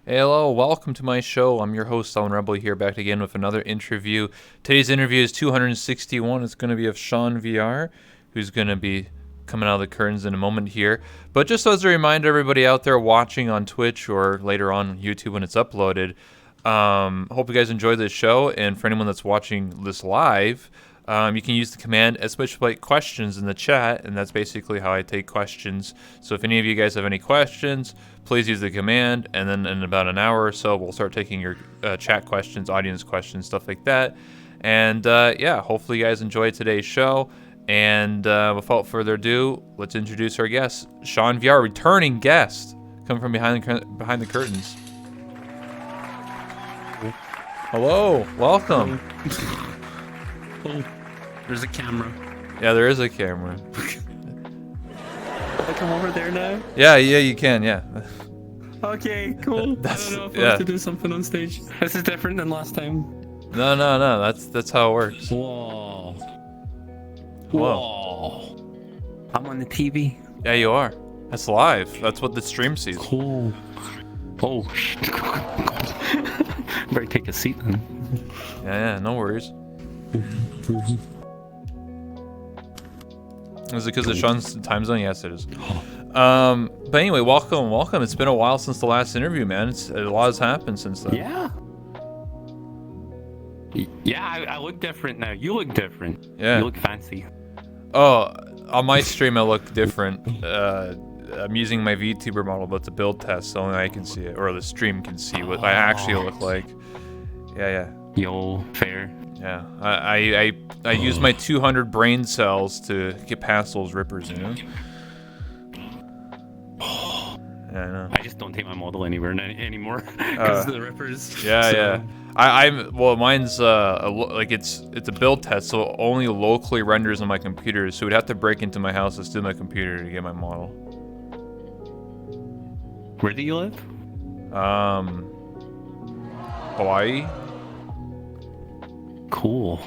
Hey, hello, welcome to my show. I'm your host, Alan Rebel, here back again with another interview. Today's interview is 261. It's going to be of SeanVR, who's going to be coming out of the curtains in a moment here. But just as a reminder, everybody out there watching on Twitch or later on YouTube when it's uploaded, hope you guys enjoy this show. And for anyone that's watching this live, you can use the command !questions in the chat, and that's basically how I take questions. So if any of you guys have any questions, please use the command, and then in about an hour or so, we'll start taking your chat questions, audience questions, stuff like that. And yeah, hopefully you guys enjoyed today's show. And without further ado, let's introduce our guest, SeanVR, returning guest, coming from behind the curtains. Hello, welcome. Oh, there's a camera. Yeah, there is a camera. I come over there now? Yeah, you can, yeah. Okay, cool. I don't know if I have to do something on stage. This is different than last time. No, that's how it works. Whoa. Hello. Whoa. I'm on the TV. Yeah, you are. That's live. That's what the stream sees. Cool. Oh, better take a seat then. Yeah, no worries. Is it because of Sean's time zone? Yes, it is. But anyway, welcome. It's been a while since the last interview, man. A lot has happened since then. Yeah. Yeah, I look different now. You look different. Yeah. You look fancy. Oh, on my stream I look different. I'm using my VTuber model, but it's a build test, so only I can see it, or the stream can see what I actually look like. Yeah. Yo, fair. Yeah, I use my 200 brain cells to get past those rippers, you know? Yeah, I know. I just don't take my model anywhere anymore because of the rippers. Yeah. Well, mine's like it's a build test, so it only locally renders on my computer. So we'd have to break into my house to steal my computer to get my model. Where do you live? Hawaii. Cool.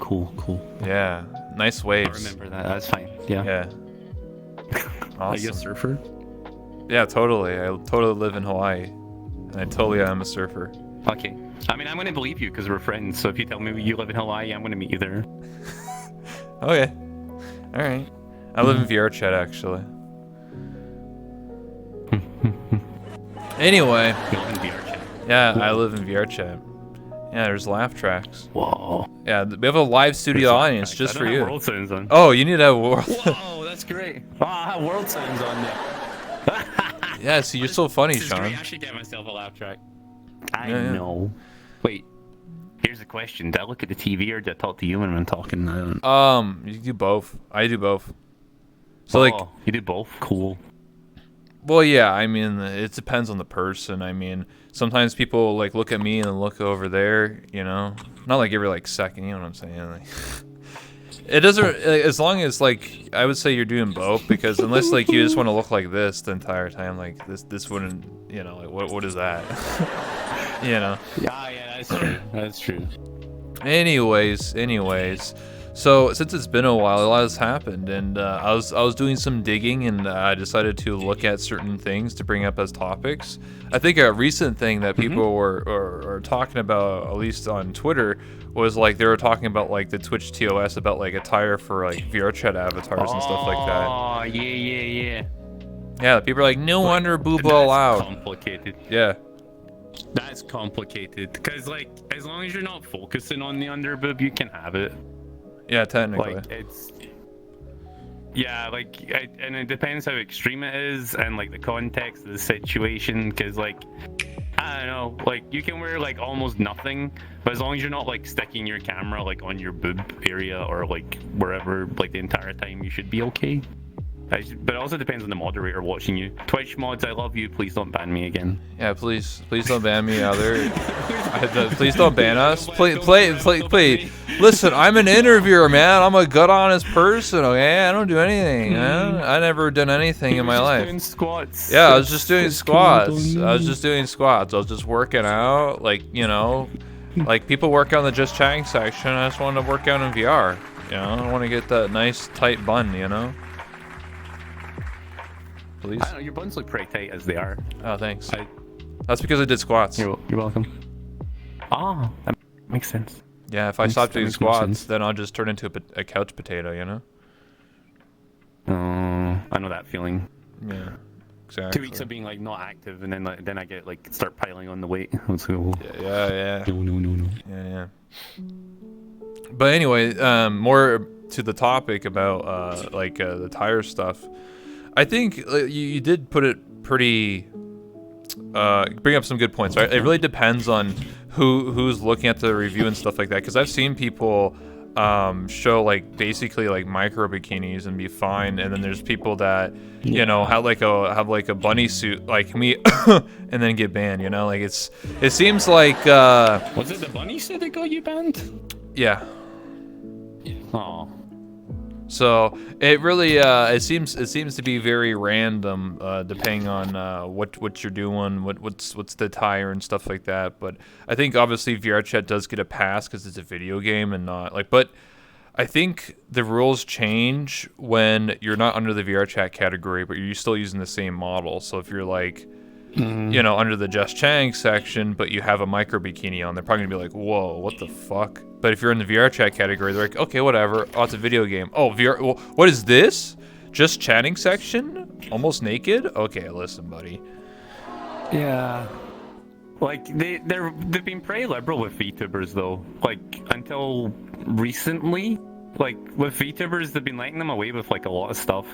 Yeah, nice I waves. remember that. That's fine. Yeah. Awesome. Are you a surfer? Yeah, totally. I totally live in Hawaii, and I totally am a surfer. Okay. I mean, I'm gonna believe you because we're friends. So if you tell me you live in Hawaii, I'm gonna meet you there. Okay. All right. I live in VR chat actually. Anyway. You live in VR chat. Yeah, I live in VR chat. Yeah, there's laugh tracks. Whoa. Yeah, we have a live studio audience just for you. World sounds on. Oh, you need to have world. Whoa, that's great. Oh, I have world sounds on there. Yeah, see, you're so funny, This is Sean. great. I should get myself a laugh track. I Yeah. know. Wait. Here's a question. Did I look at the TV or did I talk to you when I'm talking? I don't... You do both. I do both. So like, you do both? Cool. well, yeah. I mean, it depends on the person. I mean, sometimes people like look at me and then look over there. You know, not like every like second. You know what I'm saying? Like, it doesn't. As long as like I would say you're doing both, because unless like you just want to look like this the entire time, like this wouldn't. You know, like what is that? You know. Yeah, that's true. That's true. Anyways, so since it's been a while, a lot has happened, and I was doing some digging, and I decided to look at certain things to bring up as topics. I think a recent thing that people were talking about, at least on Twitter, was like they were talking about like the Twitch TOS about like attire for like VR chat avatars and stuff like that. Oh yeah. Yeah, people are like, no wonder booba allowed. Complicated. Yeah. That's complicated because like as long as you're not focusing on the underboob, you can have it. Yeah, technically. Like it's and it depends how extreme it is and like the context of the situation, because like I don't know, like you can wear like almost nothing, but as long as you're not like sticking your camera like on your boob area or like wherever like the entire time, you should be okay. But it also depends on the moderator watching you. Twitch mods, I love you. Please don't ban me again. Yeah, please don't ban me either. Please don't ban us. Please. Listen, I'm an interviewer, man. I'm a good, honest person. Okay, I don't do anything. Man. I never done anything in my life. Doing squats. Yeah, I was just doing squats. I was just working out, like you know, like people work out in the just chatting section. I just wanted to work out in VR. You know, I want to get that nice tight bun. You know. Please. I don't know, your buns look pretty tight as they are. Oh, thanks. That's because I did squats. You're welcome. Ah, that makes sense. Yeah, if I stop doing squats, then I'll just turn into a couch potato, you know? I know that feeling. Yeah, exactly. 2 weeks of being like not active, and then I get like start piling on the weight. Let's go. Yeah. No. Yeah. But anyway, more to the topic about the tire stuff. I think you did put it pretty. Bring up some good points. Right? It really depends on who's looking at the review and stuff like that. Because I've seen people show like basically like micro bikinis and be fine, and then there's people that have like a bunny suit like me and then get banned. You know, like it seems like was it the bunny suit that got you banned? Yeah. Oh. So it really it seems to be very random depending on what you're doing, what's the tire and stuff like that. But I think obviously VR chat does get a pass because it's a video game and not like. But I think the rules change when you're not under the VR chat category, but you're still using the same model. So if you're like under the Just Chang section, but you have a micro bikini on, they're probably gonna be like, whoa, what the fuck? But if you're in the VR chat category, they're like, okay, whatever. Oh, it's a video game. Oh, VR. Well, what is this? Just chatting section? Almost naked? Okay, listen, buddy. Yeah. Like they've been pretty liberal with VTubers though. Like until recently, like with VTubers, they've been letting them away with like a lot of stuff.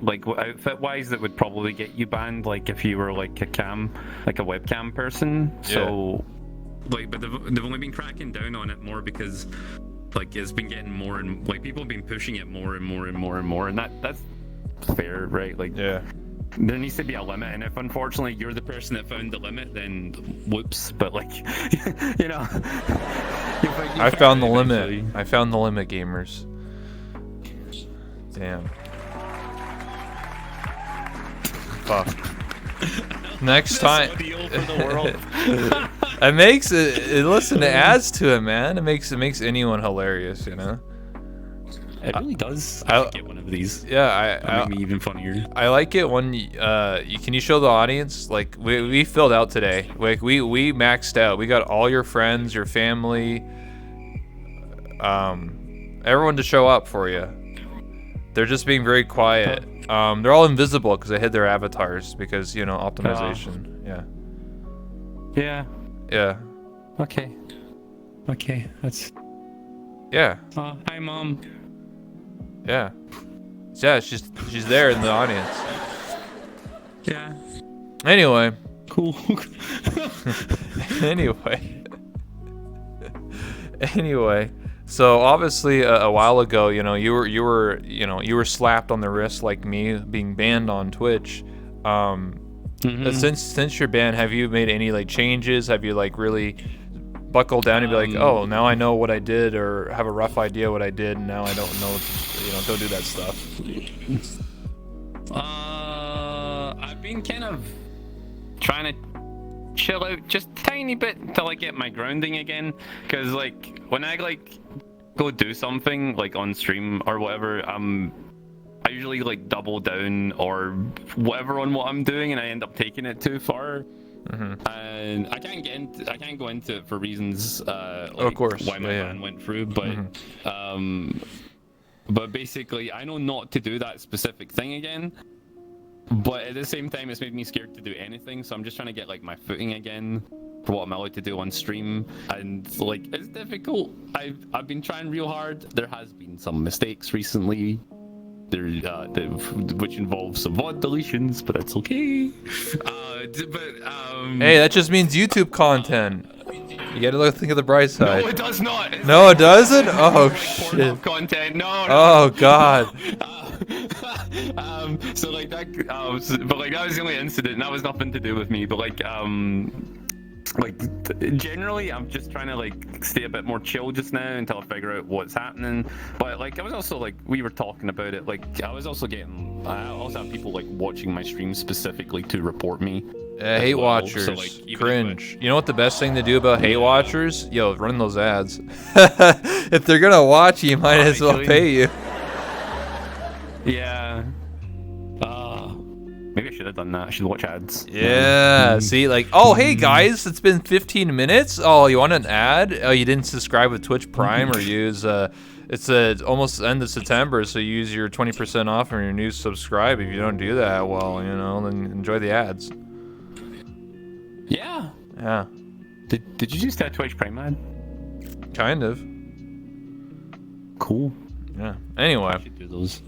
Like outfit wise, that would probably get you banned. Like if you were like a webcam person. Yeah. So. Like, but they've only been cracking down on it more because, like, it's been getting more and like people have been pushing it more and more, and that's fair, right? Like, yeah, there needs to be a limit, and if unfortunately you're the person that found the limit, then whoops. But like, you know, I found the limit. I found the limit, gamers. Damn. Fuck. Next time. It makes it. Listen, it adds to it, man. It makes anyone hilarious, you know. It really does. I should get one of these. Yeah, That'll make me even funnier. I like it when can you show the audience? Like we filled out today. Like we maxed out. We got all your friends, your family, everyone to show up for you. They're just being very quiet. They're all invisible because I hid their avatars because optimization. Yeah. Yeah. Okay. That's. Yeah. Hi, Mom. Yeah. Yeah. She's there in the audience. Yeah. Anyway. Cool. Anyway. So obviously a while ago, you were slapped on the wrist like me, being banned on Twitch. Since you're banned, have you made any like changes? Have you like really buckled down and be like, oh, now I know what I did, or have a rough idea what I did, and now I don't know, don't do that stuff. I've been kind of trying to chill out just a tiny bit until I get my grounding again, because like when I like go do something like on stream or whatever, I usually like double down or whatever on what I'm doing, and I end up taking it too far. And I can't go into it for reasons of course, why my ban went through, but basically I know not to do that specific thing again. But at the same time, it's made me scared to do anything, so I'm just trying to get like my footing again for what I'm allowed to do on stream, and like it's difficult. I've been trying real hard. There has been some mistakes recently, which involves some VOD deletions, but that's okay. Hey, that just means YouTube content. You gotta think of the bright side. No, it does not. No, it doesn't? Oh shit. Content. No. Oh god. So like that, but like that was the only incident. And that was nothing to do with me. But generally, I'm just trying to like stay a bit more chill just now until I figure out what's happening. But like I was also like we were talking about it. Like I also have people like watching my stream specifically to report me. Hate watchers, so, like, cringe. You know what the best thing to do about hate watchers? Yo, run those ads. If they're gonna watch you, might as well pay you. Yeah. Maybe I should have done that. I should watch ads. Yeah, see, like, oh, hey guys, it's been 15 minutes. Oh, you want an ad? Oh, you didn't subscribe with Twitch Prime or use, it's almost end of September, so use your 20% off on your new subscribe. If you don't do that, well, you know, then enjoy the ads. Yeah. Yeah. Did you just that Twitch Prime ad? Kind of. Cool. Yeah. Anyway. I should do those.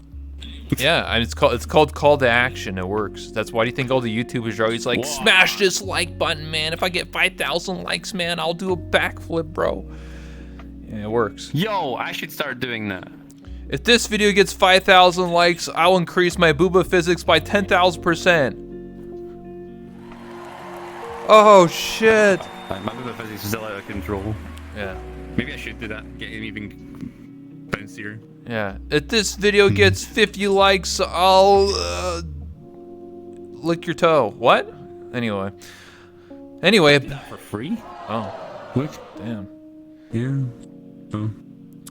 Yeah, and it's called call to action. It works. That's why do you think all the YouTubers are always like, Whoa. smash this like button, man. If I get 5,000 likes, man, I'll do a backflip, bro. Yeah, it works. Yo, I should start doing that. If this video gets 5,000 likes, I'll increase my booba physics by 10,000%. Oh shit. My movement physics is still out of control. Yeah. Maybe I should do that. Get him even bouncier. Yeah. If this video gets 50 likes, I'll lick your toe. What? Anyway. Do that for free? Oh. What? Damn. Yeah. Oh.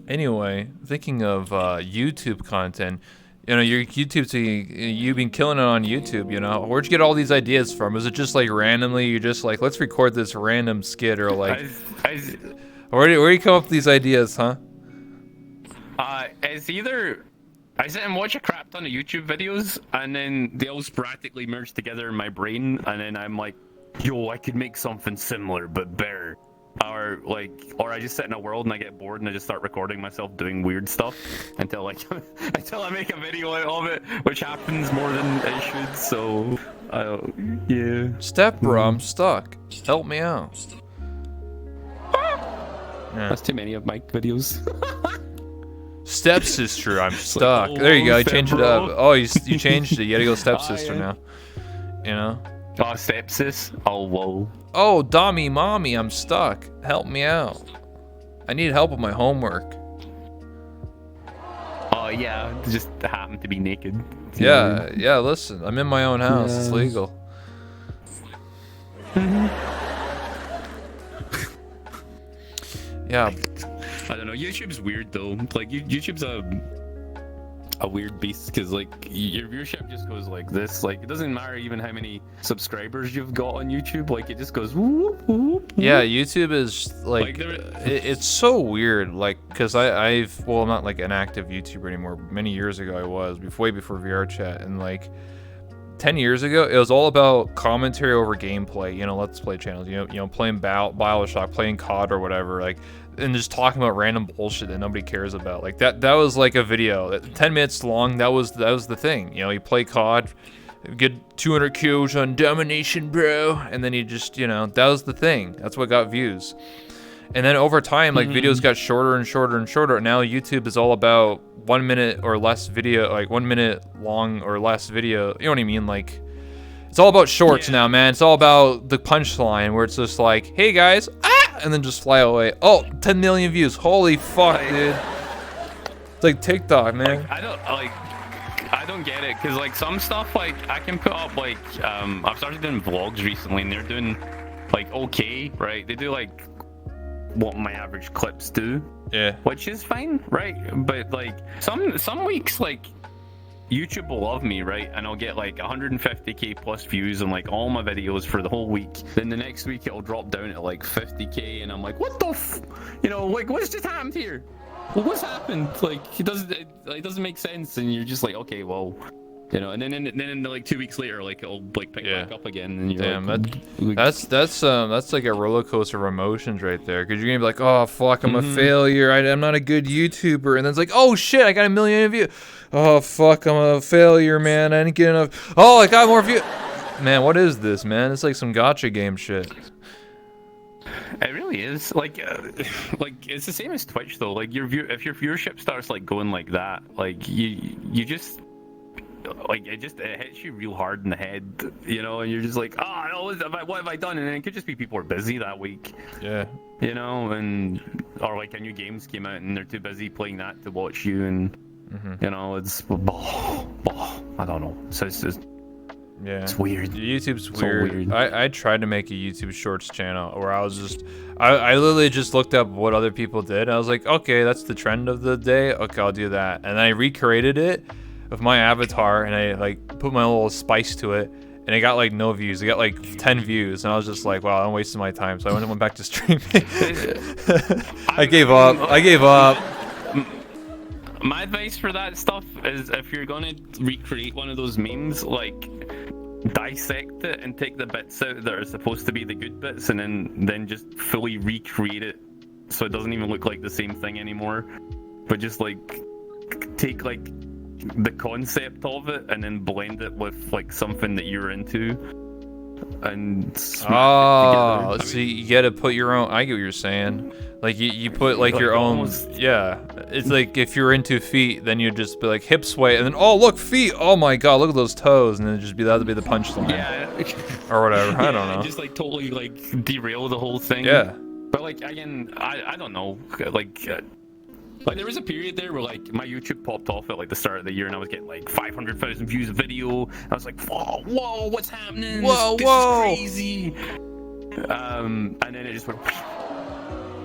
Anyway, thinking of YouTube content, you know, your YouTube, you've been killing it on YouTube, you know. Where'd you get all these ideas from? Is it just like randomly, you're just like, let's record this random skit, or like, where do you come up with these ideas, huh? It's either I sit and watch a crap ton of YouTube videos, and then they all sporadically merge together in my brain, and then I'm like, yo, I could make something similar but better. Or I just sit in a world and I get bored and I just start recording myself doing weird stuff until I make a video out of it, which happens more than it should. So, yeah. Step bro, I'm stuck. Help me out. Yeah. That's too many of my videos. Stepsister, I'm stuck. There you go. You changed it up. Oh, you changed it. You gotta go stepsister now. You know. Oh, stepsis. Oh, whoa. Oh, Dommy, mommy, I'm stuck. Help me out. I need help with my homework. Oh yeah, just happen to be naked. Yeah, yeah. Listen, I'm in my own house. Yeah. It's legal. Yeah. I don't know. YouTube's weird though. Like YouTube's a weird beast because like your viewership just goes like this. Like it doesn't matter even how many subscribers you've got on YouTube. Like it just goes whoop, whoop, whoop. Yeah, YouTube is like it's so weird. Like because I'm not like an active YouTuber anymore. Many years ago I was, way before VR chat, and like 10 years ago it was all about commentary over gameplay. You know, let's play channels. You know, playing Bioshock, playing COD or whatever. Like. And just talking about random bullshit that nobody cares about. Like that was like a video 10 minutes long. That was the thing. You know, you play COD, get 200 kills on domination, bro, and then you just, you know, that was the thing. That's what got views. And then over time, like videos got shorter and shorter and shorter. And now YouTube is all about 1 minute or less video, like 1 minute long or less video. You know what I mean? Like it's all about shorts now, man. It's all about the punchline where it's just like, hey guys, and then just fly away. Oh, 10 million views. Holy fuck, dude. It's like TikTok, man. Like, I don't get it because like some stuff like I can put up like I've started doing vlogs recently and they're doing like okay, right? They do like what my average clips do. Yeah. Which is fine, right? But like some weeks like YouTube will love me, right? And I'll get like 150k plus views on like all my videos for the whole week. Then the next week it'll drop down to like 50k, and I'm like, what the you know, like what's just happened here? Well, what's happened? Like it doesn't make sense, and you're just like, okay, well, you know. And then like 2 weeks later, like it'll like pick back up again, and you're like, that's like a roller coaster of emotions right there. Because you're gonna be like, oh fuck, I'm a failure. I'm not a good YouTuber, and then it's like, oh shit, I got 1 million views. Oh fuck, I'm a failure, man. I didn't get enough. Oh, I got more views. Man, what is this, man? It's like some gotcha game shit. It really is. Like it's the same as Twitch though. Like if your viewership starts like going like that, like you just like it hits you real hard in the head, you know, and you're just like, oh no, what have I done? And it could just be people are busy that week. Yeah. You know, and or like a new games came out and they're too busy playing that to watch you, and you know, it's I don't know. So it's just it's weird. YouTube's so weird. I tried to make a YouTube Shorts channel where I was just I literally just looked up what other people did. I was like, okay, that's the trend of the day. Okay, I'll do that. And I recreated it with my avatar, and I like put my little spice to it, and and it got like no views. It got like 10 views, and I was just like, wow, I'm wasting my time. So I went back to streaming. I gave up. I gave up. My advice for that stuff is if you're gonna recreate one of those memes, like dissect it and take the bits out that are supposed to be the good bits, and then just fully recreate it so it doesn't even look like the same thing anymore. But just like take like the concept of it and then blend it with like something that you're into and oh, so you gotta put your own. I get what you're saying. Like you put like your own. almost, yeah, it's like if you're into feet, then you'd just be like hip sway, and then oh look feet. Oh my god, look at those toes, and then it'd just be that'd be the punchline. Yeah. Or whatever. I don't know. Just like totally like derail the whole thing. Yeah. But like again, I don't know. Like there was a period there where like my YouTube popped off at like the start of the year, and I was getting like 500,000 views a video. I was like, whoa, what's happening? Whoa, this whoa. is crazy. And then it just went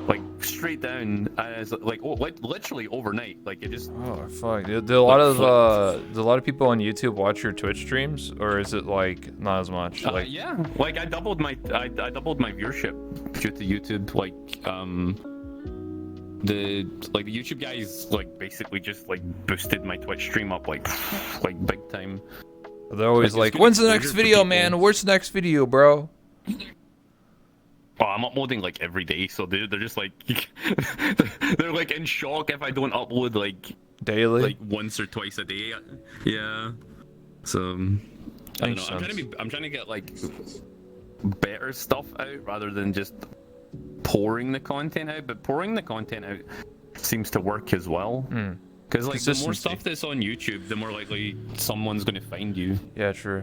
like straight down, and it's like literally overnight. Like it just. Oh fuck! Do a lot of people on YouTube watch your Twitch streams, or is it like not as much? Like yeah, like I doubled my viewership due to YouTube. Like the YouTube guys like basically just like boosted my Twitch stream up like big time. They're always like when's the next video, man? Where's the next video, bro? Oh, I'm uploading like every day, so they're just like they're like in shock if I don't upload like daily, like once or twice a day. Yeah. So I don't know. I'm trying to get like better stuff out rather than just pouring the content out. But pouring the content out seems to work as well. Because like the more stuff that's on YouTube, the more likely someone's going to find you. Yeah, true.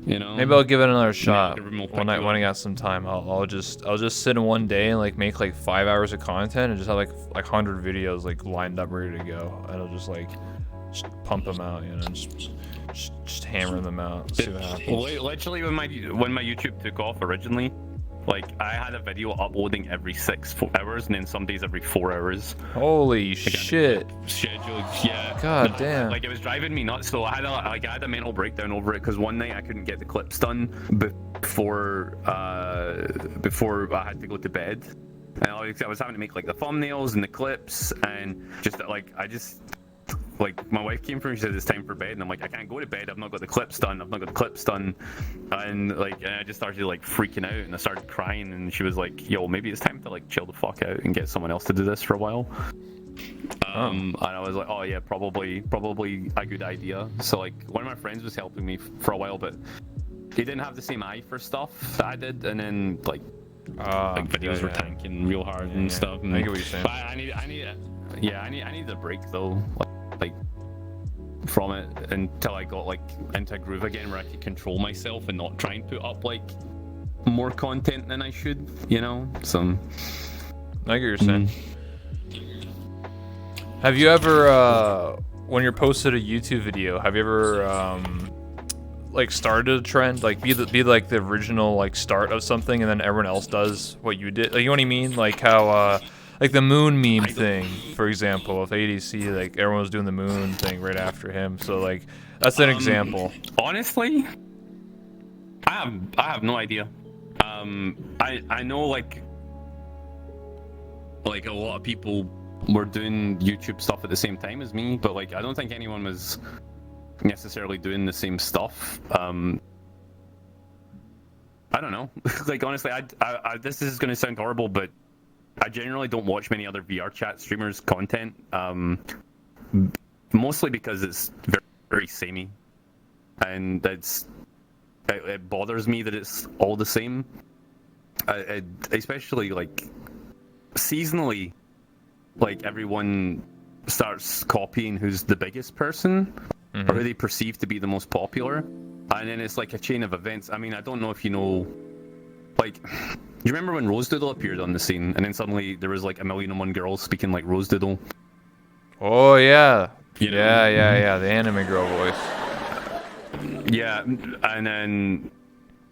You know, maybe I'll give it another shot when I got some time. I'll just sit in one day and like make like 5 hours of content and just have like 100 videos like lined up ready to go, and I'll just like pump them out, you know, just hammer them out, see what happens. Literally, when my YouTube took off originally, like I had a video uploading every 6 hours, and then some days every 4 hours. Holy shit! Scheduled, yeah. God damn. Like it was driving me nuts. So I had a mental breakdown over it because one night I couldn't get the clips done before I had to go to bed, and I was having to make like the thumbnails and the clips, and just like my wife came through and she said it's time for bed, and I'm like, I can't go to bed, I've not got the clips done, and like I just started like freaking out, and I started crying, and she was like, yo, maybe it's time to like chill the fuck out and get someone else to do this for a while. And I was like, oh yeah, probably a good idea. So like one of my friends was helping me for a while, but he didn't have the same eye for stuff that I did, and then like videos were tanking real hard and stuff. And, I get what you're saying. But I need a break though, like from it until I got like into a groove again where I could control myself and not try and put up like more content than I should, you know. So I get what you're saying. Have you ever when you're posted a YouTube video, have you ever like started a trend, like be like the original like start of something, and then everyone else does what you did? Like, you know what I mean? Like how like the moon meme thing, for example, of ADC, like everyone was doing the moon thing right after him. So like that's an example. Honestly, I have no idea. I know like a lot of people were doing YouTube stuff at the same time as me, but like I don't think anyone was necessarily doing the same stuff. I don't know. Like honestly, I this is going to sound horrible, but I generally don't watch many other VR chat streamers' content, mostly because it's very, very samey, and it bothers me that it's all the same. Especially like seasonally, like everyone starts copying who's the biggest person, or who they perceive to be the most popular, and then it's like a chain of events. I mean, I don't know if you know, like, do you remember when Rose Doodle appeared on the scene, and then suddenly there was like 1,000,001 girls speaking like Rose Doodle? Oh yeah, You know? yeah, the anime girl voice. Yeah, and then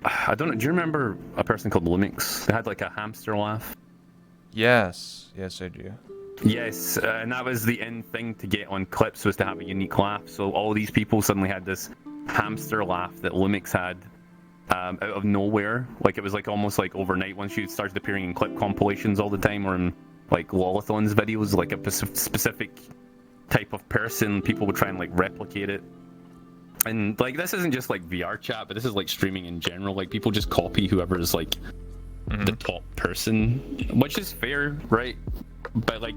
I don't know. Do you remember a person called Lumix? They had like a hamster laugh. Yes, I do. Yes, and that was the end thing to get on clips, was to have a unique laugh. So all these people suddenly had this hamster laugh that Lumix had, out of nowhere. Like it was like almost like overnight once you started appearing in clip compilations all the time or in like Lolathon's videos, like a specific type of person, people would try and like replicate it. And like this isn't just like VR chat, but this is like streaming in general. Like people just copy whoever is like the top person, which is fair, right? But like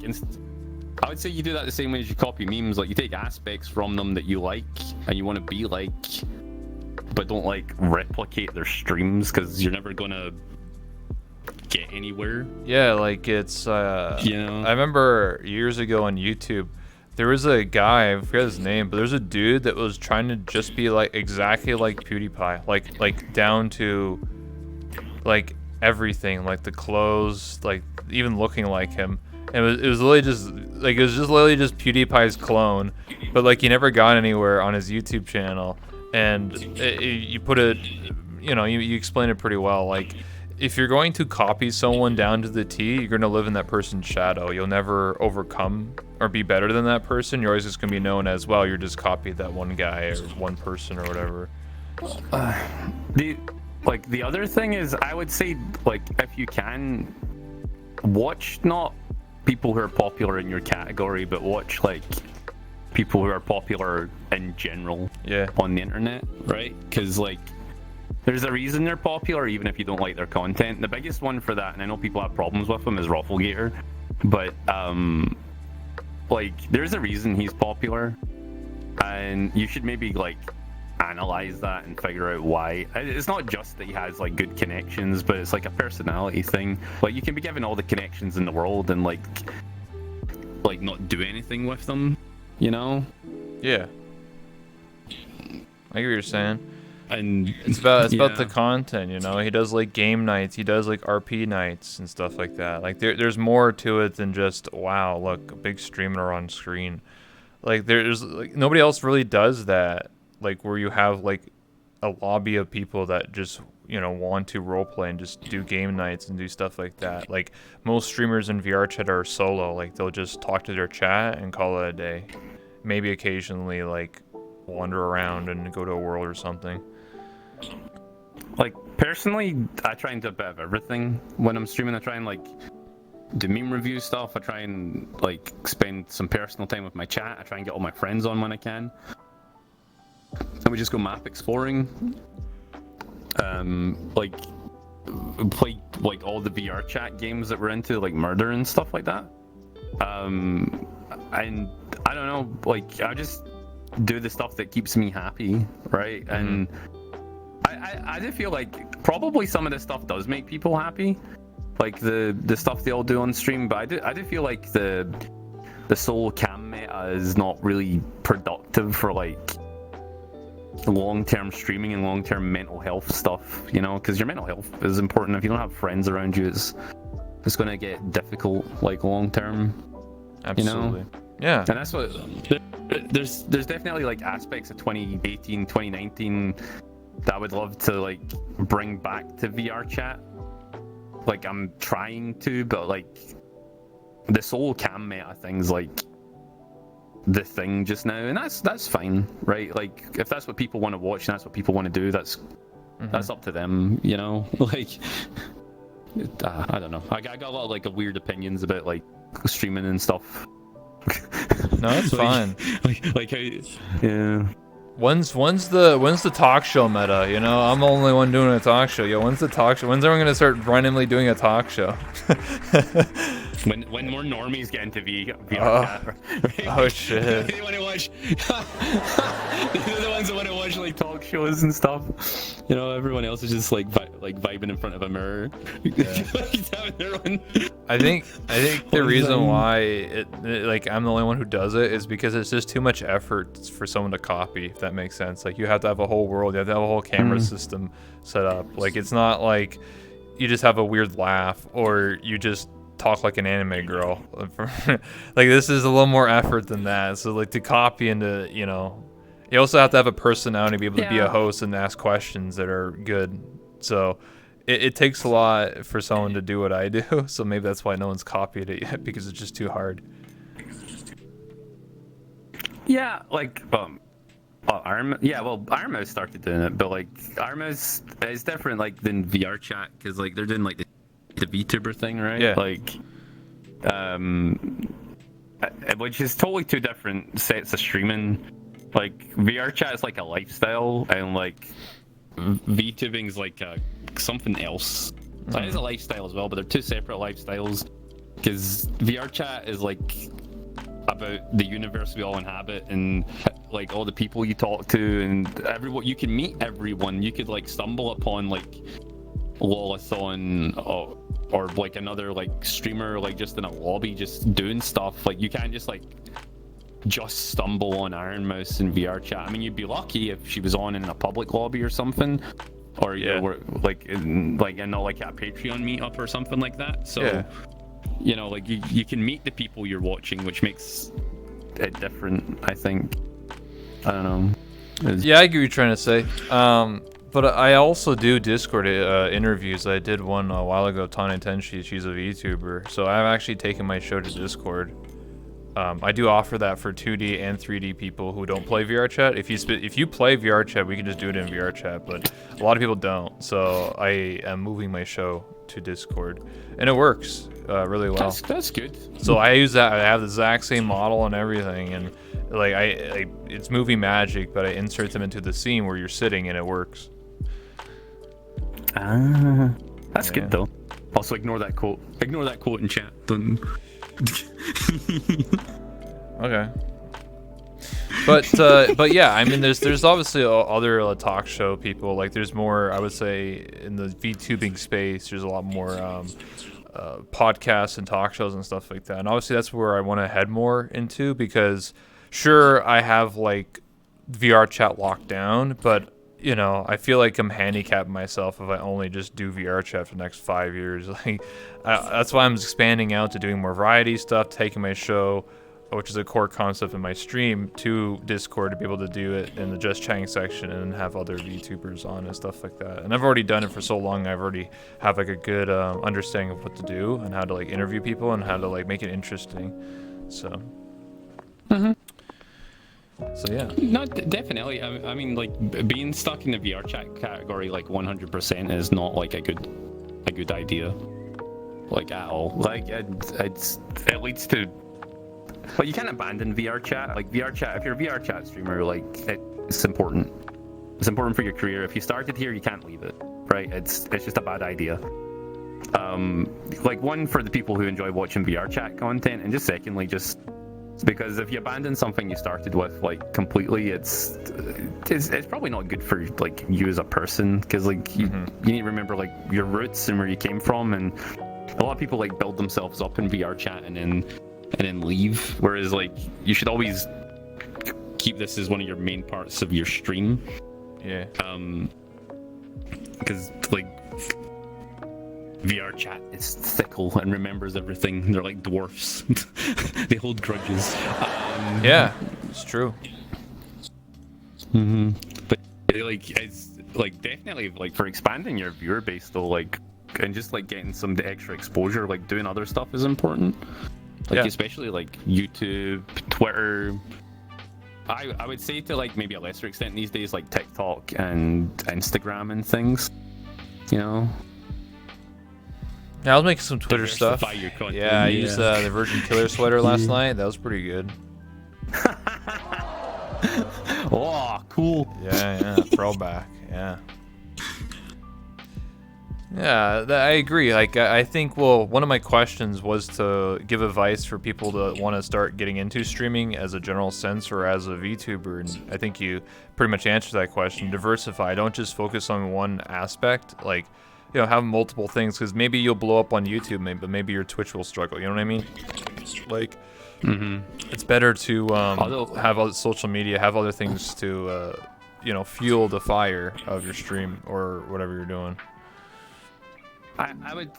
I would say you do that the same way as you copy memes. Like you take aspects from them that you like and you want to be like, but don't like replicate their streams because you're never gonna get anywhere. Yeah, like it's you know, I remember years ago on YouTube there was a guy, I forget his name, but there's a dude that was trying to just be like exactly like PewDiePie, like down to like everything, like the clothes, like even looking like him. And it was literally just like, it was just literally just PewDiePie's clone, but like he never got anywhere on his YouTube channel. And you put it, you know, you explain it pretty well. Like if you're going to copy someone down to the T, you're going to live in that person's shadow. You'll never overcome or be better than that person. You're always just going to be known as, well, you're just copied that one guy or one person or whatever. The other thing is, I would say, like, if you can, watch not people who are popular in your category, but watch like people who are popular in general on the internet, right? Because like there's a reason they're popular even if you don't like their content. The biggest one for that, and I know people have problems with him, is Rufflegator, but like there's a reason he's popular, and you should maybe like analyze that and figure out why. It's not just that he has like good connections, but it's like a personality thing. Like you can be given all the connections in the world and like not do anything with them, you know? Yeah, I get what you're saying. And it's about the content, you know. He does like game nights, he does like RP nights and stuff like that. Like there's more to it than just, wow, look, a big streamer on screen. Like there's like nobody else really does that, like where you have like a lobby of people that just, you know, want to roleplay and just do game nights and do stuff like that. Like most streamers in VR chat are solo, like they'll just talk to their chat and call it a day. Maybe occasionally like wander around and go to a world or something. Like personally, I try and do a bit of everything when I'm streaming. I try and like do meme review stuff. I try and like spend some personal time with my chat. I try and get all my friends on when I can. And we just go map exploring. Like play like all the VR chat games that we're into, like Murder and stuff like that. And I don't know, like I just do the stuff that keeps me happy, right? And I do feel like probably some of this stuff does make people happy, like the stuff they all do on stream. But I do feel like the solo cam meta is not really productive for like long-term streaming and long-term mental health stuff, you know, because your mental health is important. If you don't have friends around you, it's going to get difficult, like long-term. Absolutely. You know? Yeah. And that's what there's definitely like aspects of 2018, 2019 that I would love to like bring back to VR chat. Like I'm trying to, but like the solo cam meta thing's like the thing just now, and that's fine, right? Like if that's what people want to watch and that's what people want to do, that's up to them, you know. Like I don't know, I got a lot of like weird opinions about like streaming and stuff. No, it's fine. Like how, yeah. When's the talk show meta? You know, I'm the only one doing a talk show. Yo, when's the talk show? When's everyone gonna start randomly doing a talk show? When more normies get into VR chat, right? Oh shit! They want to watch. They're the ones that want to watch like talk shows and stuff. You know, everyone else is just like vibing in front of a mirror. Yeah. I think the reason why like I'm the only one who does it is because it's just too much effort for someone to copy. If that makes sense, like you have to have a whole world, you have to have a whole camera system set up. Like it's not like you just have a weird laugh or you just talk like an anime girl. Like this is a little more effort than that. So like to copy into, you know, you also have to have a personality to be able to be a host and ask questions that are good. So it takes a lot for someone to do what I do. So maybe that's why no one's copied it yet, because it's just too hard. Yeah, like Oh, yeah, well, Arma started doing it, but like Arma's is different like than VR chat because like they're doing like the VTuber thing, right? Yeah. Like, which is totally two different sets of streaming. Like VR chat is like a lifestyle, and like VTubing is like something else. So it is a lifestyle as well, but they're two separate lifestyles. Because VR chat is like about the universe we all inhabit and like all the people you talk to and everyone. You can meet everyone. You could like stumble upon like Lolathon or like another like streamer like just in a lobby just doing stuff. Like you can't just like just stumble on Iron Mouse in VR chat. I mean, you'd be lucky if she was on in a public lobby or something, or you were like in like a Patreon meetup or something like that. So you know, like you can meet the people you're watching, which makes it different, I think. I don't know. Yeah, I get what you're trying to say. But I also do Discord interviews. I did one a while ago. Tanya Tenshi, she's a VTuber, so I've actually taken my show to Discord. I do offer that for 2D and 3D people who don't play VR chat. If you play VR chat, we can just do it in VR chat, but a lot of people don't. So I am moving my show to Discord, and it works really well. That's good. So I use that. I have the exact same model and everything, and like it's movie magic, but I insert them into the scene where you're sitting, and it works. That's good though. Also, ignore that quote. Ignore that quote in chat. Okay. But yeah, I mean, there's obviously other talk show people. Like, there's more, I would say, in the VTubing space. There's a lot more podcasts and talk shows and stuff like that. And obviously, that's where I want to head more into because, sure, I have like VR chat locked down, but you know, I feel like I'm handicapping myself if I only just do VR chat for the next 5 years. Like, that's why I'm expanding out to doing more variety stuff, taking my show, which is a core concept in my stream, to Discord to be able to do it in the just chatting section and have other VTubers on and stuff like that. And I've already done it for so long. I've already have like a good understanding of what to do and how to like interview people and how to like make it interesting. So. So yeah. No, definitely. I mean, like being stuck in the VR chat category, like 100%, is not like a good idea, like at all. Like it leads to. But you can't abandon VR chat. Like VR chat, if you're a VR chat streamer, like it's important. It's important for your career. If you started here, you can't leave it. Right? It's just a bad idea. Like one, for the people who enjoy watching VR chat content, and just secondly, just. Because if you abandon something you started with like completely, it's probably not good for like you as a person. Because like you need to remember like your roots and where you came from, and a lot of people like build themselves up in VR chat and then leave. Whereas like you should always keep this as one of your main parts of your stream. Yeah. Because like VR chat is fickle and remembers everything. They're like dwarfs. They hold grudges. Yeah, it's true. But it's like definitely like for expanding your viewer base though, like, and just like getting some extra exposure, like doing other stuff is important. Like especially like YouTube, Twitter. I would say to like maybe a lesser extent these days, like TikTok and Instagram and things. You know. Yeah, I was making some Twitter stuff. Your content. Yeah, I used the Virgin Killer sweater last night. That was pretty good. Oh, cool. Yeah, throwback. Yeah. Yeah, I agree. Like, I think, well, one of my questions was to give advice for people that want to start getting into streaming as a general sense or as a VTuber, and I think you pretty much answered that question. Diversify. Don't just focus on one aspect. Like, you know, have multiple things, because maybe you'll blow up on YouTube, but maybe your Twitch will struggle. You know what I mean? Like, it's better to have other social media, have other things to, you know, fuel the fire of your stream or whatever you're doing. I would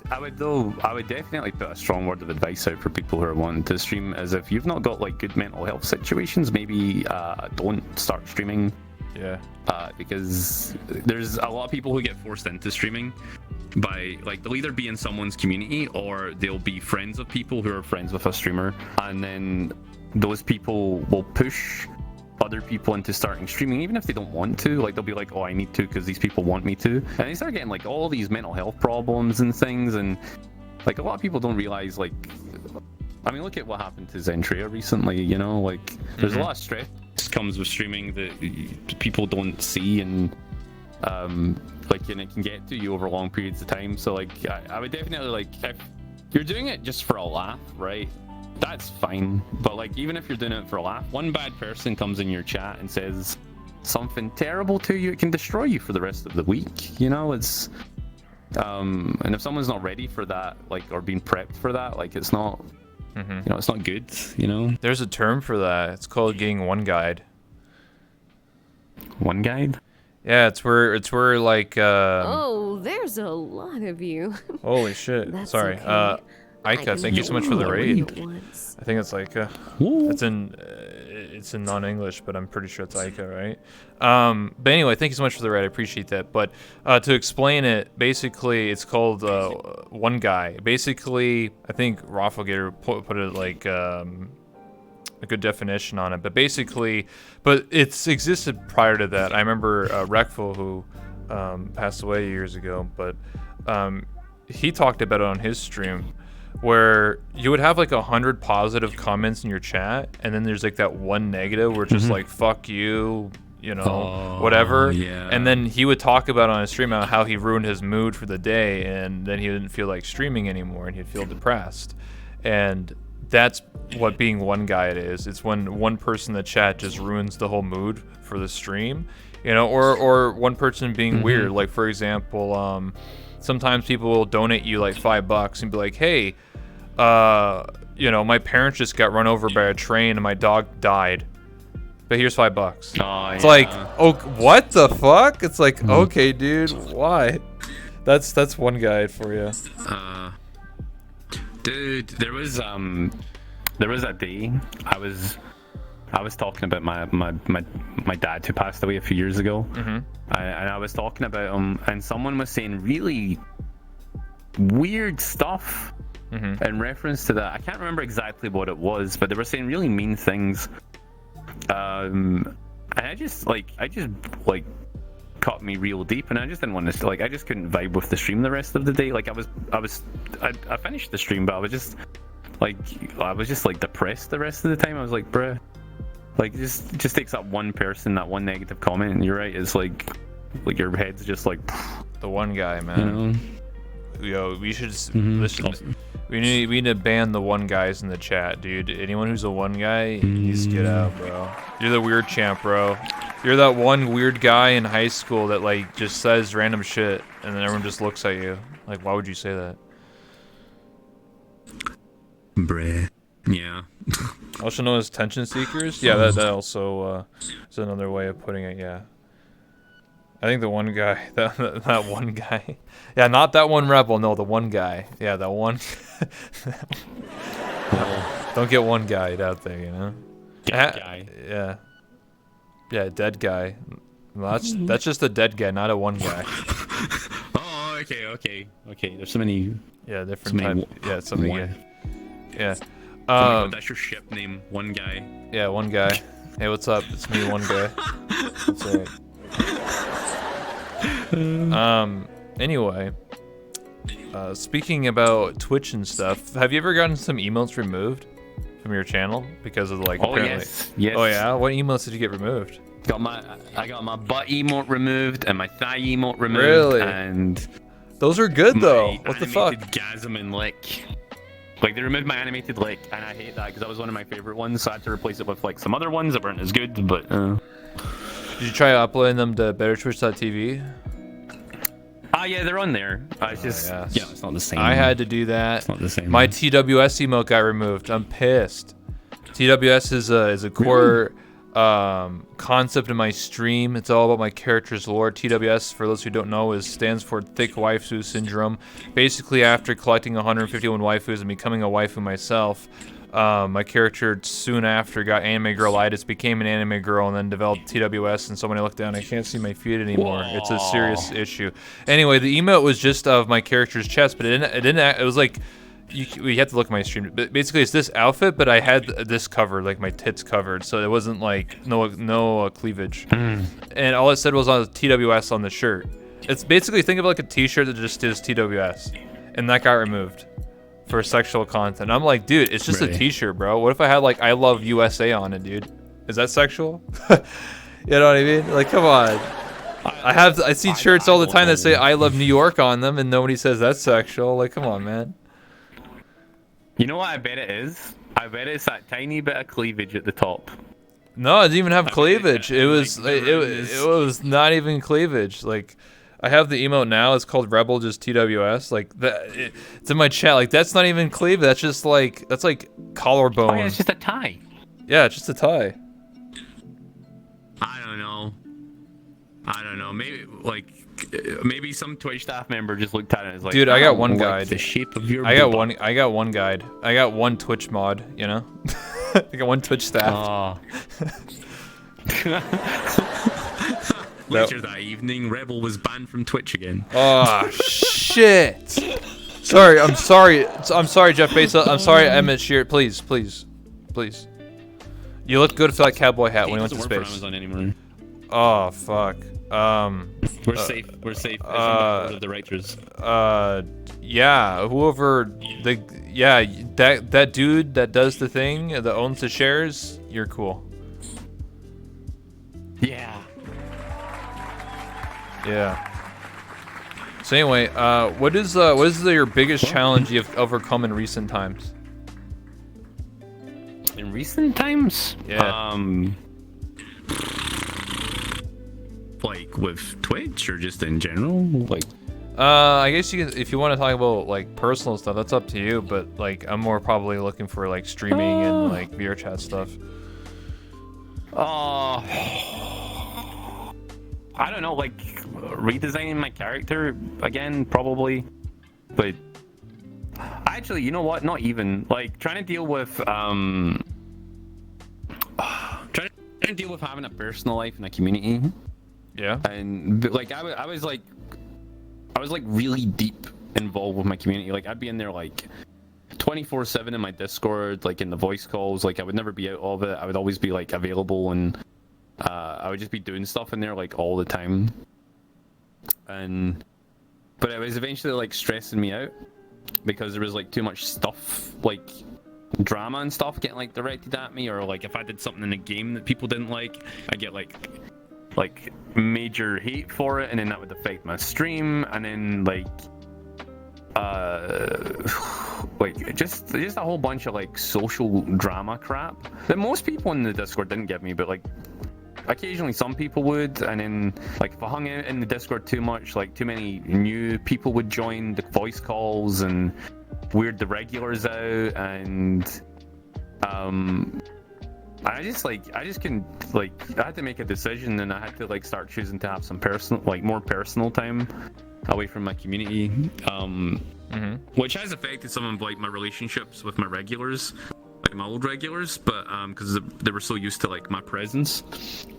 definitely put a strong word of advice out for people who are wanting to stream, as if you've not got like good mental health situations, maybe don't start streaming. Yeah. Because there's a lot of people who get forced into streaming by like they'll either be in someone's community or they'll be friends of people who are friends with a streamer, and then those people will push other people into starting streaming, even if they don't want to. Like they'll be like, oh, I need to because these people want me to, and they start getting like all these mental health problems and things. And like a lot of people don't realize, like, I mean, look at what happened to Zentria recently. You know, like there's a lot of stress comes with streaming that people don't see, and like, and it can get to you over long periods of time. So like I would definitely, like, if you're doing it just for a laugh, right, that's fine. But like, even if you're doing it for a laugh, one bad person comes in your chat and says something terrible to you, it can destroy you for the rest of the week. You know, it's and if someone's not ready for that, like, or being prepped for that, like, it's not, you know, it's not good, you know. There's a term for that. It's called getting one guide. One guide? Yeah, it's where like Oh, there's a lot of you. Holy shit. That's Sorry. okay. Aika, thank you so much for the raid. I think it's Aika. It's in non-English, but I'm pretty sure it's Aika, right? But anyway, thank you so much for the raid. I appreciate that. But to explain it, basically, it's called one guy. Basically, I think Rafflegator put it like a good definition on it. But basically, it's existed prior to that. I remember Rekful, who passed away years ago, but he talked about it on his stream, where you would have like 100 positive comments in your chat, and then there's like that one negative where it's just like, fuck you, you know, whatever. Yeah. And then he would talk about on his stream how he ruined his mood for the day, and then he didn't feel like streaming anymore, and he'd feel depressed. And that's what being one guy is. It's when one person in the chat just ruins the whole mood for the stream, you know, or one person being weird. Like, for example, sometimes people will donate you like $5 and be like, hey, you know, my parents just got run over by a train and my dog died, but here's $5. Oh, it's like, oh, what the fuck? It's like, okay, dude, why? That's one guide for you. Dude, there was a day I was talking about my dad who passed away a few years ago, and I was talking about him, and someone was saying really weird stuff in reference to that. I can't remember exactly what it was, but they were saying really mean things, and I just caught me real deep, and I just didn't want to, like, I just couldn't vibe with the stream the rest of the day. Like, I finished the stream, but I was just like depressed the rest of the time. I was like, bruh, like, it just takes that one person, that one negative comment, and you're right, it's like your head's just like the one guy, man. You know? Yo, we should listen. We need to ban the one guys in the chat, dude. Anyone who's a one guy needs to get out, bro. You're the weird champ, bro. You're that one weird guy in high school that, like, just says random shit, and then everyone just looks at you. Like, why would you say that? Bruh. Yeah. Also known as tension seekers? Yeah, that also is another way of putting it, yeah. I think the one guy, that one guy. Yeah, not that one rebel, no, the one guy. Yeah, that one. Don't get one guy out there, you know? Dead guy. Yeah. Yeah, dead guy. Well, that's just a dead guy, not a one guy. Oh, okay. There's so many. Yeah, different type. Yeah, so many. Yeah. That's your ship name, one guy. Yeah, one guy. Hey, what's up? It's me, one guy. That's alright. Anyway, speaking about Twitch and stuff, have you ever gotten some emotes removed from your channel because of, like, apparently? Yes. Oh yeah, what emotes did you get removed? I got my butt emote removed and my thigh emote removed. Really? And those are good though. What the fuck? Gasm and lick. Like, they removed my animated lick, and I hate that because that was one of my favorite ones, so I had to replace it with, like, some other ones that weren't as good, but Did you try uploading them to bettertwitch.tv? Yeah, they're on there. It's just, yes. yeah, it's not the same. I had to do that. It's not the same. My TWS emote got removed. I'm pissed. TWS is a core concept in my stream. It's all about my character's lore. TWS, for those who don't know, stands for Thick Waifu Syndrome. Basically, after collecting 151 waifus and becoming a waifu myself, my character soon after got anime girlitis, became an anime girl, and then developed TWS. And so when I look down, I can't see my feet anymore. Whoa. It's a serious issue. Anyway, the emote was just of my character's chest, but it was like you have to look at my stream. But basically, it's this outfit, but I had this covered, like my tits covered, so it wasn't like no cleavage. And all it said was on TWS on the shirt. It's basically, think of it like a T-shirt that just is TWS, and that got removed for sexual content. I'm like, dude, it's just a T-shirt, bro. What if I had like I love USA on it, dude? Is that sexual? You know what I mean? Like, come on. I see shirts all the time that say I love New York on them, and nobody says that's sexual. Like, come on, man. You know what I bet it is? I bet it's that tiny bit of cleavage at the top. No, it didn't even have cleavage. It was not even cleavage. Like, I have the emote now. It's called Rebel just TWS. Like that, it's in my chat. Like, that's not even cleavage. That's just like collarbone. Oh yeah, it's just a tie. Yeah, it's just a tie. I don't know. Maybe some Twitch staff member just looked at it and was like, dude, I got one guide. The shape of your I got one guide. I got one Twitch mod, you know? I got one Twitch staff. Later that evening, Rebel was banned from Twitch again. Oh shit. Sorry, I'm sorry, Jeff Bezos. I'm sorry, Emmett Shear. Please. You look good for that cowboy hat when you went to space. Amazon anymore. Oh fuck. We're safe. Of the writers. Yeah. That dude that does the thing that owns the shares. You're cool. Yeah. So anyway, what is your biggest challenge you've overcome in recent times? In recent times? Yeah. Like with Twitch or just in general? Like, I guess you can, if you want to talk about like personal stuff, that's up to you. But like, I'm more probably looking for like streaming and like VR chat stuff. I don't know, like redesigning my character again, probably. But actually, you know what? Not even like trying to deal with having a personal life and a community. Yeah. And like I was like really deep involved with my community. Like I'd be in there like 24/7 in my Discord, like in the voice calls. Like I would never be out of it. I would always be like available, and I would just be doing stuff in there like all the time. But it was eventually like stressing me out because there was like too much stuff, like drama and stuff getting like directed at me, or like if I did something in a game that people didn't like, I get like major hate for it, and then that would affect my stream, and then like just a whole bunch of like social drama crap that most people in the Discord didn't give me, but like occasionally some people would. And then like if I hung out in the Discord too much, like too many new people would join the voice calls and weird the regulars out, and I just can like I had to make a decision, and I had to like start choosing to have some more personal time away from my community, which has affected some of like my relationships with my regulars, like my old regulars, but because they were so used to like my presence.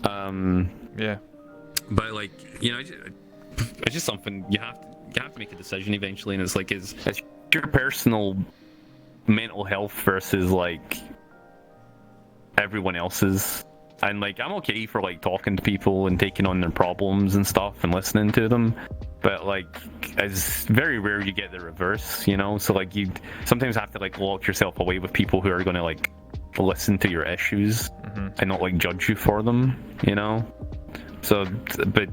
Yeah. But like, you know, it's just something you have to make a decision eventually, and it's like it's your personal mental health versus like everyone else's. And like I'm okay for like talking to people and taking on their problems and stuff and listening to them, but like it's very rare you get the reverse, you know. So like you sometimes have to like lock yourself away with people who are going to like listen to your issues and not like judge you for them, you know. So but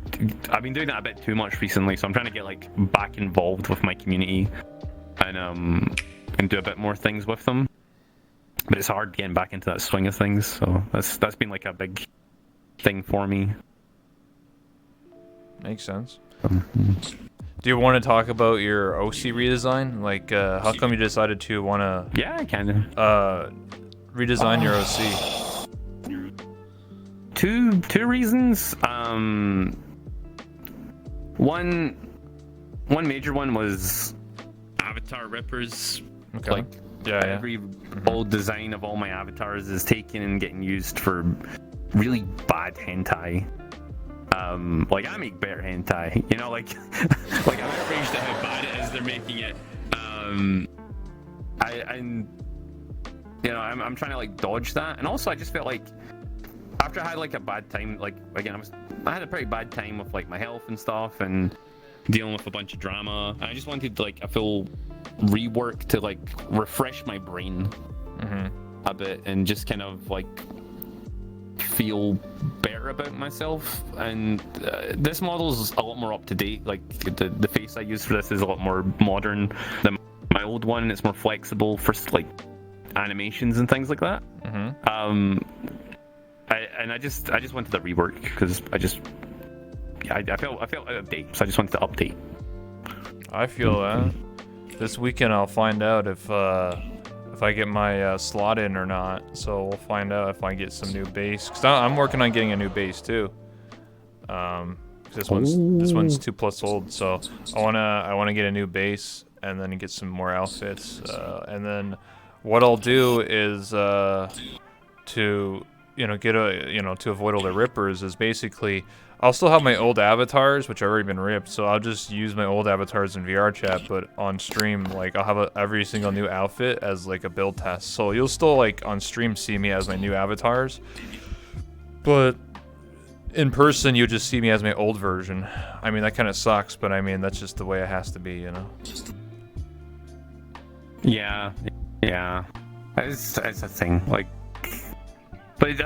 I've been doing that a bit too much recently, so I'm trying to get like back involved with my community and do a bit more things with them. But it's hard getting back into that swing of things, so that's been like a big thing for me. Makes sense. Do you want to talk about your OC redesign? Like, how come you decided to want to? Yeah, kind of. Redesign your OC. Two reasons. One major one was avatar rippers. Okay. Like. Yeah, every old design of all my avatars is taken and getting used for really bad hentai. Like I make better hentai, you know, like I'm outraged at how bad it is they're making it. I'm trying to like dodge that, and also I just felt like after I had like a bad time, like again I had a pretty bad time with like my health and stuff, and dealing with a bunch of drama. I just wanted like a full rework to like refresh my brain a bit and just kind of like feel better about myself. And this model's a lot more up to date. Like the face I use for this is a lot more modern than my old one. It's more flexible for like animations and things like that. I just wanted to rework because I felt out of date, so I just wanted to update. I feel that. This weekend I'll find out if I get my slot in or not. So we'll find out if I get some new base. Cause I'm working on getting a new base too. This one's 2+ old, so I wanna get a new base and then get some more outfits. And then what I'll do is to avoid all the rippers is basically I'll still have my old avatars, which have already been ripped, so I'll just use my old avatars in VR chat, but on stream, like, I'll have every single new outfit as, like, a build test. So you'll still, like, on stream see me as my new avatars, but in person, you just see me as my old version. I mean, that kind of sucks, but I mean, that's just the way it has to be, you know? Yeah. It's a thing, like... But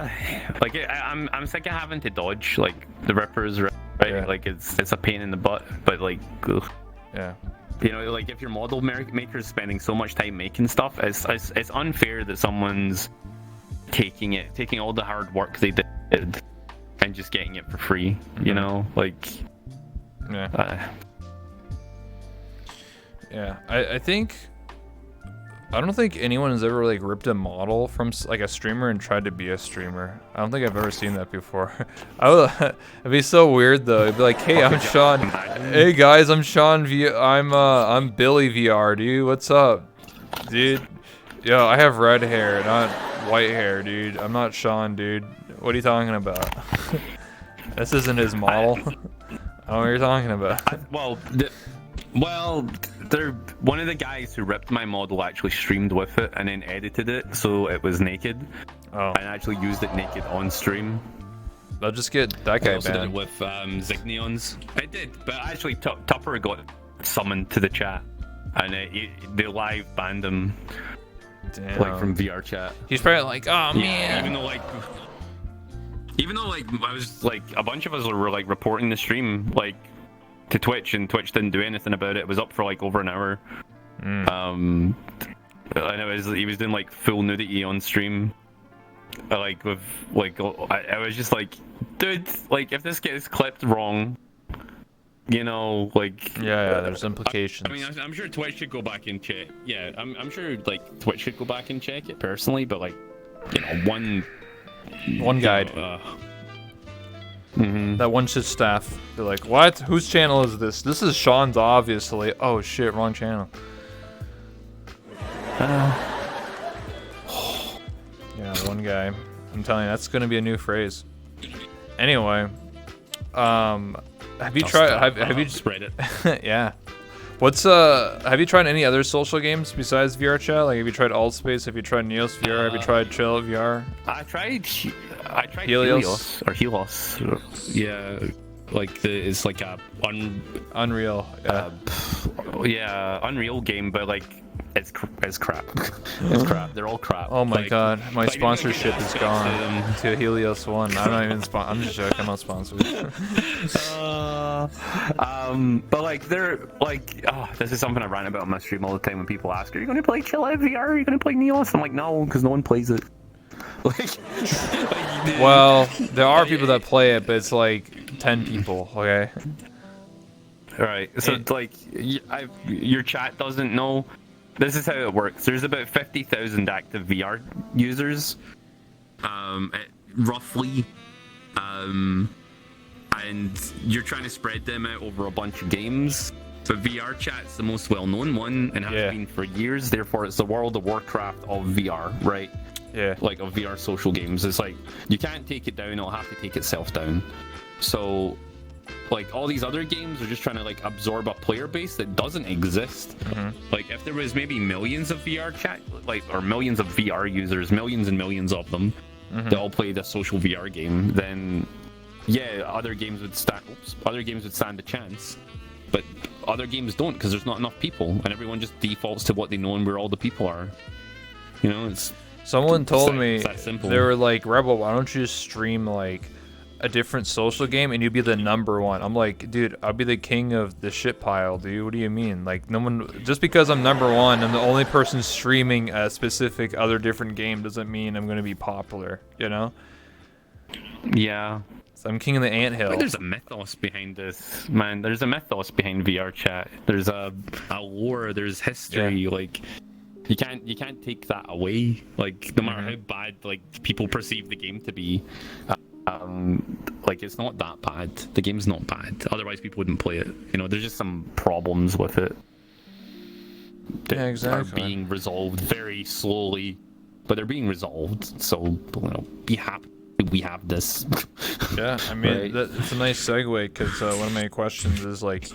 like I'm sick of having to dodge like the rippers, right? Yeah. Like it's a pain in the butt. But like, ugh. Yeah, you know, like if your model maker is spending so much time making stuff, it's unfair that someone's taking all the hard work they did and just getting it for free. You know, like yeah. I don't think anyone has ever like ripped a model from like a streamer and tried to be a streamer. I don't think I've ever seen that before. It'd be so weird though. It'd be like, hey, I'm Sean. Hey guys, I'm Sean I'm Billy VR, dude. What's up, dude? Yo, I have red hair, not white hair, dude. I'm not Sean, dude. What are you talking about? This isn't his model. I don't know what you're talking about. Well, one of the guys who ripped my model actually streamed with it and then edited it so it was naked. Oh. And actually used it naked on stream. I'll just get that guy I also banned. did it with Zigneons. I did, but actually Tupper got summoned to the chat and they live banned him. Damn. Like from VR chat. He's probably like, oh man. Even though like I was like a bunch of us were like reporting the stream like to Twitch, and Twitch didn't do anything about it. It was up for like over an hour. And he was doing like full nudity on stream. Like with like I was just like, dude, like if this gets clipped wrong, you know, like yeah, there's implications. I mean, I'm sure Twitch should go back and check. Yeah, I'm sure like Twitch should go back and check it personally, but like, you know, one guide. That one should staff. They're like, what? Whose channel is this? This is Sean's, obviously. Oh shit, wrong channel. Yeah, one guy. I'm telling you, that's gonna be a new phrase. Anyway, have you tried? Have you spread it? Yeah. Have you tried any other social games besides VR chat? Like, have you tried Altspace? Have you tried Neos VR? Have you tried Chill VR? I tried Helios. Yeah, like it's like a Unreal. Yeah. Unreal game, but like it's crap. It's crap. They're all crap. Oh my god, my sponsorship is gone to Helios 1. I'm not even I'm just joking. I'm not sponsored. But like they're like, oh, this is something I rant about on my stream all the time when people ask, are you going to play Chill VR? Are you going to play Neos? I'm like, no, because no one plays it. Well, there are people that play it, but it's like 10 people. Okay. All right. So like, your chat doesn't know. This is how it works. There's about 50,000 active VR users, roughly, and you're trying to spread them out over a bunch of games. But VR chat's the most well-known one and has been for years. Therefore, it's the World of Warcraft of VR, right? Yeah. Like of VR social games. It's like you can't take it down; it'll have to take itself down. So like all these other games are just trying to like absorb a player base that doesn't exist. Like if there was maybe millions of VR chat, like, or millions of VR users, millions and millions of them, that all play the social VR game, then yeah, other games would stand a chance. But other games don't, because there's not enough people, and everyone just defaults to what they know and where all the people are. You know, it's Someone told me that simple. they were like, Rebel, why don't you just stream like a different social game and you'd be the number one? I'm like, dude, I'll be the king of the shit pile, dude. What do you mean? Like, no one, just because I'm number one and the only person streaming a specific other different game doesn't mean I'm gonna be popular, you know? Yeah. So I'm king of the anthill. But there's a mythos behind this, man. There's a mythos behind VR chat. There's a lore. There's history. Like, you can't take that away. Like, no matter how bad like people perceive the game to be, like, it's not that bad. The game's not bad. Otherwise, people wouldn't play it. You know, there's just some problems with it that Yeah, exactly. are being resolved very slowly, but they're being resolved. So, you know, be happy we have this. Yeah, I mean, Right. it's a nice segue, because one of my questions is like,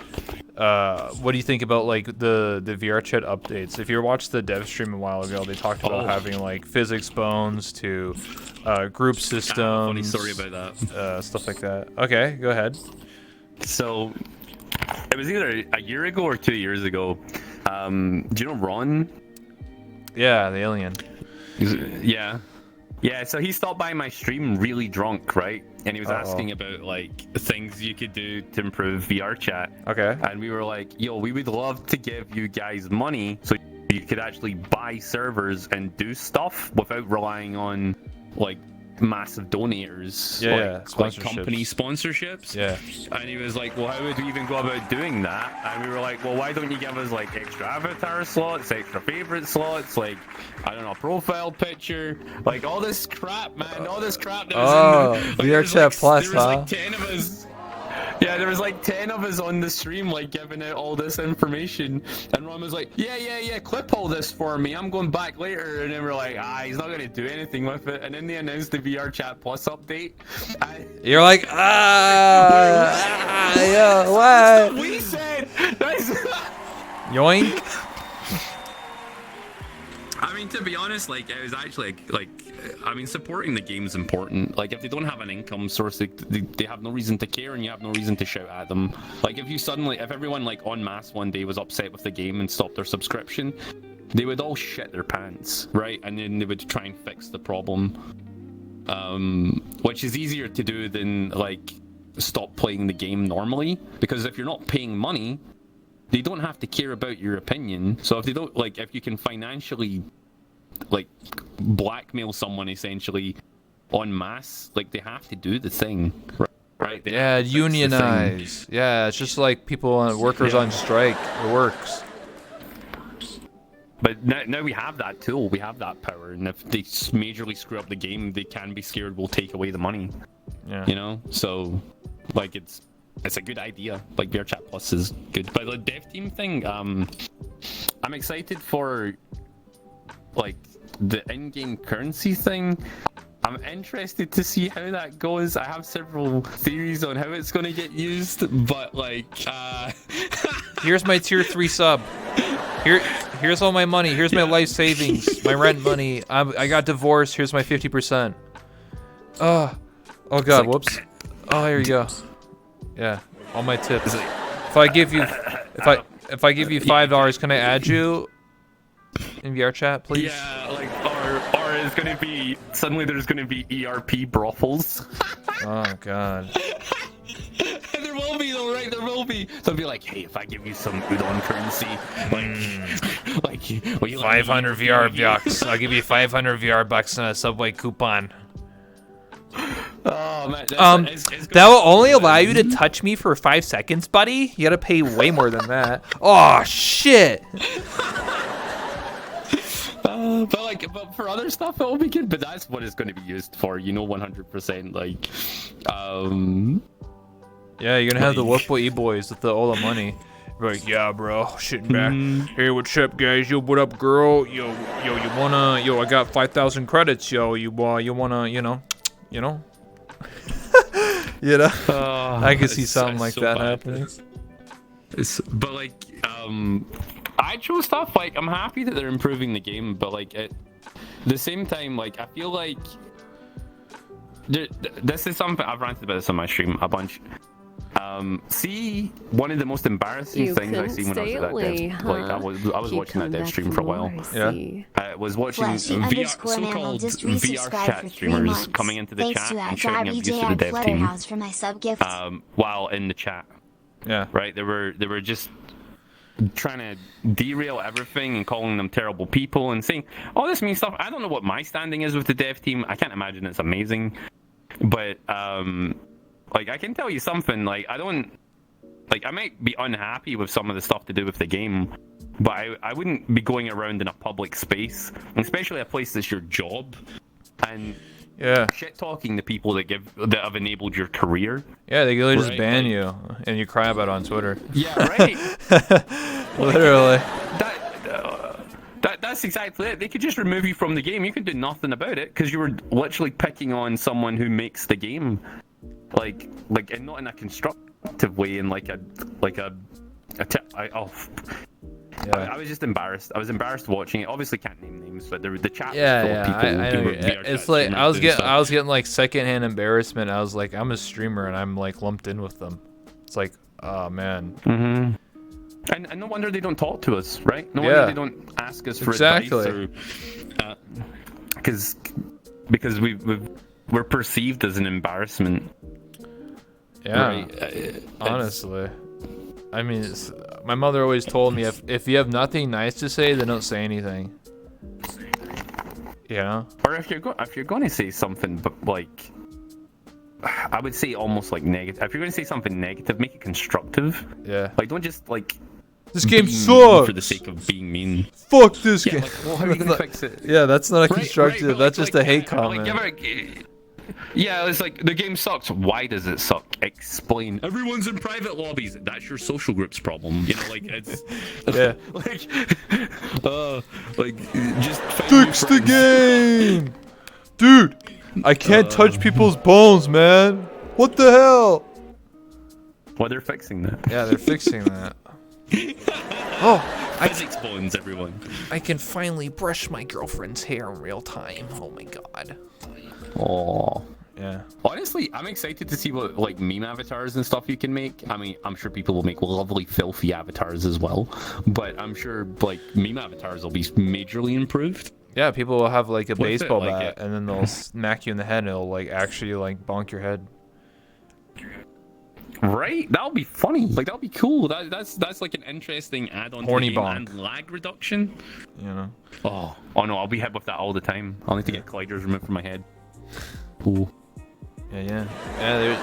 what do you think about like the VR chat updates? If you watched the dev stream a while ago, they talked about having like physics bones to group systems. Funny story about that. Stuff like that. Okay, go ahead. So it was either a year ago or 2 years ago. Do you know Ron? Yeah, the alien. Yeah, so he stopped by my stream really drunk, right? And he was asking about like things you could do to improve VR chat. Okay. And we were like, yo, we would love to give you guys money so you could actually buy servers and do stuff without relying on like massive donators, like company sponsorships. Yeah. And he was like, well, how would we even go about doing that? And we were like, well, why don't you give us like extra avatar slots, extra favorite slots, like, I don't know, profile picture, like all this crap, man, all this crap that was in the, like, VR Chat Plus, there was like 10 of us. Yeah, there was like 10 of us on the stream, like, giving out all this information. And Ron was like, yeah, clip all this for me. I'm going back later. And then we're like, he's not going to do anything with it. And then they announced the VR Chat Plus update. You're like, yeah, what? We said, Yoink. I mean, to be honest, like, it was actually like, I mean, supporting the game's important. Like, if they don't have an income source, they have no reason to care, and you have no reason to shout at them. Like, if everyone like en masse one day was upset with the game and stopped their subscription, they would all shit their pants, right? And then they would try and fix the problem, which is easier to do than like stop playing the game normally. Because if you're not paying money, they don't have to care about your opinion. So if they don't, like, if you can financially like blackmail someone essentially en masse, like, they have to do the thing, right? They Yeah, unionize. Yeah, it's just like workers on strike. It works. But now we have that tool, we have that power, and if they majorly screw up the game, they can be scared we'll take away the money. Yeah. You know, so like it's a good idea. Like, VR Chat Plus is good. But the dev team thing, I'm excited for like the in-game currency thing. I'm interested to see how that goes. I have several theories on how it's going to get used, but like, Here's my tier 3 sub. Here's all my money. Here's my life savings, my rent money. I got divorced. Here's my 50%. Oh god, like, whoops. Oh, here you go. Yeah, all my tips. If I give you $5, can I add you in VR chat, please? yeah, like, or it's going to be suddenly there's going to be ERP brothels. Oh god. There will be though, right? There will be. They'll be like, hey, if I give you some udon currency, like, will you 500 VR bucks. I'll give you 500 VR bucks and a Subway coupon. Oh man, That will only allow you to touch me for 5 seconds, buddy. You gotta pay way more than that. Oh shit. But for other stuff, it will be good. But that's what it's going to be used for, you know, 100%. Like, Yeah, you're gonna have the Whoop E-boys with all the money. You're like, yeah, bro, shitting back. Hey, what's up, guys? Yo, what up, girl? Yo, you wanna? Yo, I got 5,000 credits. Yo, you wanna? You know. You know, Oh, I could see it's something like so that bad. happening. But like, actual stuff, like, I'm happy that they're improving the game, but like at the same time, like, I feel like this is something I've ranted about this on my stream a bunch. See, one of the most embarrassing things I seen when I was at that dev, like I was watching that dev stream for a while. Yeah. I was watching so-called VR chat streamers coming into the chat and shouting abuse to the dev team while in the chat. Yeah. Right? They were just trying to derail everything and calling them terrible people and saying all this mean stuff. I don't know what my standing is with the dev team. I can't imagine it's amazing, but like, I can tell you something. Like, I might be unhappy with some of the stuff to do with the game, but I wouldn't be going around in a public space, especially a place that's your job, and shit talking the people that have enabled your career. Yeah, they could just ban you, and you cry about it on Twitter. Yeah, right. Literally. That's exactly it. They could just remove you from the game. You can do nothing about it because you were literally picking on someone who makes the game. Like, and not in a constructive way, in I was just embarrassed. I was embarrassed watching it. Obviously, can't name names, but the chat was full of people. I know. It's like I was getting like secondhand embarrassment. I was like, I'm a streamer, and I'm like lumped in with them. It's like, oh man. Mm-hmm. And no wonder they don't talk to us, right? No wonder they don't ask us for advice, or because we're perceived as an embarrassment. Yeah, right. Honestly, I mean, my mother always told me if you have nothing nice to say, then don't say anything. You know? Or if you're going to say something, but like, I would say almost like negative. If you're going to say something negative, make it constructive. Yeah. Like, don't just like. This game sucks. For the sake of being mean. Fuck this game. Like, well, how are you gonna fix it? Yeah, that's not a constructive. Right, that's just a hate comment. Yeah, it's like the game sucks. Why does it suck? Explain. Everyone's in private lobbies. That's your social group's problem. You know, like it's like just fix the game, dude. I can't touch people's bones, man. What the hell? Well, they're fixing that. Yeah, they're fixing that. Oh, physics bones, everyone. I can finally brush my girlfriend's hair in real time. Oh my god. Oh. Yeah. Honestly, I'm excited to see what like meme avatars and stuff you can make. I mean, I'm sure people will make lovely filthy avatars as well, but I'm sure like meme avatars will be majorly improved. Yeah, people will have like a baseball bat and then they'll smack you in the head and it'll like actually like bonk your head. Right? That'll be funny. Like that'll be cool. That's like an interesting add-on to the game and lag reduction. You know. Oh no, I'll be hit with that all the time. I'll need to get colliders removed from my head. Cool. Yeah.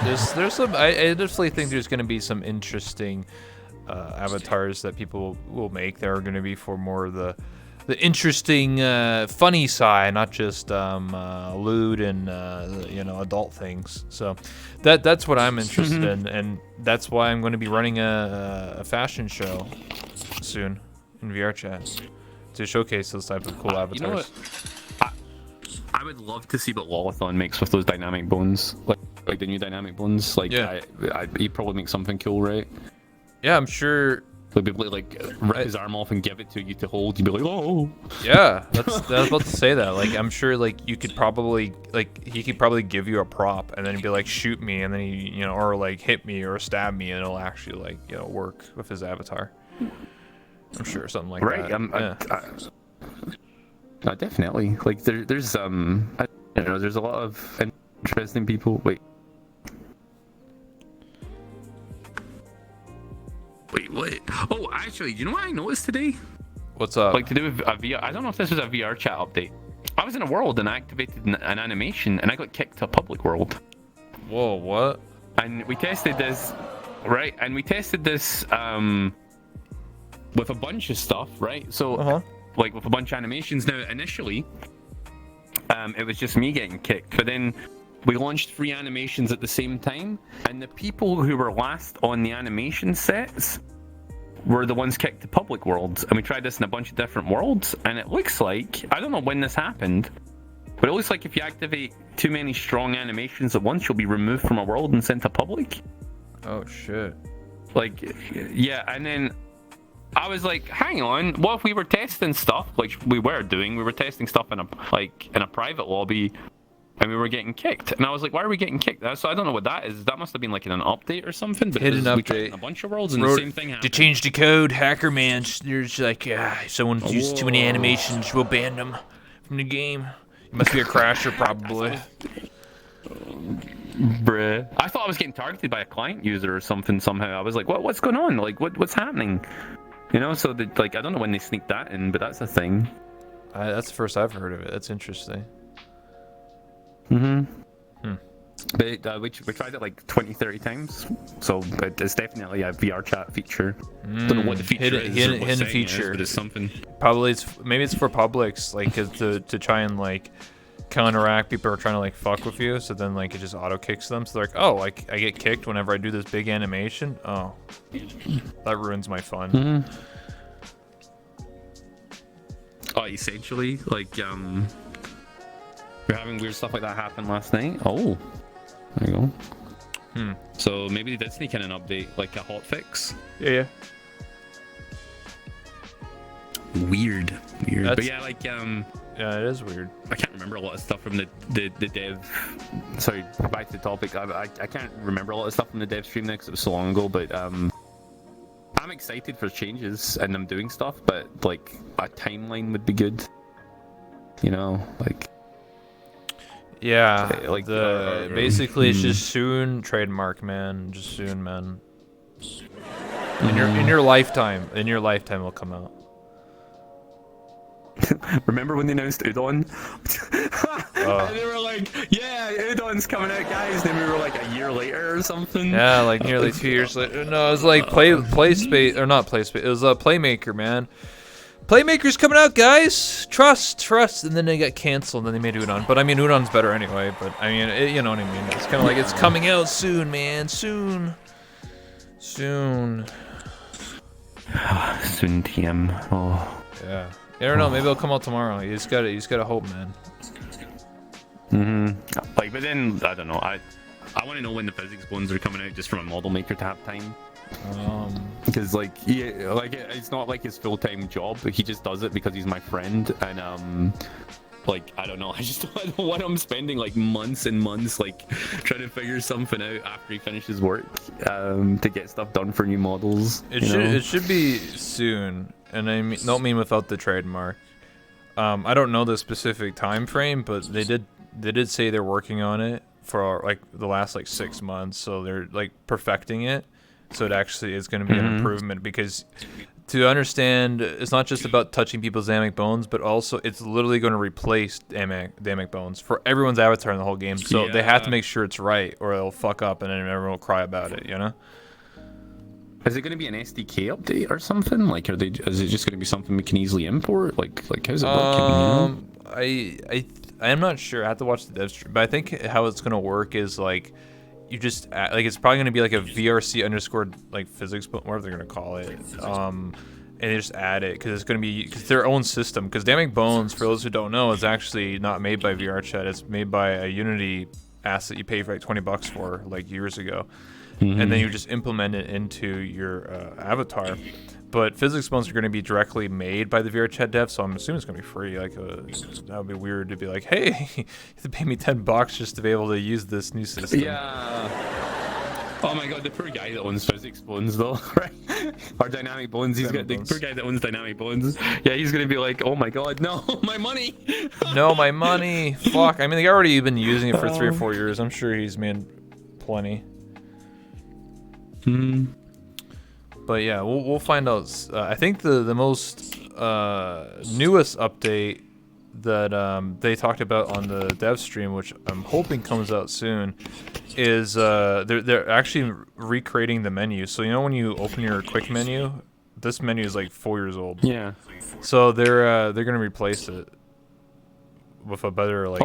There's some. I definitely think there's going to be some interesting avatars that people will make that are going to be for more of the interesting, funny side, not just lewd and adult things. So that's what I'm interested in, and that's why I'm going to be running a fashion show soon in VR chat to showcase those type of cool avatars. You know what? I would love to see what Lolathon makes with those dynamic bones, like the new dynamic bones. Like, yeah. He'd probably make something cool, right? Yeah, I'm sure. Like, people like rip his arm off and give it to you to hold. You'd be like, oh. Yeah, I was about to say that. Like, I'm sure like you could probably he could probably give you a prop and then he'd be like, shoot me, and then he or like hit me or stab me, and it'll actually like work with his avatar. I'm sure something like that. Right. Definitely. Like there's I don't know, there's a lot of interesting people. Wait, what? Oh, actually, you know what I noticed today? What's up? Like to do with a VR. I don't know if this was a VR chat update. I was in a world and I activated an animation and I got kicked to a public world. Whoa, what? And we tested this, right? And we tested this with a bunch of stuff, right? So. Like with a bunch of animations. Now, initially, it was just me getting kicked, but then we launched 3 animations at the same time, and the people who were last on the animation sets were the ones kicked to public worlds. And we tried this in a bunch of different worlds, and it looks like, I don't know when this happened, But it looks like if you activate too many strong animations at once, you'll be removed from a world and sent to public. Oh shit. Like, yeah, and then I was like, hang on, what if we were testing stuff, like we were testing stuff in a private lobby, and we were getting kicked. And I was like, why are we getting kicked? So I don't know what that is. That must have been like in an update or something. But Hidden update. We tried in a bunch of worlds, and the same thing happened. To change the code, hacker man, there's like, someone used too many animations, we'll ban them from the game. You must be a crasher, probably. Bruh. I thought I was getting targeted by a client user or something somehow. I was like, what's going on? Like, what's happening? You know, so like, I don't know when they sneaked that in, but that's a thing. That's the first I've heard of it. That's interesting. But we tried it like 20, 30 times, so it's definitely a VR chat feature. Don't know what the feature is. Hidden feature. But it's something. Probably maybe it's for publics, like to try and like counteract people are trying to like fuck with you. So then like it just auto kicks them. So they're like, oh, like I get kicked whenever I do this big animation. Oh, that ruins my fun. Oh, essentially, like we're having weird stuff like that happen last night. Oh, there you go. So maybe they did sneak in an update, like a hotfix. Yeah. Weird. But yeah, like yeah, it is weird. I can't remember a lot of stuff from the dev. Sorry, back to the topic. I can't remember a lot of stuff from the dev stream because it was so long ago. But I'm excited for changes and them doing stuff. But like a timeline would be good. You know, like. Yeah, like basically it's just soon trademark, man. Just soon, man. In your lifetime, will come out. Remember when they announced Udon? And they were like, yeah, Udon's coming out, guys. Then we were like a year later or something. Yeah, like nearly 2 years later. No, it was like PlaySpace, or not PlaySpace. It was Playmaker, man. Playmaker's coming out, guys. Trust. And then they got canceled, and then they made Udon. But I mean, Udon's better anyway. But I mean, you know what I mean. It's kind of like it's coming out soon, man. Soon. Soon TM. Oh. Yeah. I don't know. Maybe it'll come out tomorrow. You just gotta hope, man. Like, but then I don't know. I want to know when the physics bones are coming out, just from a model maker to have time. Because like it's not like his full-time job. He just does it because he's my friend, and like I don't know. I don't want him spending like months and months like trying to figure something out after he finishes work to get stuff done for new models. It should be soon, and I don't mean without the trademark. I don't know the specific time frame, but they did say they're working on it for like the last like 6 months, so they're like perfecting it. So it actually is going to be an improvement, because to understand, it's not just about touching people's dynamic bones, but also it's literally going to replace dynamic bones for everyone's avatar in the whole game. So they have to make sure it's right, or it'll fuck up, and then everyone will cry about it. You know? Is it going to be an SDK update or something? Like, is it just going to be something we can easily import? Like how's it working? I'm not sure. I have to watch the dev stream, but I think how it's going to work is like. You just like it's probably gonna be like a VRC underscore like physics, but whatever they're gonna call it, and they just add it because it's gonna be their own system. Because Dynamic Bones, for those who don't know, is actually not made by VRChat. It's made by a Unity asset you pay for like $20 for like years ago, and then you just implement it into your avatar. But physics bones are going to be directly made by the VRChat dev, so I'm assuming it's going to be free. Like, that would be weird to be like, hey, you have to pay me $10 just to be able to use this new system. Yeah. Oh my god, the poor guy that owns physics bones, though, right? Or dynamic bones. He's got the poor guy that owns dynamic bones. Yeah, he's going to be like, oh my god, no, my money. No, my money. Fuck. I mean, they already been using it for 3 or 4 years. I'm sure he's made plenty. But yeah, we'll find out. I think the most newest update that they talked about on the dev stream, which I'm hoping comes out soon, is they're actually recreating the menu. So you know when you open your quick menu, this menu is like 4 years old. Yeah. So they're gonna replace it with a better like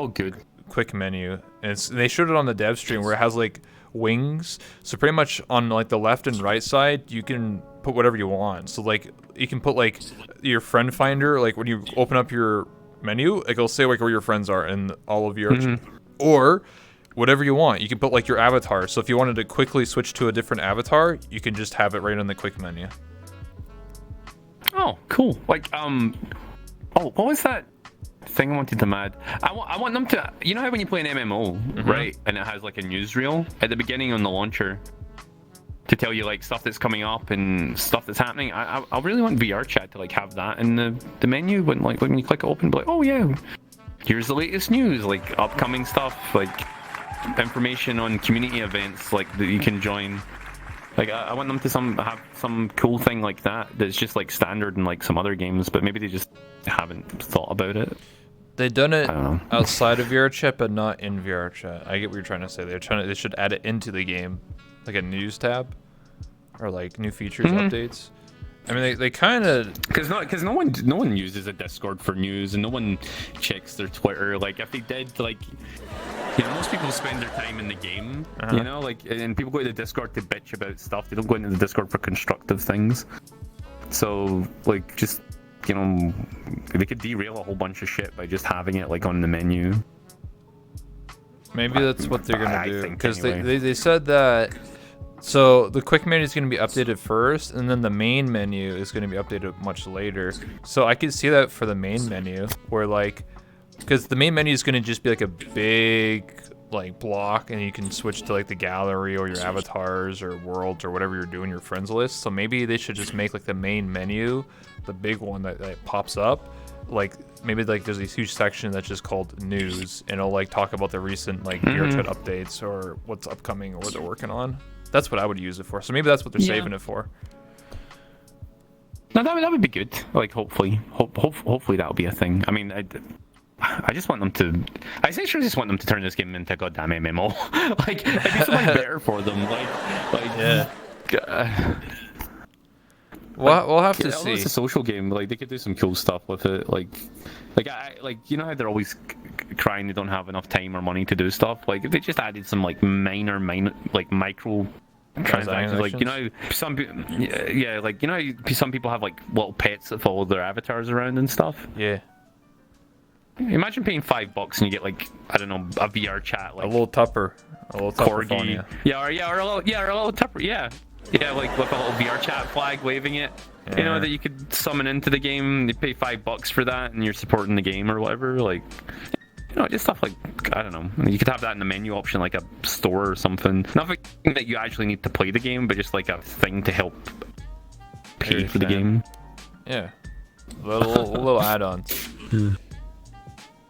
quick menu, and they showed it on the dev stream where it has like wings. So pretty much on like the left and right side you can put whatever you want. So like you can put like your friend finder, like when you open up your menu, it'll say like where your friends are in all of your, or whatever you want. You can put like your avatar. So if you wanted to quickly switch to a different avatar, you can just have it right in the quick menu. Oh, cool. Like, oh, what was that thing I wanted to add? I want them to, you know how when you play an MMO, right, and it has like a newsreel at the beginning on the launcher to tell you like stuff that's coming up and stuff that's happening. I really want VR chat to like have that in the menu when you click open, be like, oh yeah, here's the latest news, like upcoming stuff, like information on community events like that you can join. Like I want them to have some cool thing like that that's just like standard in like some other games, but maybe they just haven't thought about it. They've done it outside of VR chat, but not in VR chat. I get what you're trying to say. They should add it into the game, like a news tab, or like new features updates. I mean, they kind of because no one uses a Discord for news, and no one checks their Twitter. Like if they did, like, you know, most people spend their time in the game, you know, like, and people go to the Discord to bitch about stuff. They don't go into the Discord for constructive things. So, like, just, you know, they could derail a whole bunch of shit by just having it, like, on the menu. Maybe that's what they're going to do. Because they said that, so the quick menu is going to be updated first, and then the main menu is going to be updated much later. So I could see that for the main menu, where, like, because the main menu is going to just be like a big like block, and you can switch to like the gallery or your avatars or worlds or whatever you're doing, your friends list. So maybe they should just make like the main menu, the big one that pops up, like maybe like there's a huge section that's just called news, and it'll like talk about the recent like VR chat updates or what's upcoming or what they're working on. That's what I would use it for. So maybe that's what they're saving it for. No, that would be good. Like hopefully that'll be a thing. I mean, I just want them to. I essentially just want them to turn this game into a goddamn MMO. like it'd be so much better for them. Yeah. We'll have to see. It's a social game. Like they could do some cool stuff with it. Like you know how they're always crying they don't have enough time or money to do stuff. Like if they just added some like minor like micro transactions, like, you know, some like, you know, some people have like little pets that follow their avatars around and stuff. Yeah. Imagine paying $5 and you get like, I don't know, a VR chat, like a little Tupper corgi, phone, or a little Tupper, like with a little VR chat flag waving it, you know, that you could summon into the game. You pay $5 for that, and you're supporting the game or whatever. Like, you know, just stuff like, I don't know. You could have that in the menu option, like a store or something. Nothing that you actually need to play the game, but just like a thing to help pay for the game. Yeah, little add-ons.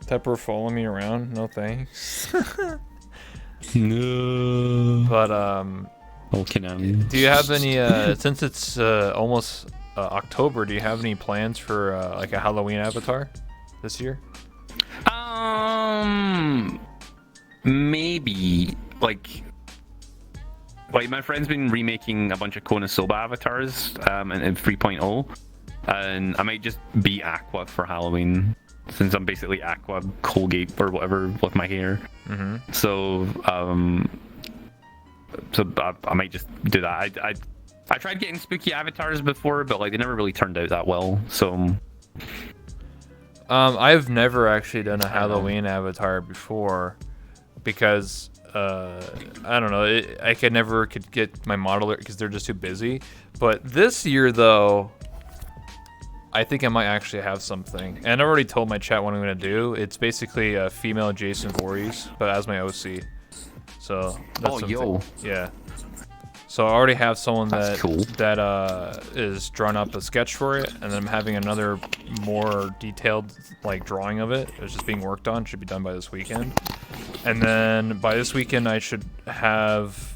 Tepper follow me around? No thanks. No. But okay, do you have any? Since it's almost October, do you have any plans for like a Halloween avatar this year? Maybe like my friend's been remaking a bunch of Konosuba avatars in 3.0, and I might just be Aqua for Halloween, since I'm basically Aqua Colgate or whatever with my hair. So I might just do that. I tried getting spooky avatars before, but like they never really turned out that well. So I've never actually done a Halloween avatar before, because I don't know, I could get my modeler because they're just too busy. But this year though, I think I might actually have something, and I already told my chat what I'm gonna do. It's basically a female Jason Voorhees, but as my OC. So that's yeah. So I already have someone that is drawn up a sketch for it, and then I'm having another more detailed like drawing of it. It's just being worked on. Should be done by this weekend, and then by this weekend I should have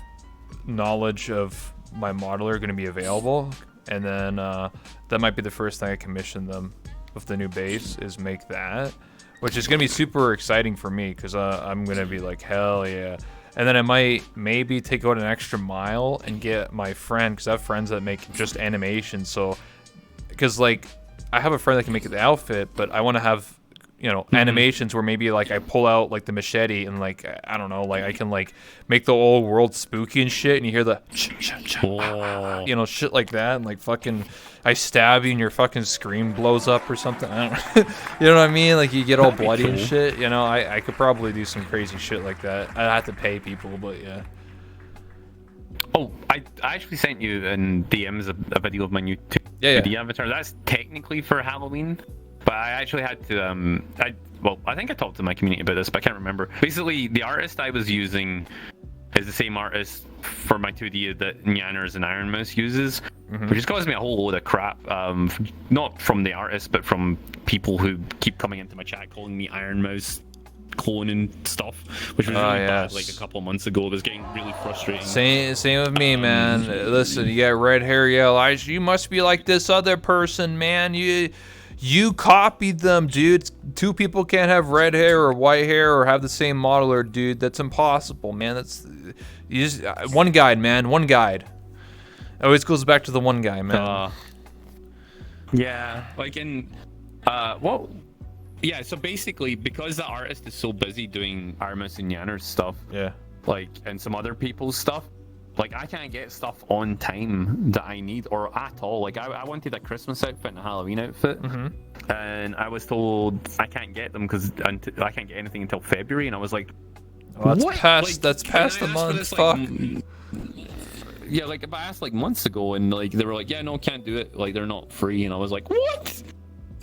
knowledge of my modeler going to be available, and then that might be the first thing I commission them with the new base, is make that, which is going to be super exciting for me, because I'm going to be like, hell yeah. And then I might maybe take out an extra mile and get my friend, because I have friends that make just animations. So, because like I have a friend that can make the outfit, but I want to have, you know, animations where maybe like I pull out like the machete and like I don't know, like I can like make the whole world spooky and shit, and you hear the you know, shit like that, and like fucking I stab you and your fucking screen blows up or something. I don't know. You know what I mean? Like you get all bloody and shit. You know, I could probably do some crazy shit like that. I'd have to pay people, but yeah. Oh, I actually sent you in DMs a video of my new 2D avatar. That's technically for Halloween, but I actually had to I think I talked to my community about this, but I can't remember. Basically, the artist I was using is the same artist for my 2D that Nyanners and Iron Mouse uses, which has caused me a whole load of crap. Not from the artist, but from people who keep coming into my chat calling me Iron Mouse cloning stuff, which was really bad like a couple months ago. It was getting really frustrating. Same with me, man. Listen, you got red hair, yellow eyes. You must be like this other person, man. You copied them, dude. Two people can't have red hair or white hair or have the same modeler, dude. That's impossible, man. That's you just one guide, man. One guide. It always goes back to the one guy, man. Yeah, like in well. Yeah, so basically, because the artist is so busy doing Armus and Yanner's stuff, like, and some other people's stuff, like, I can't get stuff on time that I need, or at all. Like, I wanted a Christmas outfit and a Halloween outfit, and I was told I can't get them because I can't get anything until February, and I was like, well, that's what? past, like, that's past the month, this, fuck. Like, yeah, like, if I asked, like, months ago, and, like, they were like, yeah, no, can't do it, like, they're not free, and I was like, what?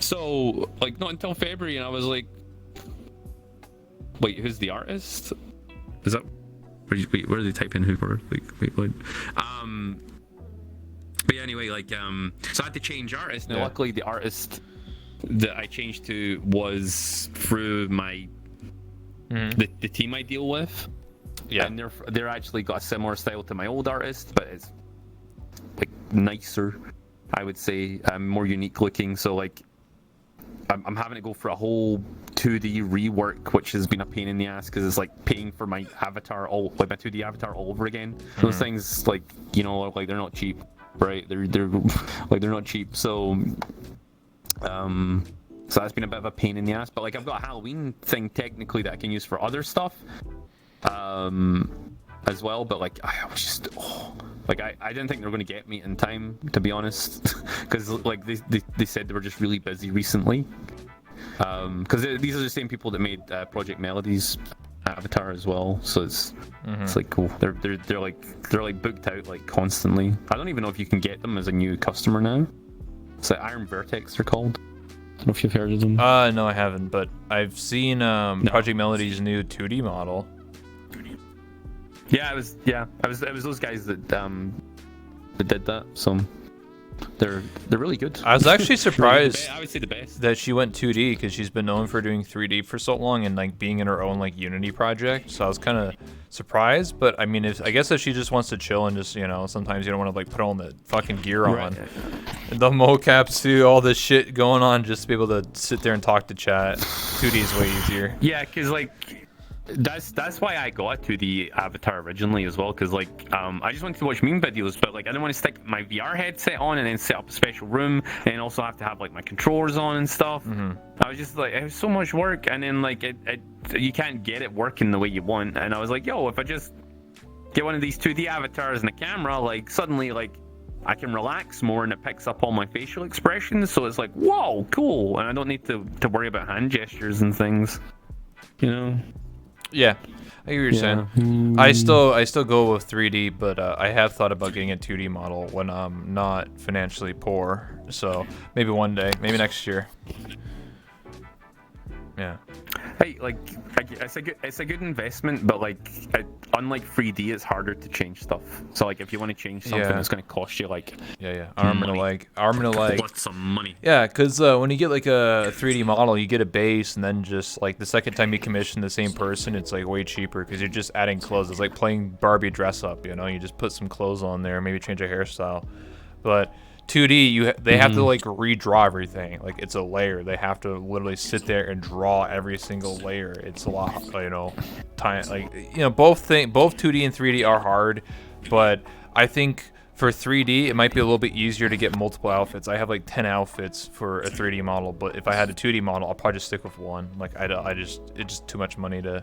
So, like, not until February, and I was like, wait, who's the artist? Is that, wait, where did they type in who for? Like, wait, what? But yeah, anyway, like, so I had to change artist. Now, luckily, the artist that I changed to was through my, the team I deal with. Yeah. And they're actually got a similar style to my old artist, but it's, like, nicer, I would say, more unique looking, so, like, I'm having to go for a whole 2D rework, which has been a pain in the ass because it's like paying for my avatar my 2D avatar all over again. Those things, like, you know, like they're not cheap, right? They're like they're not cheap. So so that's been a bit of a pain in the ass. But like I've got a Halloween thing technically that I can use for other stuff, as well. But like I was just like I didn't think they were going to get me in time, to be honest, because like they said they were just really busy recently. Because these are the same people that made Project Melody's avatar as well, so it's like cool. They're like booked out like constantly. I don't even know if you can get them as a new customer now. It's like Iron Vertex they're called. I don't know if you've heard of them. No, I haven't, but I've seen Project Melody's new 2D model. Yeah, it was those guys that did that. So they're really good. I was actually surprised I would say the best that she went 2D because she's been known for doing 3D for so long and like being in her own like Unity project. So I was kind of surprised, but I mean, I guess if she just wants to chill and just, you know, sometimes you don't want to like put all the fucking gear on, the mocaps too, all this shit going on, just to be able to sit there and talk to chat. 2D is way easier. Yeah, because like that's why I got to the avatar originally as well, because like I just wanted to watch meme videos, but like I didn't want to stick my VR headset on and then set up a special room and also have to have like my controllers on and stuff. I was just like, it was so much work, and then like it you can't get it working the way you want, and I was like, yo, if I just get one of these 2D avatars and a camera, like suddenly like I can relax more and it picks up all my facial expressions, so it's like, whoa, cool, and I don't need to worry about hand gestures and things, you know. Yeah, I hear what you're saying. I still go with 3D, but I have thought about getting a 2D model when I'm not financially poor. So maybe one day, maybe next year. Yeah. Hey, like it's a good investment, but like unlike 3D, it's harder to change stuff. So like if you want to change something, it's going to cost you like arm and a leg. What's some money? Yeah, because when you get like a 3D model, you get a base, and then just like the second time you commission the same person, it's like way cheaper because you're just adding clothes. It's like playing Barbie dress up, you know. You just put some clothes on there, maybe change a hairstyle. But 2D, they have to like redraw everything. Like it's a layer. They have to literally sit there and draw every single layer. It's a lot, you know, time. Like, you know, both 2D and 3D are hard, but I think For 3D, it might be a little bit easier to get multiple outfits. I have like 10 outfits for a 3D model, but if I had a 2D model, I'll probably just stick with one. Like it's just too much money to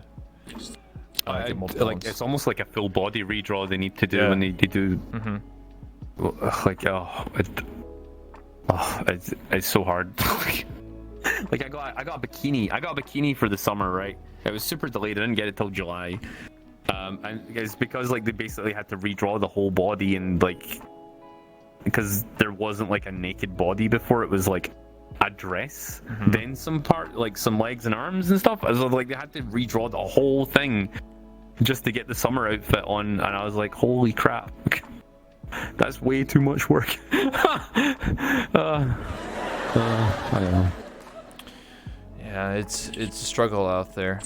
get multiple like ones. it's almost like a full body redraw they need to do when they do. Like it's so hard. Like I got a bikini for the summer, right? It was super delayed. I didn't get it till July. And it's because like they basically had to redraw the whole body, and like because there wasn't like a naked body before, it was like a dress, then some legs and arms and stuff. So like they had to redraw the whole thing just to get the summer outfit on, and I was like, holy crap, that's way too much work. I don't know. Yeah, it's a struggle out there.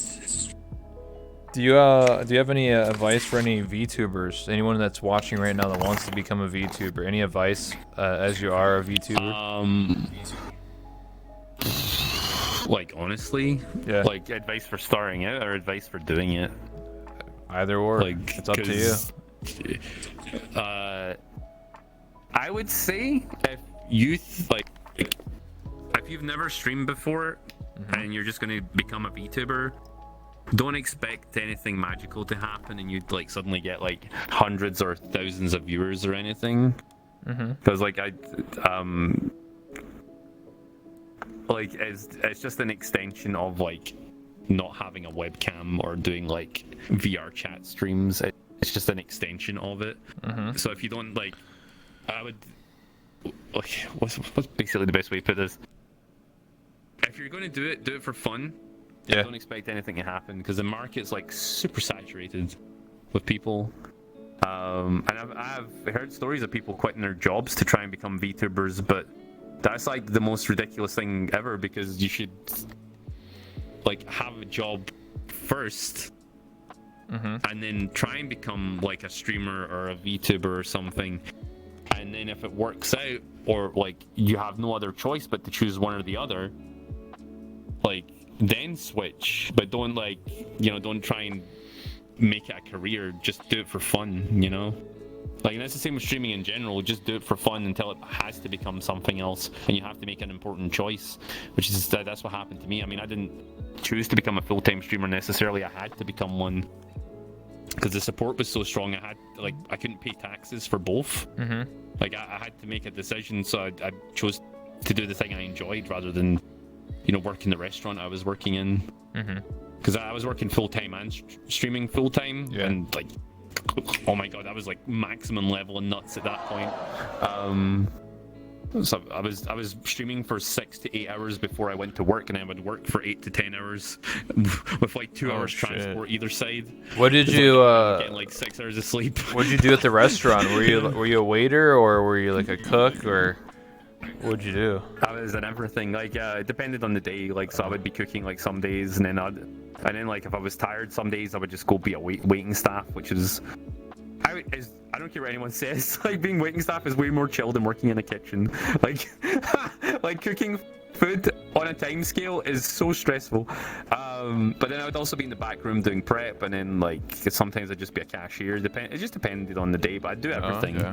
Do you have any advice for any VTubers? Anyone that's watching right now that wants to become a VTuber? Any advice as you are a VTuber? Like honestly, yeah. Like advice for starting out or advice for doing it? Either or. Like it's up to you. I would say if you've never streamed before and you're just gonna become a VTuber, don't expect anything magical to happen and you'd like suddenly get like hundreds or thousands of viewers or anything. Because like it's just an extension of like not having a webcam or doing like VR chat streams. It's just an extension of it. So if you don't like, I would like what's basically the best way to put this. If you're going to do it for fun. Yeah. Don't expect anything to happen because the market's like super saturated with people. And I've heard stories of people quitting their jobs to try and become VTubers, but that's like the most ridiculous thing ever because you should like have a job first and then try and become like a streamer or a VTuber or something. And then if it works out or like you have no other choice but to choose one or the other, like then switch, but don't like don't try and make it a career. Just do it for fun, like, and that's the same with streaming in general. Just do it for fun until it has to become something else and you have to make an important choice, which is that's what happened to me. I mean, I didn't choose to become a full-time streamer necessarily. I had to become one because the support was so strong. I couldn't pay taxes for both. Like I had to make a decision, so I chose to do the thing I enjoyed rather than work in the restaurant I was working in, because I was working full-time and streaming full-time, and like, oh my god, I was like maximum level and nuts at that point. So I was streaming for 6 to 8 hours before I went to work, and I would work for 8 to 10 hours with like 2 hours transport either side. What did you getting like 6 hours of sleep? What did you do at the restaurant? Were you a waiter or were you like a cook or what'd you do? I was an everything. Like it depended on the day. Like so I would be cooking like some days, and then like if I was tired some days I would just go be a waiting staff, which is I don't care what anyone says. Like being waiting staff is way more chill than working in a kitchen. Like like cooking food on a time scale is so stressful. But then I would also be in the back room doing prep, and then like sometimes I'd just be a cashier. It just depended on the day, but I'd do everything. Okay.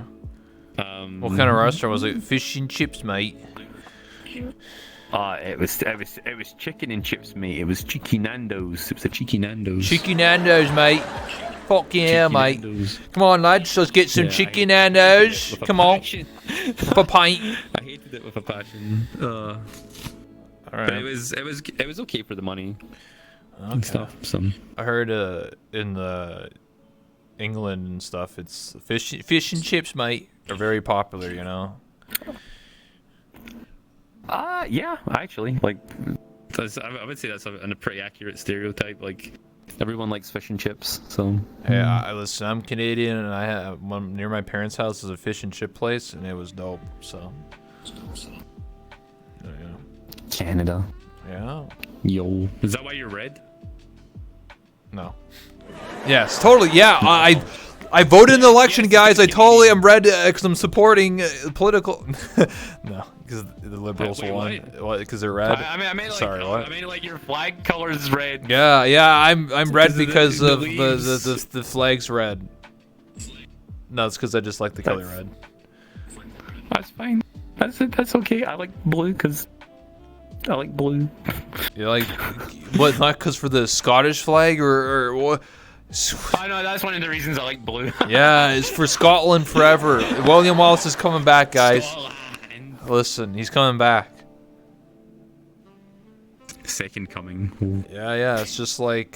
What kind of restaurant was it? Fish and chips, mate. It was chicken and chips, mate. It was Cheeky Nando's. It was a Cheeky Nando's. Cheeky Nando's, mate. Fuck yeah, Cheeky mate. Nando's. Come on, lads. Let's get some Cheeky Nando's. Come on. With a pint. I hated it with a passion. All right. But it was okay for the money and stuff. So I heard in the England and stuff, it's fish and chips, mate, are very popular. Yeah, actually, like I would say that's a pretty accurate stereotype. Like everyone likes fish and chips. So hey, listen, I'm Canadian, and I have one near my parents' house is a fish and chip place, and it was dope. So yeah. Canada. Yeah. Yo, is that why you're red? No. Yes, totally. Yeah, I voted in the election, guys. I totally am red because I'm supporting political. No, because the liberals won. What? Because they're red. I mean, like, sorry, what? I mean, like your flag color is red. Yeah. I'm red because of the flag's red. No, it's because I just like the color red. That's fine. That's it. That's okay. I like blue because I like blue. You like what? Not because for the Scottish flag or what? I know that's one of the reasons I like blue. Yeah, it's for Scotland forever. William Wallace is coming back, guys. Scotland. Listen, he's coming back. Second coming. Yeah. It's just like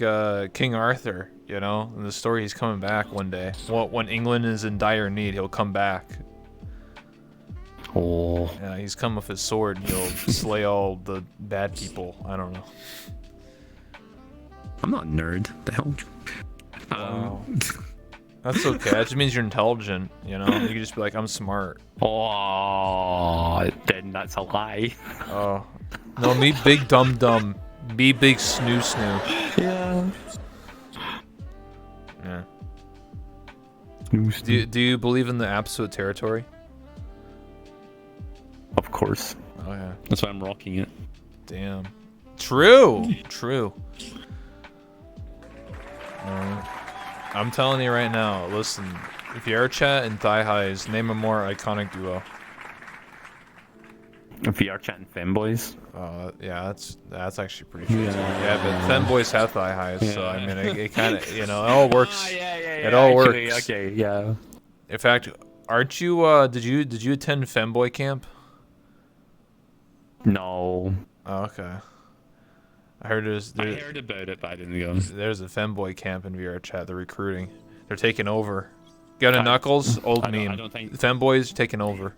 King Arthur, you know. In the story, he's coming back one day. Well, when England is in dire need, he'll come back. Oh. Yeah, he's come with his sword and he'll slay all the bad people. I don't know. I'm not a nerd. The hell? Wow. That's okay. That just means you're intelligent, you know? You can just be like, I'm smart. Oh, then that's a lie. Oh. No, me big dum-dum. Me big snoo-snoo. Yeah. Yeah. Do you believe in the absolute territory? Of course. Oh, yeah. That's why I'm rocking it. Damn. True. I'm telling you right now, listen, VR chat and thigh highs, name a more iconic duo. VR chat and femboys. Yeah, that's actually pretty true. Yeah, but femboys have thigh highs, so I mean, it kind of, you know, it all works. It all works. Okay, yeah. In fact, aren't you? Did you attend femboy camp? No. Oh, okay. I heard I heard about it, but I didn't go. There's a femboy camp in VR chat. They're recruiting. They're taking over. Got a Knuckles? Old meme. I don't think Femboys taking over.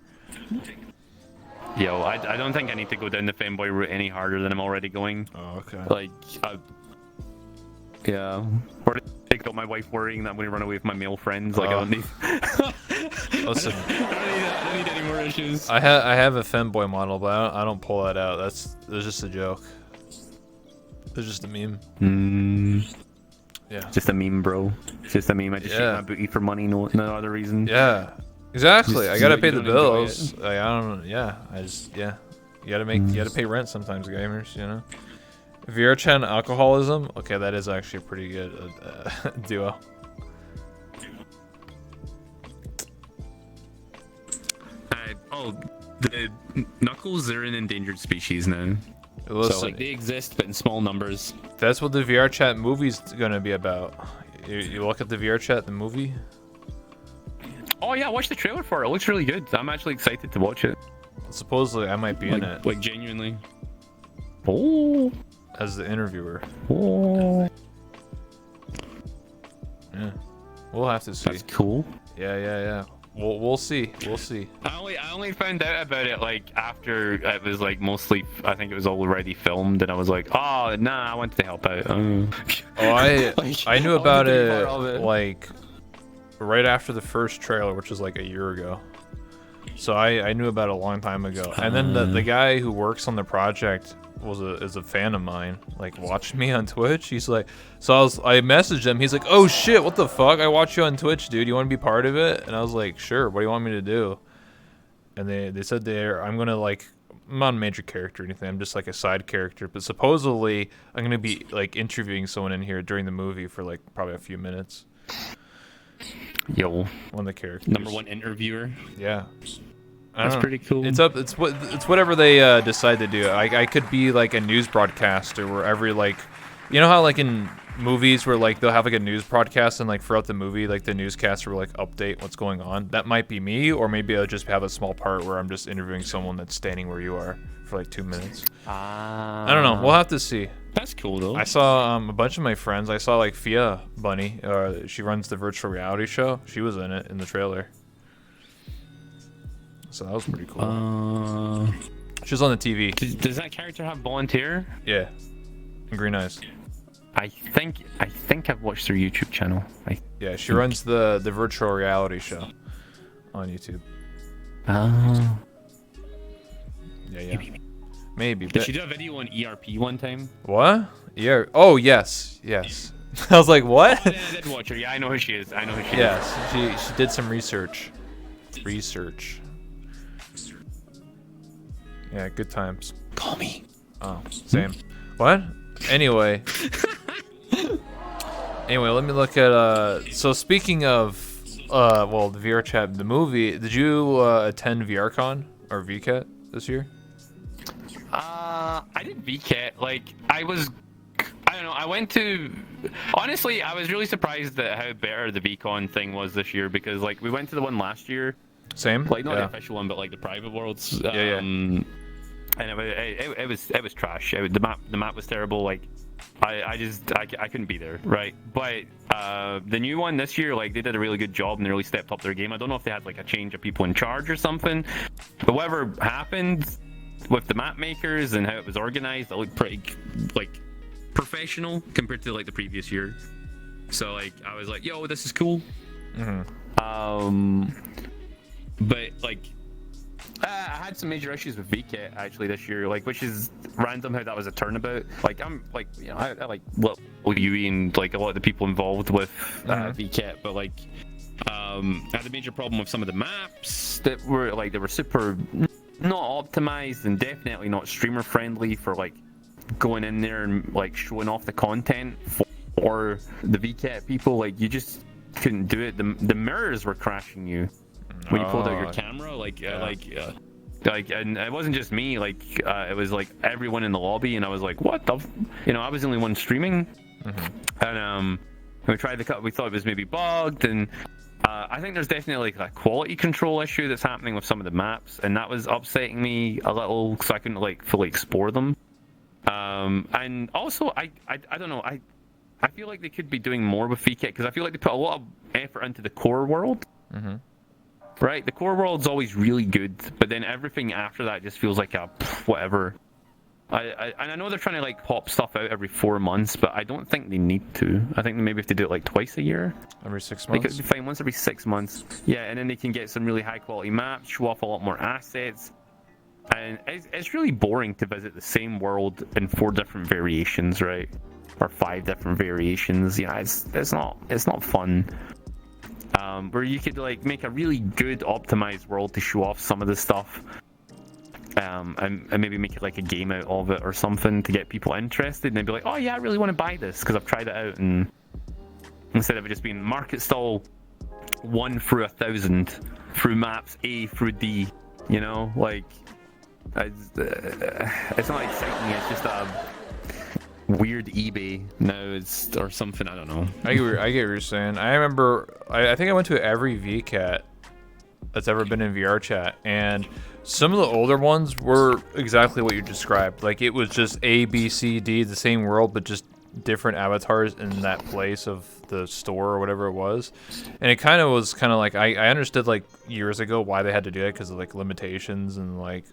Yo, I don't think I need to go down the femboy route any harder than I'm already going. Oh, okay. Like, yeah. Or to take out my wife worrying that I'm going to run away with my male friends. Like, I don't need... Listen. I don't need any more issues. I have a femboy model, but I don't pull that out. That's just a joke. It's just a meme. Yeah. Just a meme, bro. It's just a meme. I just shake my booty for money, no other reason. Yeah. Exactly. I gotta pay the don't enjoy bills. Like, I don't. Yeah. You gotta pay rent sometimes, gamers. You know. VR chat and alcoholism. Okay, that is actually a pretty good duo. The Knuckles are an endangered species now. Listen, So like they exist, but in small numbers. that's what the VR chat movie's gonna be about. You look at the VR chat, the movie. Oh yeah, watch the trailer for it. It looks really good. I'm actually excited to watch it. Supposedly, I might be in it Like genuinely. Oh. as the interviewer. Oh. Yeah, we'll have to see. That's cool. Yeah. We'll see. We'll see. I only found out about it like after it was like mostly. I think it was already filmed, and I was like, oh nah, I wanted to help out. Oh, I knew about it like right after the first trailer, which was like a year ago. So I knew about it a long time ago. And then the guy who works on the project is a fan of mine. Like, watched me on Twitch. He's like, I messaged him. He's like, oh shit, what the fuck? I watch you on Twitch, dude. You want to be part of it? And I was like, sure. What do you want me to do? And they said I'm gonna like. I'm not a major character or anything. I'm just like a side character. But supposedly I'm gonna be like interviewing someone in here during the movie for like probably a few minutes. Yo, one of the characters. Number one interviewer. Yeah. That's pretty cool. It's whatever they decide to do. I could be like a news broadcaster where every like, you know how like in movies where like they'll have like a news broadcast and like throughout the movie like the newscaster will like update what's going on. That might be me, or maybe I'll just have a small part where I'm just interviewing someone that's standing where you are for like 2 minutes. I don't know. We'll have to see. That's cool though. I saw a bunch of my friends. I saw like Fia Bunny. She runs the virtual reality show. She was in it in the trailer. So that was pretty cool. She was on the TV. Does that character have volunteer? Yeah. And green eyes. I think I've watched their YouTube channel. Yeah, she runs the virtual reality show on YouTube. Oh. Yeah. Maybe. Did she do a video on ERP one time? What? Yeah. Oh, yes. I was like, what? I did watch her. Yeah, I know who she is. Yes, she did some research. Yeah, good times. Call me. Oh, same. What? Anyway, let me look at. So speaking of well, the VR chat, the movie. Did you attend VRCon or VCAT this year? I did VCAT. Like, I don't know. I went to. Honestly, I was really surprised at how better the VCon thing was this year because, like, we went to the one last year. Same. Like, not the official one, but like the private worlds. Yeah. And it was trash. The map was terrible. Like, I couldn't be there, right? But the new one this year, like, they did a really good job and they really stepped up their game. I don't know if they had like a change of people in charge or something, but whatever happened with the map makers and how it was organized, it looked pretty like professional compared to like the previous year. So like I was like, yo, this is cool. But like I had some major issues with VCAT actually this year, like, which is random how that was a turnabout. Like, I'm like, you know, I like Yui and like a lot of the people involved with VCAT, but like I had a major problem with some of the maps that were like, they were super not optimized and definitely not streamer friendly for like going in there and like showing off the content for the VCAT people. Like, you just couldn't do it. The mirrors were crashing you when you pulled out your camera, and it wasn't just me, like it was like everyone in the lobby, and I was like, what the I was the only one streaming. And we tried to cut, we thought it was maybe bugged, and I think there's definitely like a quality control issue that's happening with some of the maps, and that was upsetting me a little, so I couldn't like fully explore them. And also I don't know, I feel like they could be doing more with VCAT, because I feel like they put a lot of effort into the core world. Right, the core world's always really good, but then everything after that just feels like a whatever. I know they're trying to like pop stuff out every 4 months, but I don't think they need to. I think maybe if they do it like twice a year, every 6 they months. could be fine once every 6 months. Yeah, and then they can get some really high quality maps, show off a lot more assets, and it's really boring to visit the same world in 4 different variations, right? Or 5 different variations. Yeah, it's not fun. Where you could like make a really good optimized world to show off some of the stuff, and maybe make it like a game out of it or something to get people interested, and they'd be like, oh yeah, I really want to buy this because I've tried it out, and instead of it just being market stall 1 through 1,000 through maps A through D, like it's not exciting. It's just a weird eBay now, or something. I don't know. I get what you're saying. I remember, I think I went to every VCAT that's ever been in VR chat, and some of the older ones were exactly what you described. Like, it was just A, B, C, D, the same world, but just different avatars in that place of the store or whatever it was. And it kind of was like, I understood like years ago why they had to do it, because of like limitations and like,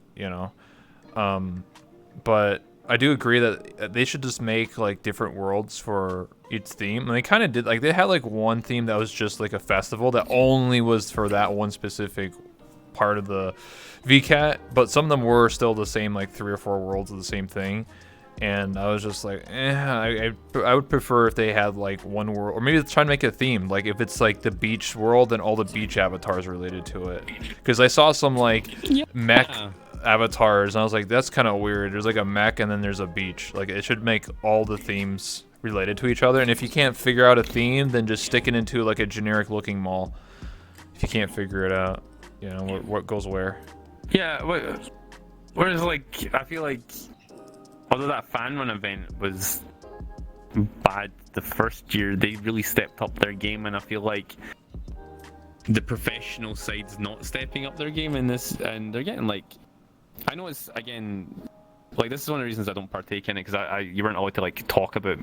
but I do agree that they should just make like different worlds for each theme. And they kind of did, like, they had like one theme that was just like a festival that only was for that one specific part of the VCAT, but some of them were still the same, like 3 or 4 worlds of the same thing. And I was just like, I would prefer if they had like one world, or maybe try to make a theme. Like, if it's like the beach world, then all the beach avatars related to it. Because I saw some like mech avatars, and I was like, that's kind of weird. There's like a mech and then there's a beach. Like, it should make all the themes related to each other. And if you can't figure out a theme, then just stick it into like a generic looking mall. If you can't figure it out, what goes where. Yeah, whereas like, I feel like, although that fan run event was bad the first year, they really stepped up their game, and I feel like the professional side's not stepping up their game in this, and they're getting like, I know it's, again, like, this is one of the reasons I don't partake in it, because you weren't allowed to like talk about.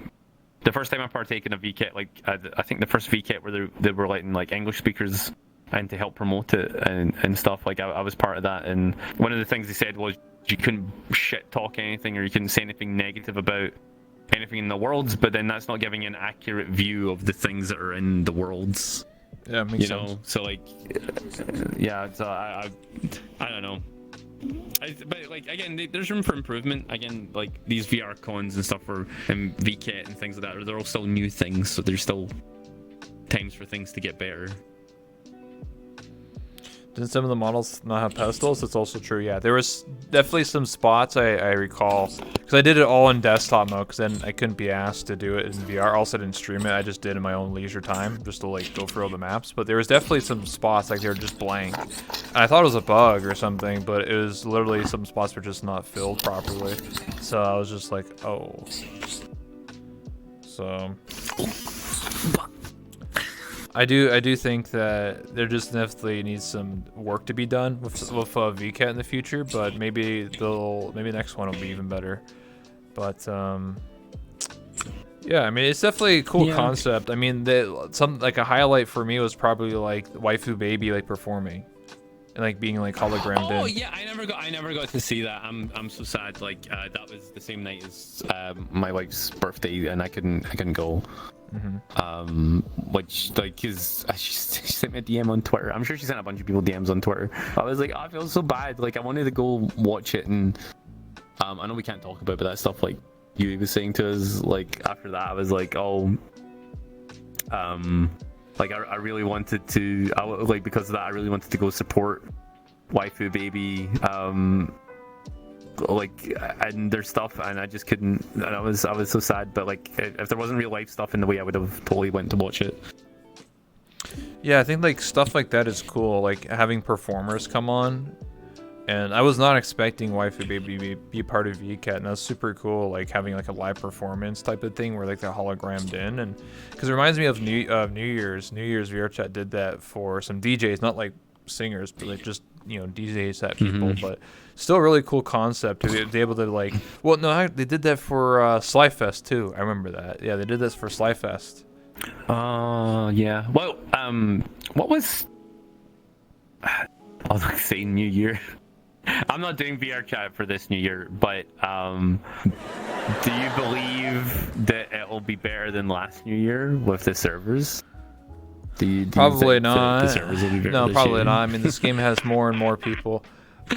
The first time I partake in a VCAT, like I think the first VCAT where they were letting like English speakers and to help promote it and stuff, like I was part of that, and one of the things they said was you couldn't shit talk anything, or you couldn't say anything negative about anything in the worlds, but then that's not giving you an accurate view of the things that are in the worlds. Yeah, makes sense. So like, yeah, so I don't know. But like, again, there's room for improvement. Again, like these VR cons and stuff, and VCAT and things like that, they're all still new things, so there's still times for things to get better. Didn't some of the models not have pedestals? That's also true. Yeah, there was definitely some spots I recall because I did it all in desktop mode because then I couldn't be asked to do it in VR. Also didn't stream it. I just did it in my own leisure time just to like go through all the maps. But there was definitely some spots like they were just blank. And I thought it was a bug or something, but it was literally some spots were just not filled properly. So I was just like, oh. So I do think that there just definitely needs some work to be done with VCAT in the future, but maybe next one will be even better. But yeah, I mean it's definitely a cool concept. I mean, like a highlight for me was probably like waifu baby like performing and like being like hologrammed in. Oh yeah, I never got to see that. I'm so sad. Like that was the same night as my wife's birthday, and I couldn't go. Which like is she sent me a DM on Twitter. I'm sure she sent a bunch of people DMs on Twitter. I was like, oh, I feel so bad. Like I wanted to go watch it, and I know we can't talk about it, but that stuff like you was saying to us, like after that, I was like, oh, like I really wanted to, like because of that, I really wanted to go support waifu baby, like and their stuff, and I just couldn't, and I was so sad. But like if there wasn't real life stuff in the way, I would have totally went to watch it. Yeah, I think like stuff like that is cool, like having performers come on. And I was not expecting waifu baby to be part of VCAT, and that's super cool, like having like a live performance type of thing where like they're hologrammed in. And because it reminds me of New Year's VR chat did that for some DJs, not like singers, but like just, you know, DJs that people, but still a really cool concept to be able to like, well, no, they did that for Slyfest too. I remember that. Yeah, they did this for Slyfest. Yeah. Well, what was, I was like saying New Year. I'm not doing VR chat for this New Year, but do you believe that it'll be better than last New Year with the servers? Do you Probably think not. the servers will be better No, this probably year? not. I mean, this game has more and more people.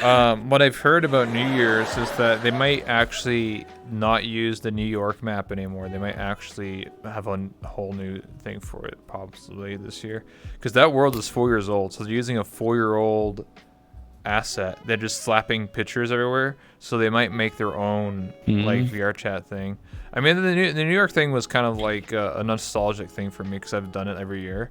What I've heard about New Year's is that they might actually not use the New York map anymore. They might actually have a whole new thing for it, possibly this year, because that world is 4 years old. So they're using a 4-year-old asset. They're just slapping pictures everywhere, so they might make their own like VR chat thing. I mean, the New York thing was kind of like a nostalgic thing for me because I've done it every year,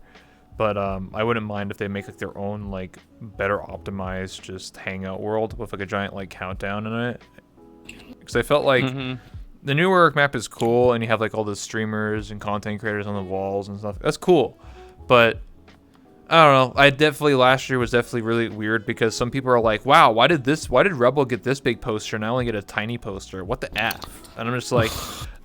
but I wouldn't mind if they make like their own like better optimized just hangout world with like a giant like countdown in it, because I felt like the New York map is cool and you have like all the streamers and content creators on the walls and stuff. That's cool, but I don't know. Last year was definitely really weird because some people are like, wow, why did Rebel get this big poster and I only get a tiny poster? What the F? And I'm just like,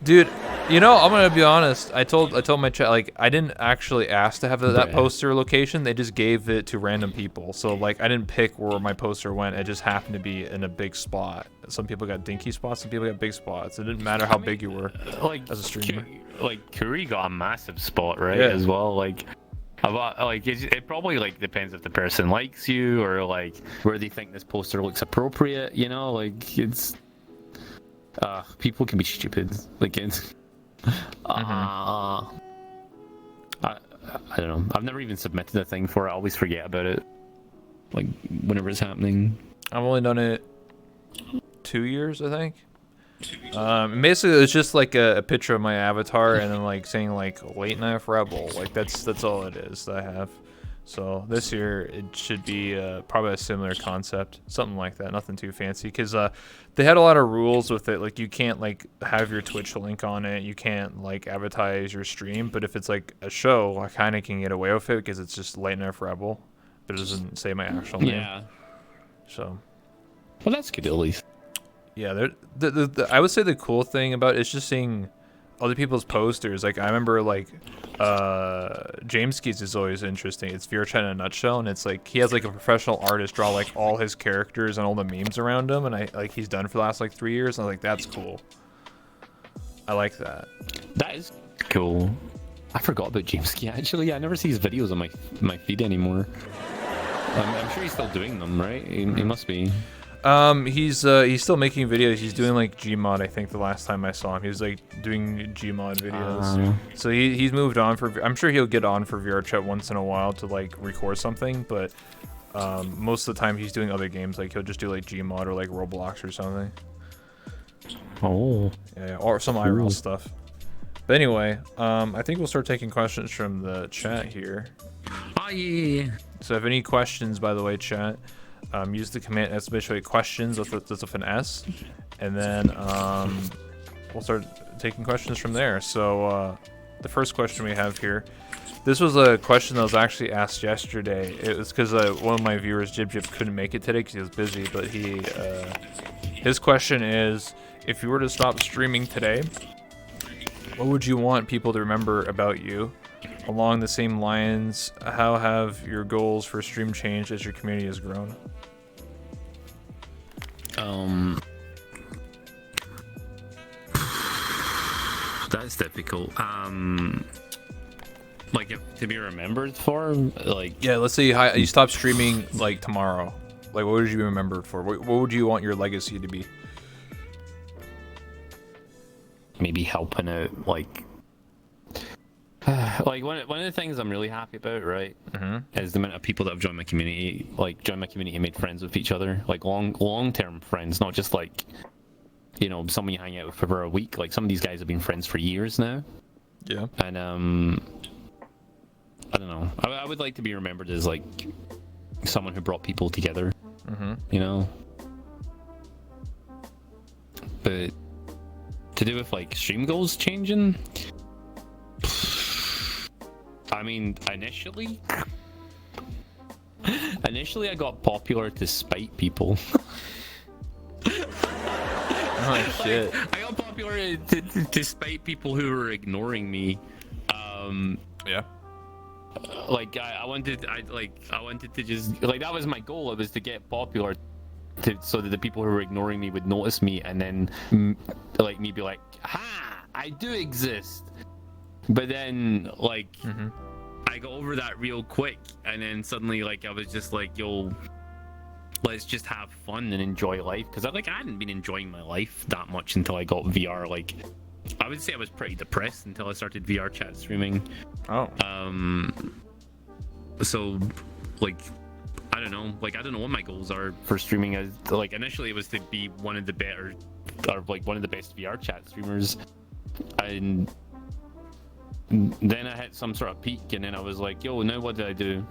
dude, you know, I'm going to be honest. I told my chat, like, I didn't actually ask to have that poster location. They just gave it to random people. So, like, I didn't pick where my poster went. It just happened to be in a big spot. Some people got dinky spots. Some people got big spots. It didn't matter how big you were as a streamer. Kuri got a massive spot, right, as well. Like, it probably like depends if the person likes you or like where they think this poster looks appropriate, you know, like it's people can be stupid, like it's I don't know, I've never even submitted a thing for it. I always forget about it, like whenever it's happening. I've only done it 2 years, I think. Basically it's just like a picture of my avatar and then like saying like late night rebel, like that's all it is that I have. So this year it should be probably a similar concept, something like that, nothing too fancy, because they had a lot of rules with it. Like you can't like have your Twitch link on it, you can't like advertise your stream, but if it's like a show, I kind of can get away with it because it's just late night rebel, but it doesn't say my actual name. Yeah, so well, that's good at least. Yeah, I would say the cool thing about it is just seeing other people's posters. Like I remember like James Keys is always interesting. It's VR chat in a nutshell, and it's like he has like a professional artist draw like all his characters and all the memes around him, and he's done for the last like 3 years, and I was like, that's cool. I like that. That is cool. I forgot about James Key actually. I never see his videos on my feed anymore. I'm sure he's still doing them, right? He must be. He's still making videos. He's doing like Gmod, I think the last time I saw him. He was like doing Gmod videos. So he's moved on I'm sure he'll get on for VR chat once in a while to like record something, but most of the time he's doing other games, like he'll just do like Gmod or like Roblox or something. Oh. Yeah, or some IRL stuff. But anyway, I think we'll start taking questions from the chat here. Oh yeah. So if any questions, by the way, chat, use the command exclamation questions that's with an S, and then we'll start taking questions from there. So the first question we have here, this was a question that was actually asked yesterday. It was because one of my viewers, Jib Jib, couldn't make it today because he was busy. But his question is, if you were to stop streaming today, what would you want people to remember about you? Along the same lines, how have your goals for stream changed as your community has grown? That's difficult. Like to be remembered for, like, yeah, let's say you stop streaming like tomorrow. Like, what would you be remembered for? What would you want your legacy to be? maybe helping out, like like one of the things I'm really happy about, right, is the amount of people that have joined my community, and made friends with each other, like long-term friends, not just like, you know, someone you hang out with for a week. Like some of these guys have been friends for years now. Yeah. And I don't know. I would like to be remembered as like someone who brought people together. You know. But to do with like stream goals changing, I mean, initially I got popular to spite people. Oh shit! I got popular to spite people who were ignoring me. Yeah. Like I wanted to just, like, that was my goal. It was to get popular, so that the people who were ignoring me would notice me, and then like me be like, "Ha! I do exist." But then like I got over that real quick, and then suddenly like I was just like, "Yo, let's just have fun and enjoy life," because I hadn't been enjoying my life that much until I got VR. Like I would say I was pretty depressed until I started VR chat streaming. Oh. So like I don't know what my goals are for streaming. As like initially it was to be one of the better, or like one of the best VR chat streamers, and then I hit some sort of peak, and then I was like, yo, now what do I do?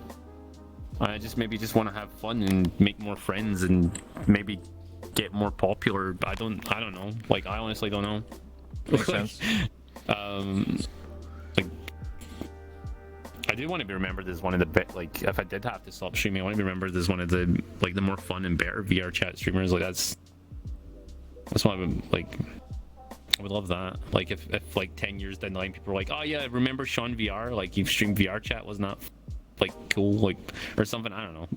I maybe just want to have fun and make more friends and maybe get more popular. But I don't know. Like I honestly don't know. Makes sense. Like I do want to be remembered as one of the best. Like if I did have to stop streaming, I want to be remembered as one of the the more fun and better VR chat streamers. Like that's what I would like. I would love that. Like if like 10 years down the line, people are like, oh yeah, remember SeanVR? Like you've streamed VR chat, wasn't that like cool? Like or something. I don't know.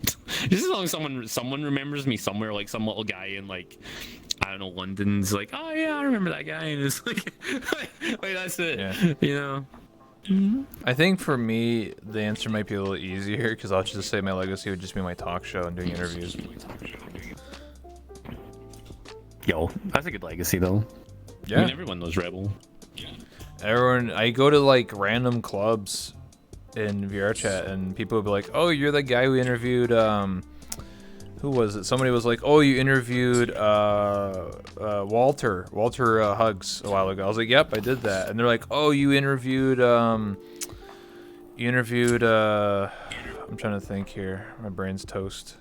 Just as long as someone remembers me somewhere, like some little guy in like, I don't know, London's like, oh yeah, I remember that guy, and it's like, like that's it. Yeah. You know. I think for me, the answer might be a little easier because I'll just say my legacy would just be my talk show and doing interviews. Yo, that's a good legacy though. Yeah. I mean, everyone knows Rebel. Everyone, I go to like random clubs in VR chat, and people will be like, "Oh, you're the guy who interviewed who was it? Somebody was like, "Oh, you interviewed Walter Hugs a while ago." I was like, "Yep, I did that." And they're like, "Oh, you interviewed I'm trying to think here. My brain's toast.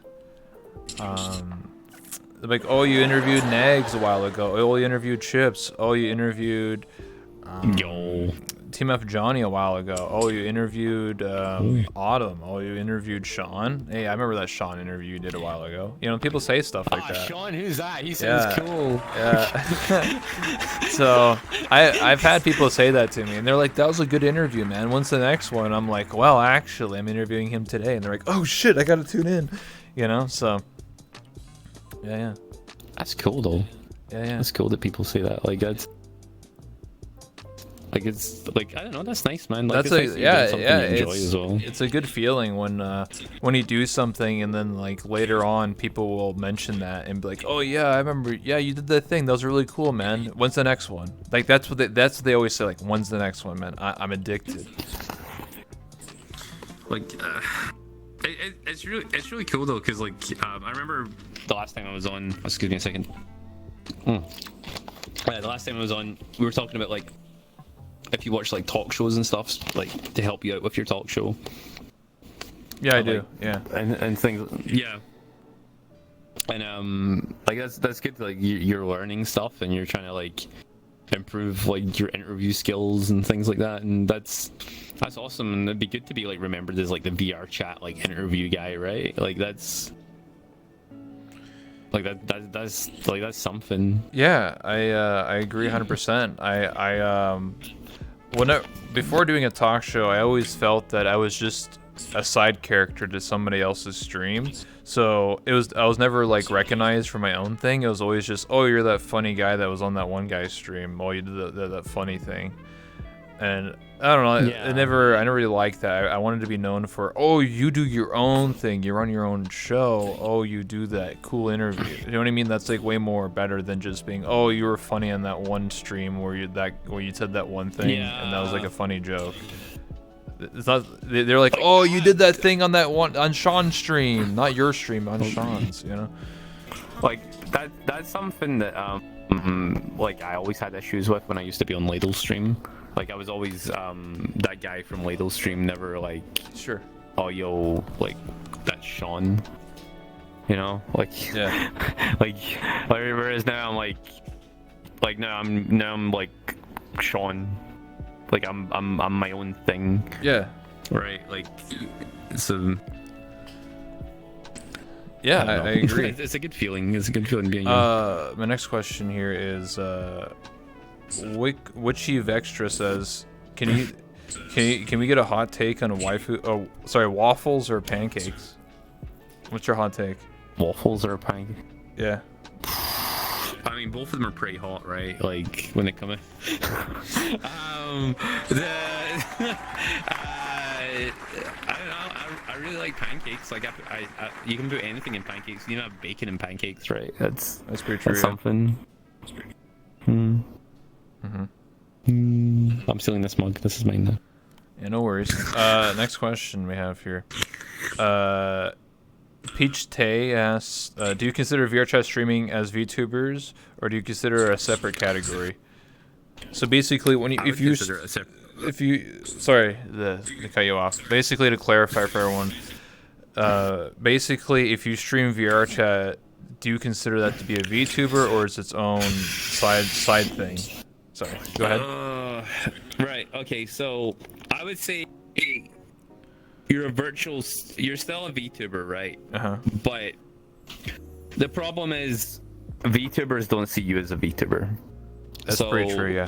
They're like, "Oh, you interviewed Nags a while ago. Oh, you interviewed Chips. Oh, you interviewed Team F Johnny a while ago. Oh, you interviewed Autumn. Oh, you interviewed Sean. Hey, I remember that Sean interview you did a while ago." You know, people say stuff like that. Sean, who's that? He sounds cool. Yeah. So I've had people say that to me, and they're like, "That was a good interview, man. When's the next one?" I'm like, "Well, actually, I'm interviewing him today." And they're like, "Oh shit, I gotta tune in." You know, so yeah. That's cool though. Yeah. That's cool that people say that. Like that's. Like it's like, I don't know, that's nice, man. Like, That's it's nice you enjoy as well. It's a good feeling when you do something and then like later on people will mention that and be like, "Oh yeah, I remember. Yeah, you did that thing. That was really cool, man. When's the next one?" Like that's what they always say. Like, "When's the next one, man? I'm addicted." Like It's really cool though, because like I remember the last time I was on. Excuse me a second. The last time I was on, we were talking about like if you watch like talk shows and stuff, like to help you out with your talk show. Yeah, I do. Yeah, and things. Yeah. And like that's good. Like you're learning stuff and you're trying to like improve like your interview skills and things like that, and that's awesome. And it'd be good to be like remembered as like the VR chat like interview guy, right? Like that's like that's something. Yeah, I agree 100%. Before doing a talk show, I always felt that I was just a side character to somebody else's stream. So I was never like recognized for my own thing. It was always just, oh, you're that funny guy that was on that one guy's stream. Oh, you did that funny thing. And I don't know. I never really liked that. I wanted to be known for, oh, you do your own thing. You run your own show. Oh, you do that cool interview. You know what I mean? That's like way more better than just being, oh, you were funny on that one stream where you said that one thing and that was like a funny joke. It's not. They're like, oh, you did that thing on that one on Sean's stream, not your stream, on Sean's. You know, like that's something that like I always had issues with when I used to be on Ladle's stream. Like I was always that guy from Ladle's stream, never like, sure, oh yo, like that's Sean. You know, like yeah, like whereas now I'm like now I'm like Sean. Like I'm my own thing. Yeah. Right. Like so. Yeah, I agree. It's a good feeling. It's a good feeling being. My next question here is, Witchy Extra says, can we get a hot take on a waifu? Oh, sorry, waffles or pancakes? What's your hot take? Waffles or pancakes? Yeah. I mean, both of them are pretty hot, right? Like when they come in. I don't know. I really like pancakes. Like you can put anything in pancakes. You can have bacon in pancakes, right? That's pretty true. That's something. I'm stealing this mug. This is mine now. Yeah, no worries. Next question we have here. Peach Tay asks, do you consider VR chat streaming as VTubers, or do you consider it a separate category? So basically, sorry to cut you off. Basically, to clarify for everyone, basically, if you stream VR chat, do you consider that to be a VTuber, or is its own side thing? Sorry, go ahead. Right. Okay. So I would say. You're still a VTuber, right? But the problem is VTubers don't see you as a VTuber. That's pretty true, yeah.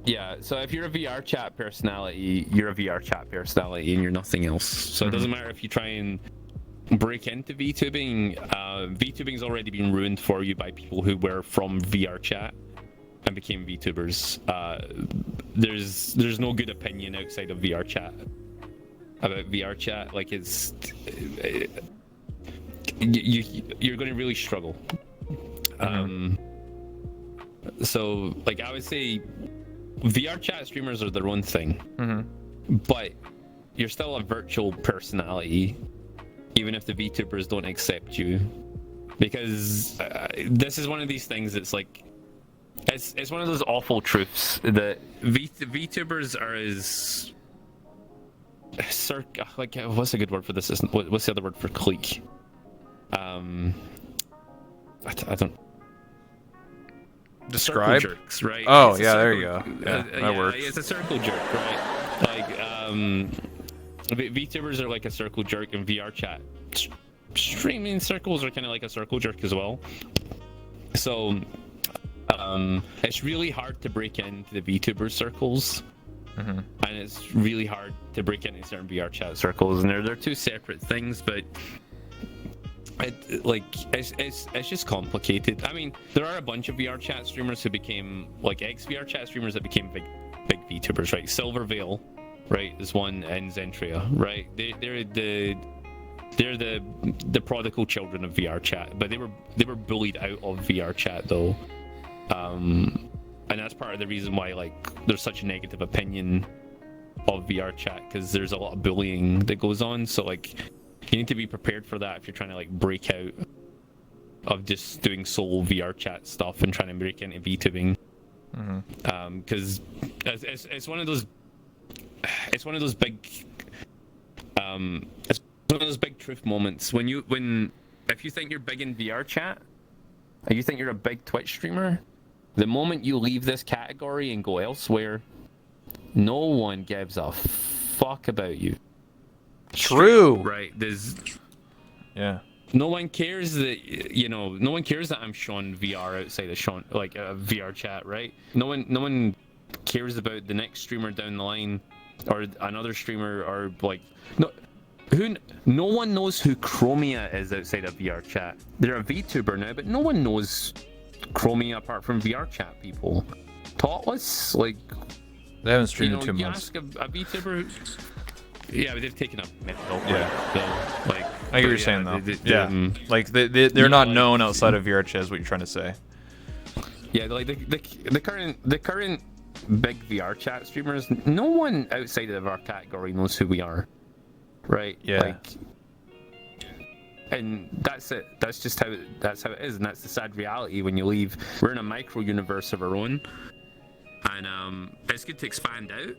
Yeah, so if you're a VR chat personality, you're a VR chat personality and you're nothing else. So it doesn't matter if you try and break into VTubing. VTubing's already been ruined for you by people who were from VR chat and became VTubers. There's no good opinion outside of VR chat about VR chat. Like you're going to really struggle. So like I would say VR chat streamers are their own thing, but you're still a virtual personality even if the VTubers don't accept you, because this is one of these things that's like it's one of those awful truths that VTubers are as like what's a good word for this? What's the other word for clique? I don't. Describe jerks, right? Oh yeah, there you go. Yeah, that works. It's a circle jerk, right? Like VTubers are like a circle jerk, and VR chat streaming circles are kind of like a circle jerk as well. So it's really hard to break into the VTuber circles, and it's really hard to break into certain VR chat circles, and they're two separate things, but it's just complicated. I mean, there are a bunch of VR chat streamers who became like ex-VR chat streamers that became big VTubers, right? Silver Veil, right, is one, and Zentria, right? They're the prodigal children of VR chat, but they were bullied out of VR chat though, and that's part of the reason why like there's such a negative opinion of VR chat because there's a lot of bullying that goes on. So like, you need to be prepared for that if you're trying to like break out of just doing solo VR chat stuff and trying to break into VTubing. Because it's one of those big it's one of those big truth moments when if you think you're big in VR chat and you think you're a big Twitch streamer, the moment you leave this category and go elsewhere, no one gives a fuck about you. True. Right? Yeah. No one cares that no one cares that I'm Sean VR outside of Sean like a VR chat, right? No one cares about the next streamer down the line or another streamer or like no one knows who Chromia is outside of VR chat. They're a VTuber now, but no one knows Chromia apart from VR chat people. Thoughtless, like They haven't streamed in 2 you months. ask a VTuber. Yeah, but they've taken a mental. Yeah. So, like, I get what you're saying though. Like they're not known outside of VR chat is what you're trying to say. Yeah, like the current big VR chat streamers, no one outside of our category knows who we are, right? Yeah. Like, and that's it. That's just how it is, and that's the sad reality when you leave. We're in a micro universe of our own, and it's good to expand out,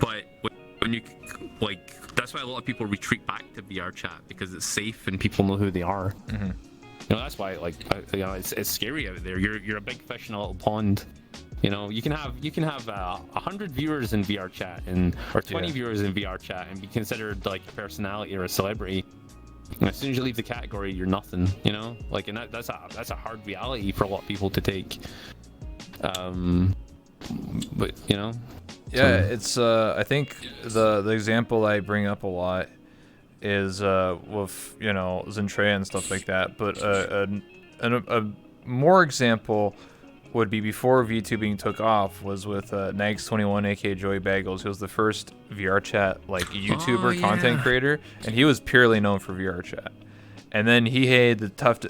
but when you like, that's why a lot of people retreat back to VR chat because it's safe and people know who they are. That's why it's scary out there. You're a big fish in a little pond. You can have 100 viewers in VR chat or 20 viewers in VR chat and be considered like a personality or a celebrity. And as soon as you leave the category, you're nothing. Like, and that's a hard reality for a lot of people to take. But Yeah, it's I think the example I bring up a lot is with Zentrea and stuff like that, but a more example would be before VTubing took off was with Nags21 aka Joey Bagels. He was the first VR chat like YouTuber content creator, and he was purely known for VR chat. And then he made the tough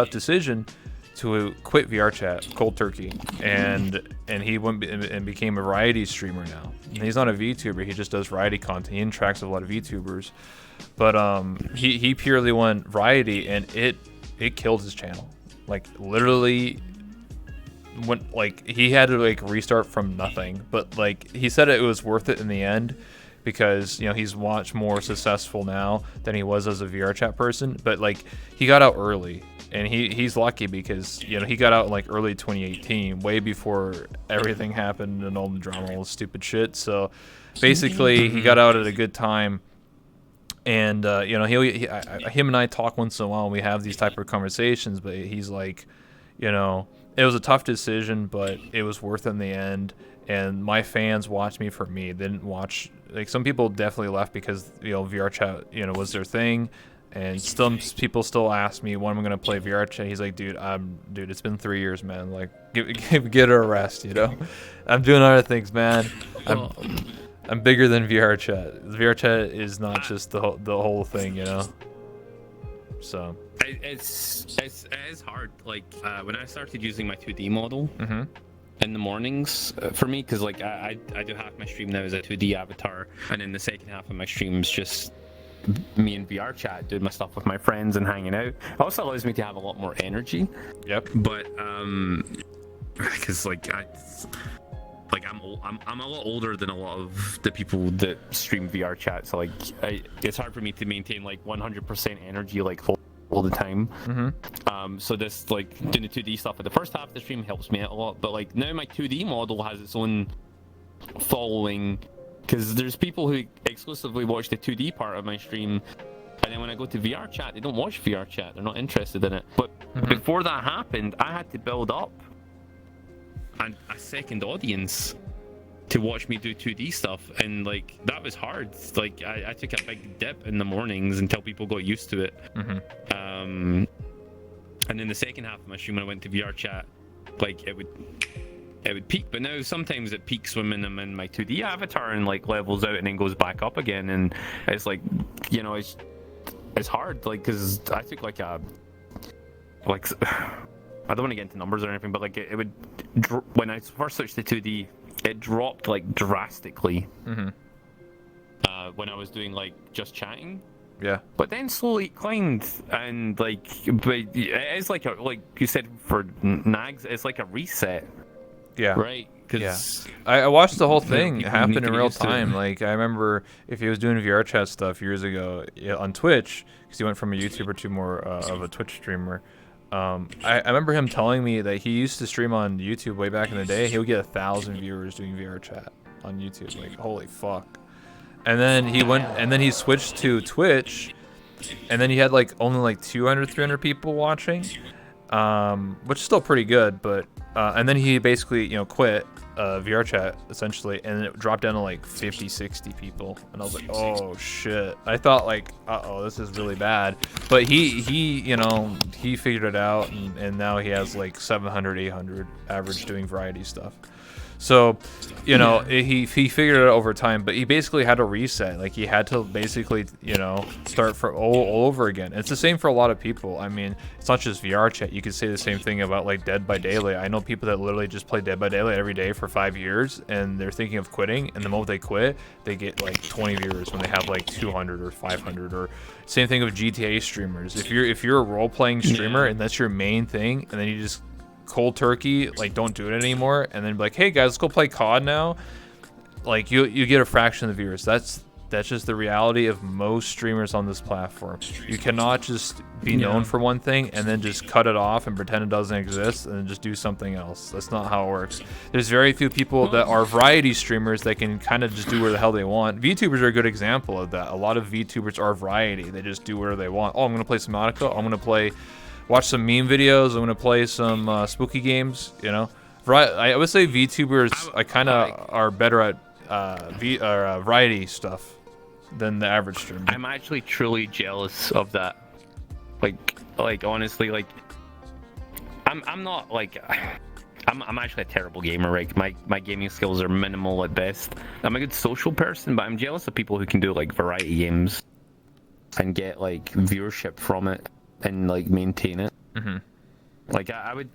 decision to quit VR chat cold turkey, and he went and became a variety streamer now. And he's not a VTuber, he just does variety content. He interacts with a lot of VTubers, but he purely went variety, and it killed his channel. Like literally, he had to like restart from nothing, but like he said it was worth it in the end because he's much more successful now than he was as a VR chat person. But like he got out early, and he's lucky because he got out in like early 2018, way before everything happened and all the drama, all the stupid shit. So basically he got out at a good time, and him and I talk once in a while and we have these type of conversations, but he's like, it was a tough decision, but it was worth it in the end. And my fans watched me for me. They didn't watch, like, some people definitely left because VR chat was their thing, and some people still ask me when I'm gonna play VR chat. He's like, dude, it's been 3 years, man. Like, get a rest, I'm doing other things, man. I'm bigger than VR chat. VR chat is not just the whole thing, So it is hard. Like when I started using my 2D model in the mornings for me, because like I do half my stream now as a 2D avatar, and then the second half of my stream is just me in VR chat doing my stuff with my friends and hanging out. It also allows me to have a lot more energy. Yep. But because I'm a lot older than a lot of the people that stream VR chat, so like it's hard for me to maintain like 100% energy like all the time. So this like doing the 2D stuff at the first half of the stream helps me out a lot, but like now my 2D model has its own following, because there's people who exclusively watch the 2D part of my stream, and then when I go to VR chat, they don't watch VR chat, they're not interested in it. But before that happened, I had to build up a second audience to watch me do 2D stuff, and like that was hard. Like I took a big dip in the mornings until people got used to it. And then the second half of my stream when I went to VR chat, like it would peak, but now sometimes it peaks when I'm in my 2D avatar and like levels out and then goes back up again, and it's like it's hard, like, because I took like I don't want to get into numbers or anything, but like it would when I first switched to 2D, it dropped like drastically Mm-hmm. when I was doing like just chatting. Yeah. But then slowly it climbed, and like, but it's like like you said for nags, it's like a reset, Yeah. right? Yeah. 'Cause I watched the whole you know, thing people happen need in to get real used to it. time. Like, I remember if he was doing VR chat stuff years ago on Twitch, because he went from a YouTuber to more of a Twitch streamer. I remember him telling me that he used to stream on YouTube way back in the day. He would get 1,000 viewers doing VR chat on YouTube. Like, holy fuck. And then he switched to Twitch, and then he had like only like 200, 300 people watching, which is still pretty good. But and then he basically quit VR chat essentially, and it dropped down to like 50, 60 people, and I was like, oh shit. I thought like, uh-oh, this is really bad. But he figured it out, and now he has like 700, 800 average doing variety stuff. So, he figured it out over time, but he basically had to reset. Like, he had to basically, start from all over again. It's the same for a lot of people. I mean, it's not just VR chat. You could say the same thing about, like, Dead by Daylight. I know people that literally just play Dead by Daylight every day for 5 years, and they're thinking of quitting, and the moment they quit, they get, like, 20 viewers when they have, like, 200 or 500, or same thing with GTA streamers. If you're a role-playing streamer, and that's your main thing, and then you just cold turkey, like, don't do it anymore, and then be like, hey guys, let's go play COD now, like, you get a fraction of the viewers. That's just the reality of most streamers on this platform. You cannot just be known for one thing and then just cut it off and pretend it doesn't exist and then just do something else. That's not how it works. There's very few people that are variety streamers that can kind of just do where the hell they want. VTubers are a good example of that. A lot of VTubers are variety. They just do whatever they want. Oh, I'm gonna play some Nautica. I'm gonna watch some meme videos. I'm gonna play some spooky games. I would say VTubers are better at variety stuff than the average streamer. I'm actually truly jealous of that. Like honestly, like I'm not like I'm actually a terrible gamer. Right, my gaming skills are minimal at best. I'm a good social person, but I'm jealous of people who can do like variety games and get like viewership from it and like maintain it. Mm-hmm. Like I would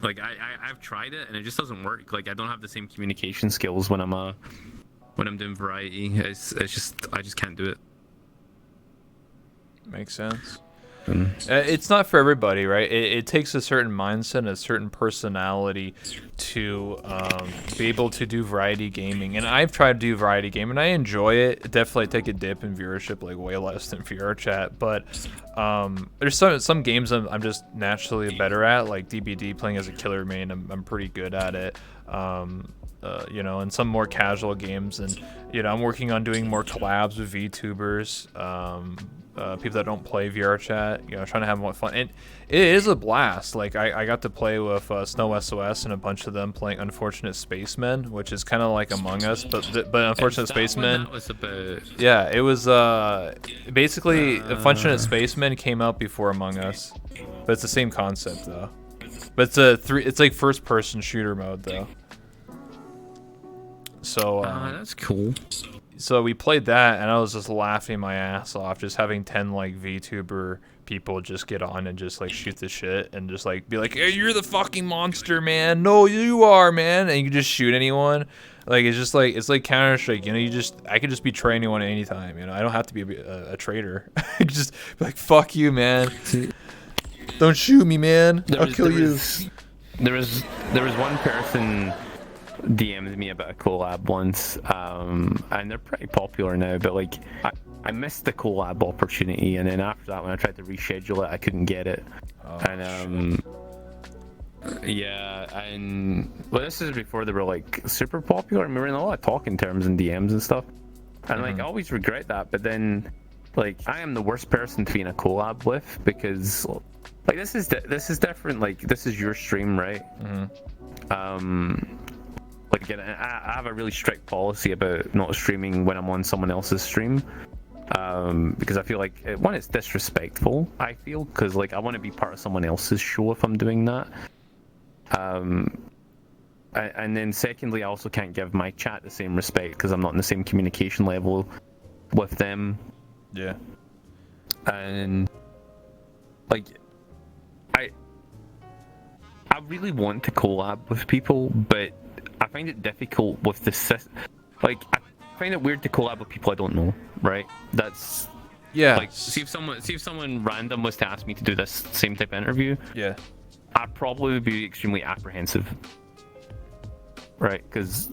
like I've tried it and it just doesn't work. Like I don't have the same communication skills when I'm doing variety. It's just I just can't do it. Makes sense. It's not for everybody, right? It takes a certain mindset and a certain personality to be able to do variety gaming. And I've tried to do variety gaming, and I enjoy it. Definitely take a dip in viewership, like way less than VR chat. But there's some games I'm just naturally better at, like DBD playing as a killer main. I'm pretty good at it. And some more casual games, and I'm working on doing more collabs with VTubers. People that don't play VR chat, trying to have more fun. And it is a blast. Like I got to play with Snow SOS and a bunch of them playing Unfortunate Spacemen, which is kind of like Among Us, but Unfortunate Spacemen. That was about... Yeah, it was basically Unfortunate Spacemen came out before Among Us, but it's the same concept though. But it's like first person shooter mode though. So that's cool. So we played that, and I was just laughing my ass off, just having 10 like VTuber people just get on and just like shoot the shit and just like be like, hey, you're the fucking monster, man. No, you are, man. And you can just shoot anyone. Like it's like Counter-Strike. I could just betray anyone at any time. I don't have to be a traitor. I could just be like, fuck you, man. Don't shoot me, man. I'll kill you. There was one person DM'd me about a collab once, and they're pretty popular now, but like I missed the collab opportunity, and then after that when I tried to reschedule it I couldn't get it. This is before they were like super popular, and we were in a lot of talking terms and DMs and stuff, and like I always regret that, but then like I am the worst person to be in a collab with, because like this is different. Like this is your stream, right? Like again, I have a really strict policy about not streaming when I'm on someone else's stream, because I feel like one, it's disrespectful. I feel, because like I want to be part of someone else's show if I'm doing that. And then secondly, I also can't give my chat the same respect because I'm not in the same communication level with them. Yeah. And like I really want to collab with people, but I find it difficult with the like I find it weird to collab with people I don't know, right? That's Yeah. like see if someone random was to ask me to do this same type of interview, Yeah. I'd probably be extremely apprehensive, right? Because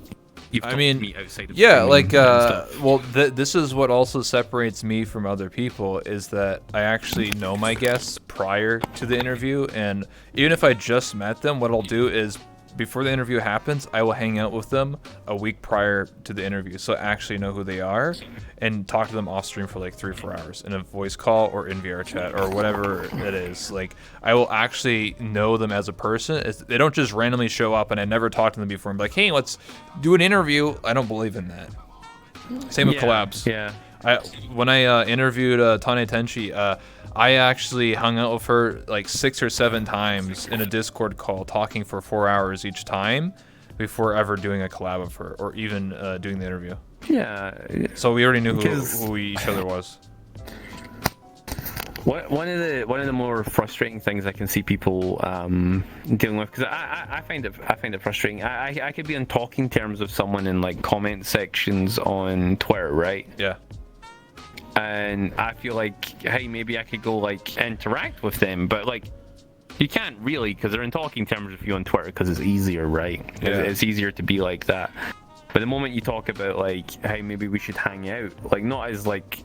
you've talked to me outside of yeah, streaming like and stuff. well, this is what also separates me from other people is that I actually know my guests prior to the interview, and even if I just met them, what I'll do is before the interview happens, I will hang out with them a week prior to the interview, so I actually know who they are, and talk to them off stream for like 3 or 4 hours in a voice call or in VR chat or whatever it is. Like I will actually know them as a person. They don't just randomly show up and I never talked to them before and be like, hey, let's do an interview. I don't believe in that. Same with collabs. Yeah. When I interviewed Tane Tenchi, I actually hung out with her like 6 or 7 times in a Discord call, talking for 4 hours each time before ever doing a collab with her or even doing the interview. Yeah. So we already knew who each other was. One of the more frustrating things I can see people dealing with, because I find it frustrating. I could be on talking terms with someone in like comment sections on Twitter, right? Yeah. And I feel like, hey, maybe I could go like interact with them, but like you can't really, because they're in talking terms with you on Twitter because it's easier, right? Yeah. It's easier to be like that. But the moment you talk about like, hey, maybe we should hang out, like not as like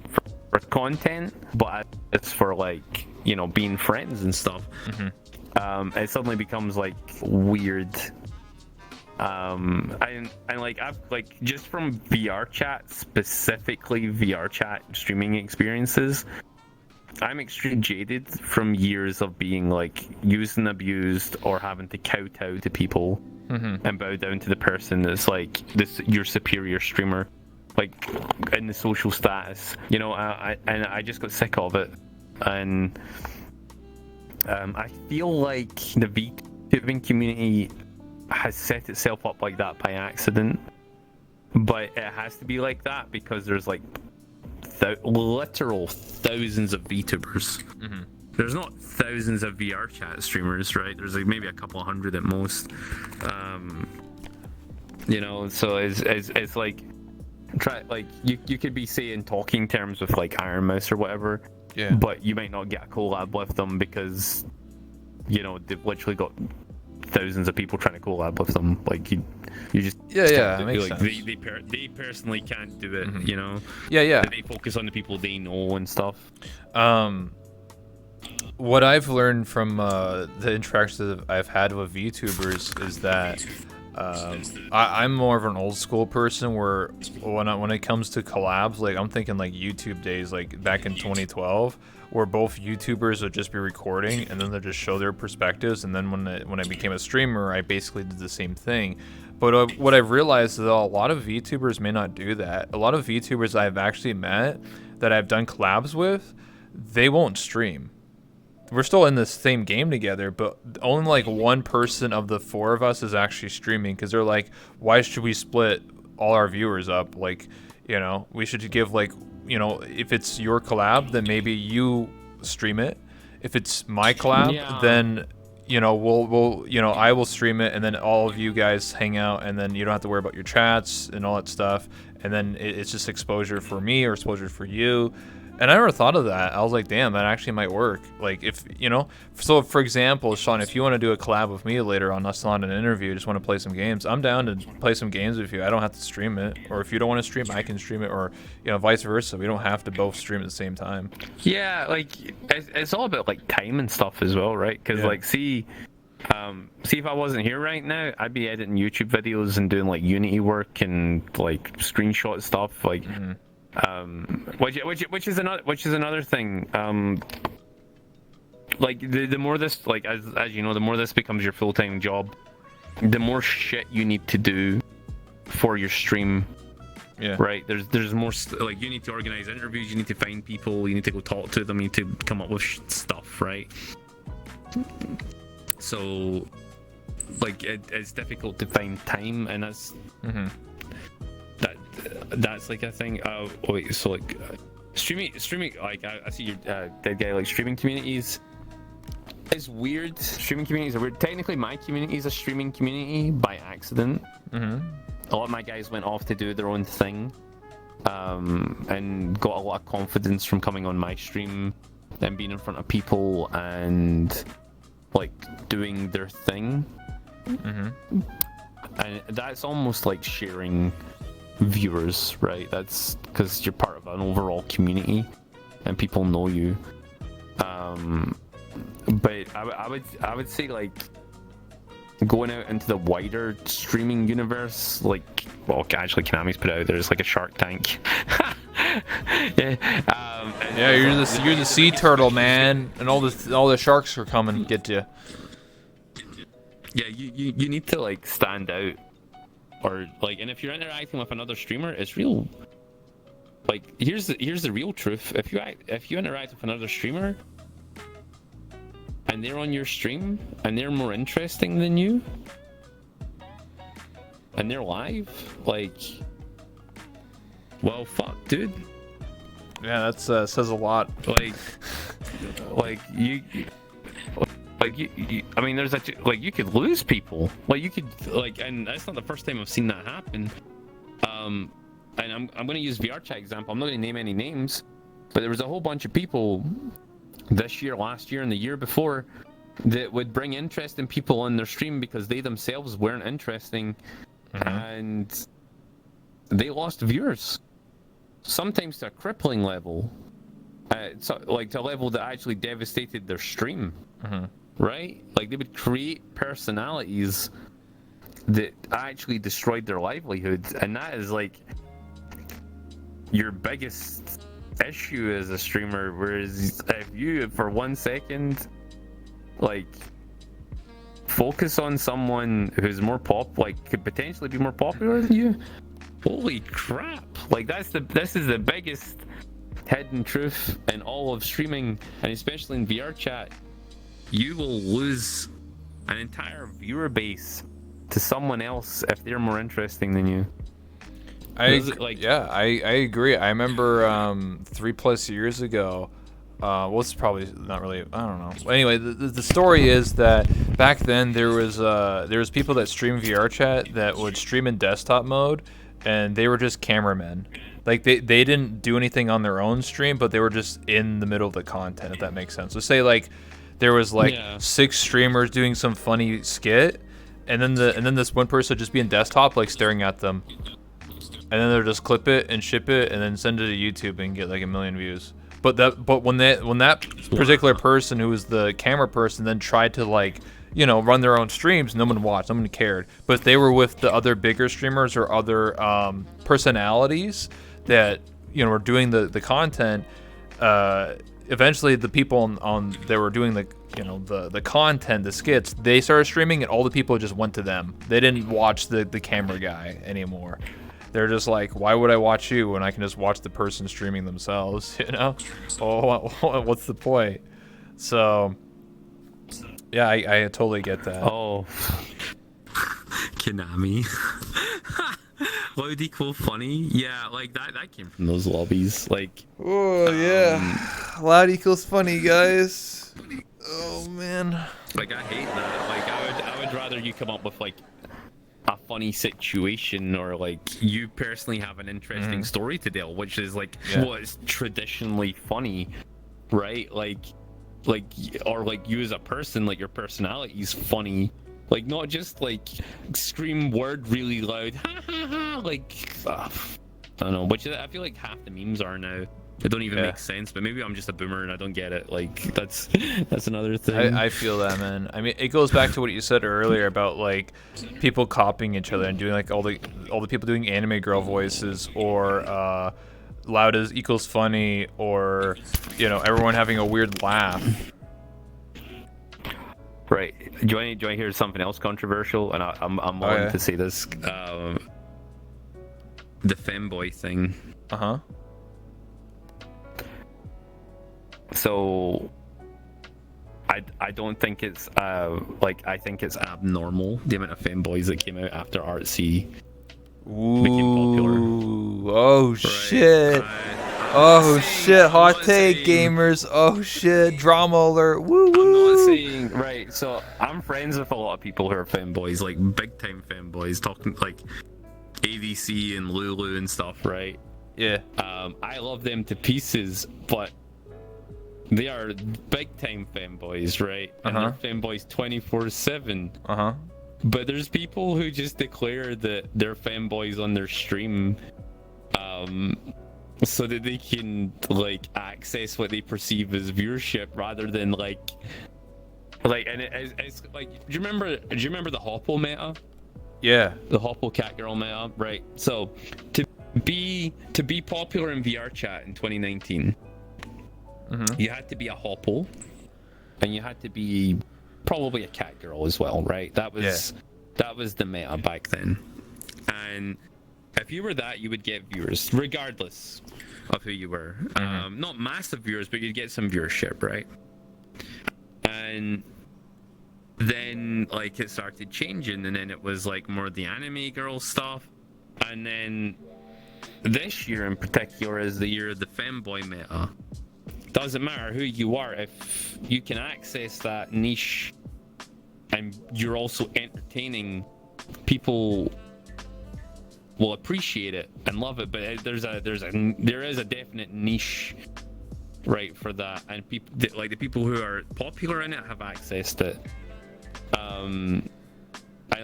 for content, but as for like, you know, being friends and stuff, it suddenly becomes like weird. And like I've like just from VR chat, specifically VR chat streaming experiences, I'm extremely jaded from years of being like used and abused or having to kowtow to people and bow down to the person that's like this your superior streamer, like in the social status, you know. I just got sick of it, and I feel like the VTubing community has set itself up like that by accident, but it has to be like that because there's like literal thousands of VTubers. There's not thousands of VR chat streamers, right? There's like maybe a couple hundred at most. You know, so it's like like you could be saying talking terms with like Iron Mouse or whatever, Yeah. but you might not get a collab with them because, you know, they've literally got thousands of people trying to collab with them. Like you just Yeah, makes like sense. they personally can't do it. You know. Yeah. They focus on the people they know and stuff. What I've learned from the interactions that I've had with VTubers is that I'm more of an old school person where when it comes to collabs, like I'm thinking like YouTube days, like back in 2012, where both YouTubers would just be recording and then they'll just show their perspectives. And then when I became a streamer, I basically did the same thing. But what I've realized is that a lot of VTubers may not do that. A lot of VTubers I've actually met that I've done collabs with, they won't stream. We're still in the same game together, but only like one person of the 4 of us is actually streaming because they're like, why should we split all our viewers up? Like, you know, we should give like, you know, if it's your collab, then maybe you stream it. If it's my collab, then, you know, we'll, you know, I will stream it, and then all of you guys hang out, and then you don't have to worry about your chats and all that stuff. And then it's just exposure for me or exposure for you. And I never thought of that. I was like, damn, that actually might work. Like, if, you know, so for example, Sean, if you want to do a collab with me later on, us on an interview, just want to play some games, I'm down to play some games with you. I don't have to stream it. Or if you don't want to stream, I can stream it. Or, you know, vice versa. We don't have to both stream at the same time. Yeah, like, it's all about, like, time and stuff as well, right? Because, like, see if I wasn't here right now, I'd be editing YouTube videos and doing, like, Unity work and, like, screenshot stuff, like... which is another thing. Like the more this, like as you know, the more this becomes your full-time job, the more shit you need to do for your stream. Yeah. Right. There's more like you need to organize interviews, you need to find people, you need to go talk to them, you need to come up with stuff, right? So, like it's difficult to find time, and that's. That's like a thing. Wait, so like streaming, like I see your dead guy, like streaming communities. It's weird. Streaming communities are weird. Technically, my community is a streaming community by accident. Mm-hmm. A lot of my guys went off to do their own thing, and got a lot of confidence from coming on my stream and being in front of people and like doing their thing. Mm-hmm. And that's almost like sharing viewers, right? That's because you're part of an overall community and people know you. But I would say like going out into the wider streaming universe, like, well, actually Konami's put out there's like a Shark Tank. Yeah, Yeah, you're the sea turtle, man, and all the sharks are coming to get you. Yeah, you need to like stand out, or like, and if you're interacting with another streamer, it's real. Like, here's the real truth. If you interact with another streamer, and they're on your stream, and they're more interesting than you, and they're live, like, well, fuck, dude. Yeah, that says a lot. Like you I mean, there's actually, like, you could lose people. Like, you could, like, and that's not the first time I've seen that happen. And I'm going to use VR chat example. I'm not going to name any names, but there was a whole bunch of people this year, last year, and the year before that would bring interest in people on their stream because they themselves weren't interesting, and they lost viewers. Sometimes to a crippling level, so, like, to a level that actually devastated their stream. Right? Like, they would create personalities that actually destroyed their livelihoods, and that is like your biggest issue as a streamer. Whereas if you, for 1 second, like, focus on someone who's more could potentially be more popular than you, holy crap! Like, this is the biggest hidden truth in all of streaming, and especially in VR chat. You will lose an entire viewer base to someone else if they're more interesting than you. I agree. I remember 3+ years ago. Well, it's probably not really. I don't know. Anyway, the story is that back then there was people that stream VR chat that would stream in desktop mode, and they were just cameramen. Like, they didn't do anything on their own stream, but they were just in the middle of the content, if that makes sense. So say like there was like 6 streamers doing some funny skit, and then this one person would just be in desktop, like, staring at them, and then they'll just clip it and ship it and then send it to YouTube and get like 1 million views. But when that particular person who was the camera person then tried to, like, you know, run their own streams, no one watched, no one cared. But if they were with the other bigger streamers or other personalities that, you know, were doing the content, eventually the people that were doing the content, the skits, they started streaming, and all the people just went to them. They didn't watch the camera guy anymore. They're just like, why would I watch you when I can just watch the person streaming themselves, you know? Oh, what's the point? So yeah, I totally get that. Oh, Konami. Loud equal funny? Yeah, like that came from those lobbies. Like, oh yeah, loud equals funny, guys. Oh man. Like, I hate that. Like, I would rather you come up with like a funny situation, or like you personally have an interesting story to tell, which is like what is traditionally funny, right? Like, or like you as a person, like your personality is funny. Like, not just like scream word really loud, ha ha ha, like, I don't know, which I feel like half the memes are now. They don't even make sense, but maybe I'm just a boomer and I don't get it. Like, that's another thing. I feel that, man. I mean, it goes back to what you said earlier about like people copying each other and doing like all the people doing anime girl voices, or loud is equals funny, or, you know, everyone having a weird laugh. Right. Do you want to hear something else controversial? And I'm willing to say this. The femboy thing. So I don't think it's like, I think it's abnormal, the amount of femboys that came out after Artsy became popular. Oh, right. Shit. Oh saying- shit, hot I'm not take saying- gamers. Oh shit, drama alert. Woo I'm woo. not saying right. So I'm friends with a lot of people who are femboys, like big time femboys, talking like ADC and Lulu and stuff, right? Yeah. I love them to pieces, but they are big time femboys, right? And Uh-huh. they're femboys 24/7. Uh-huh. But there's people who just declare that they're femboys on their stream, so that they can like access what they perceive as viewership rather than like, and it's like, do you remember the Hopple meta? Yeah. The Hopple cat girl meta, right? So to be popular in VR chat in 2019, you had to be a Hopple, and you had to be probably a cat girl as well, right? That was the meta back then. And if you were that, you would get viewers regardless of who you were. Not massive viewers, but you'd get some viewership, right? And then like it started changing, and then it was like more the anime girl stuff, and then this year in particular is the year of the femboy meta. Doesn't matter who you are, if you can access that niche and you're also entertaining, people will appreciate it and love it. But there is a definite niche, right, for that, and people like the people who are popular in it have accessed it. And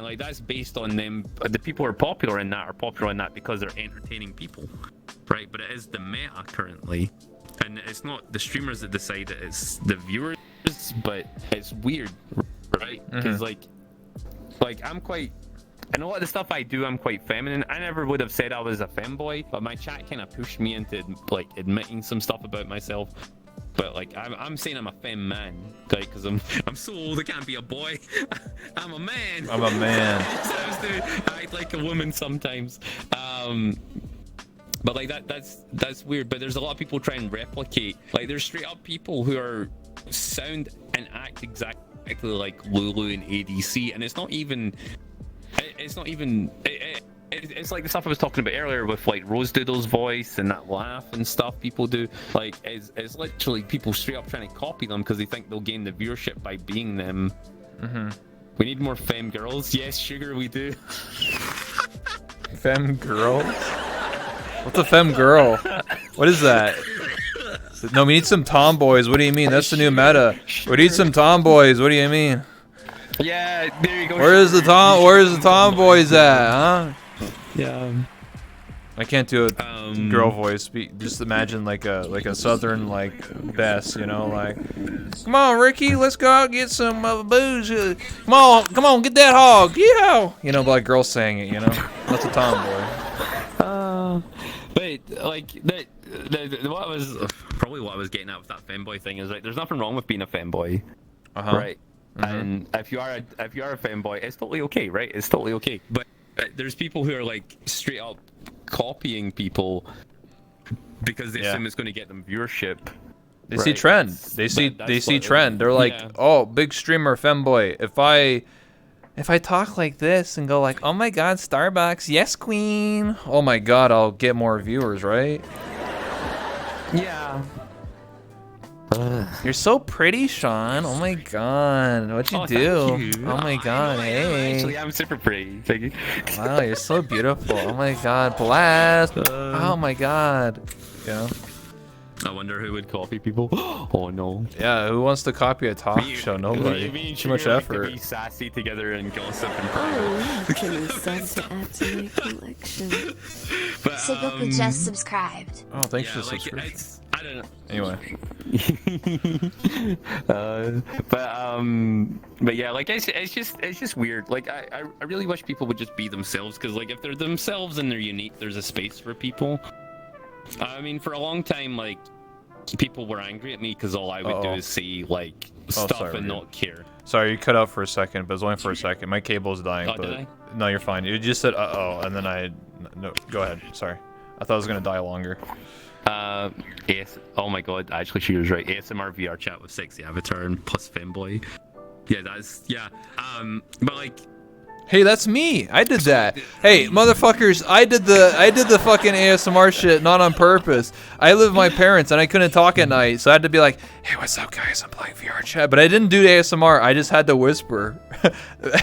like that's based on them. The people who are popular in that because they're entertaining people, right? But it is the meta currently. And it's not the streamers that decide it, it's the viewers, but it's weird, right? Because like and a lot of the stuff I do, I'm quite feminine. I never would have said I was a femboy, but my chat kind of pushed me into like admitting some stuff about myself. But like I'm saying I'm a femme man, like, because I'm so old I can't be a boy. I'm a man. I'm a man. So I have to act like a woman sometimes. But like that's weird. But there's a lot of people trying to replicate. Like there's straight up people who are sound and act exactly like Lulu and ADC, and it's not even. It's like the stuff I was talking about earlier with like Rose Doodle's voice and that laugh and stuff people do. Like it's literally people straight up trying to copy them because they think they'll gain the viewership by being them. We need more femme girls. Yes, sugar, we do. Femme girl? What's a femme girl? What is that? No, we need some tomboys. What do you mean? That's the new meta. We need some tomboys. What do you mean? Yeah, there you go. Where's the tomboys at, huh? Yeah. I can't do a girl voice. Just imagine like a southern like Bess, you know, like, come on, Ricky, let's go out and get some booze. Come on, get that hog, yeah. You know, like girls saying it, you know. That's a tomboy. But like what I was getting at with that femboy thing is like there's nothing wrong with being a femboy, right? And if you are a femboy, it's totally okay, right? It's totally okay. But there's people who are like straight up copying people because they assume it's going to get them viewership. They see trend. They see trend. They're like, oh, big streamer femboy. If I talk like this and go like, oh my god, Starbucks, yes queen. Oh my god, I'll get more viewers, right? Yeah. You're so pretty, Sean. Oh my god, what'd you do? Thank you. Oh my god, hey. Actually, I'm super pretty. Thank you. Wow, you're so beautiful. Oh my god, blast. Oh my god. Yeah. I wonder who would copy people. Oh no. Yeah, who wants to copy a talk show? Nobody. Too much effort. To be sassy together and gossip and Oh, can you sub to add to my collection? Sigoku just subscribed. Oh, thanks yeah, for the like, subscription. I don't know. Anyway. But yeah, like it's just weird. Like I really wish people would just be themselves, because like if they're themselves and they're unique, there's a space for people. I mean, for a long time, like people were angry at me because all I would do is say like stuff and not care. Sorry, you cut out for a second, but it's only for a second. My cable's dying. Oh, did I? No, you're fine. You just said uh-oh, and then no, go ahead. Sorry. I thought it was going to die longer. Yes. Oh my god, actually she was right. ASMR VR chat with sexy avatar and plus femboy. Yeah, but like Hey, that's me. I did that. Hey, motherfuckers, I did the fucking ASMR shit, not on purpose. I live with my parents and I couldn't talk at night, so I had to be like, hey, what's up, guys? I'm playing VR chat. But I didn't do ASMR. I just had to whisper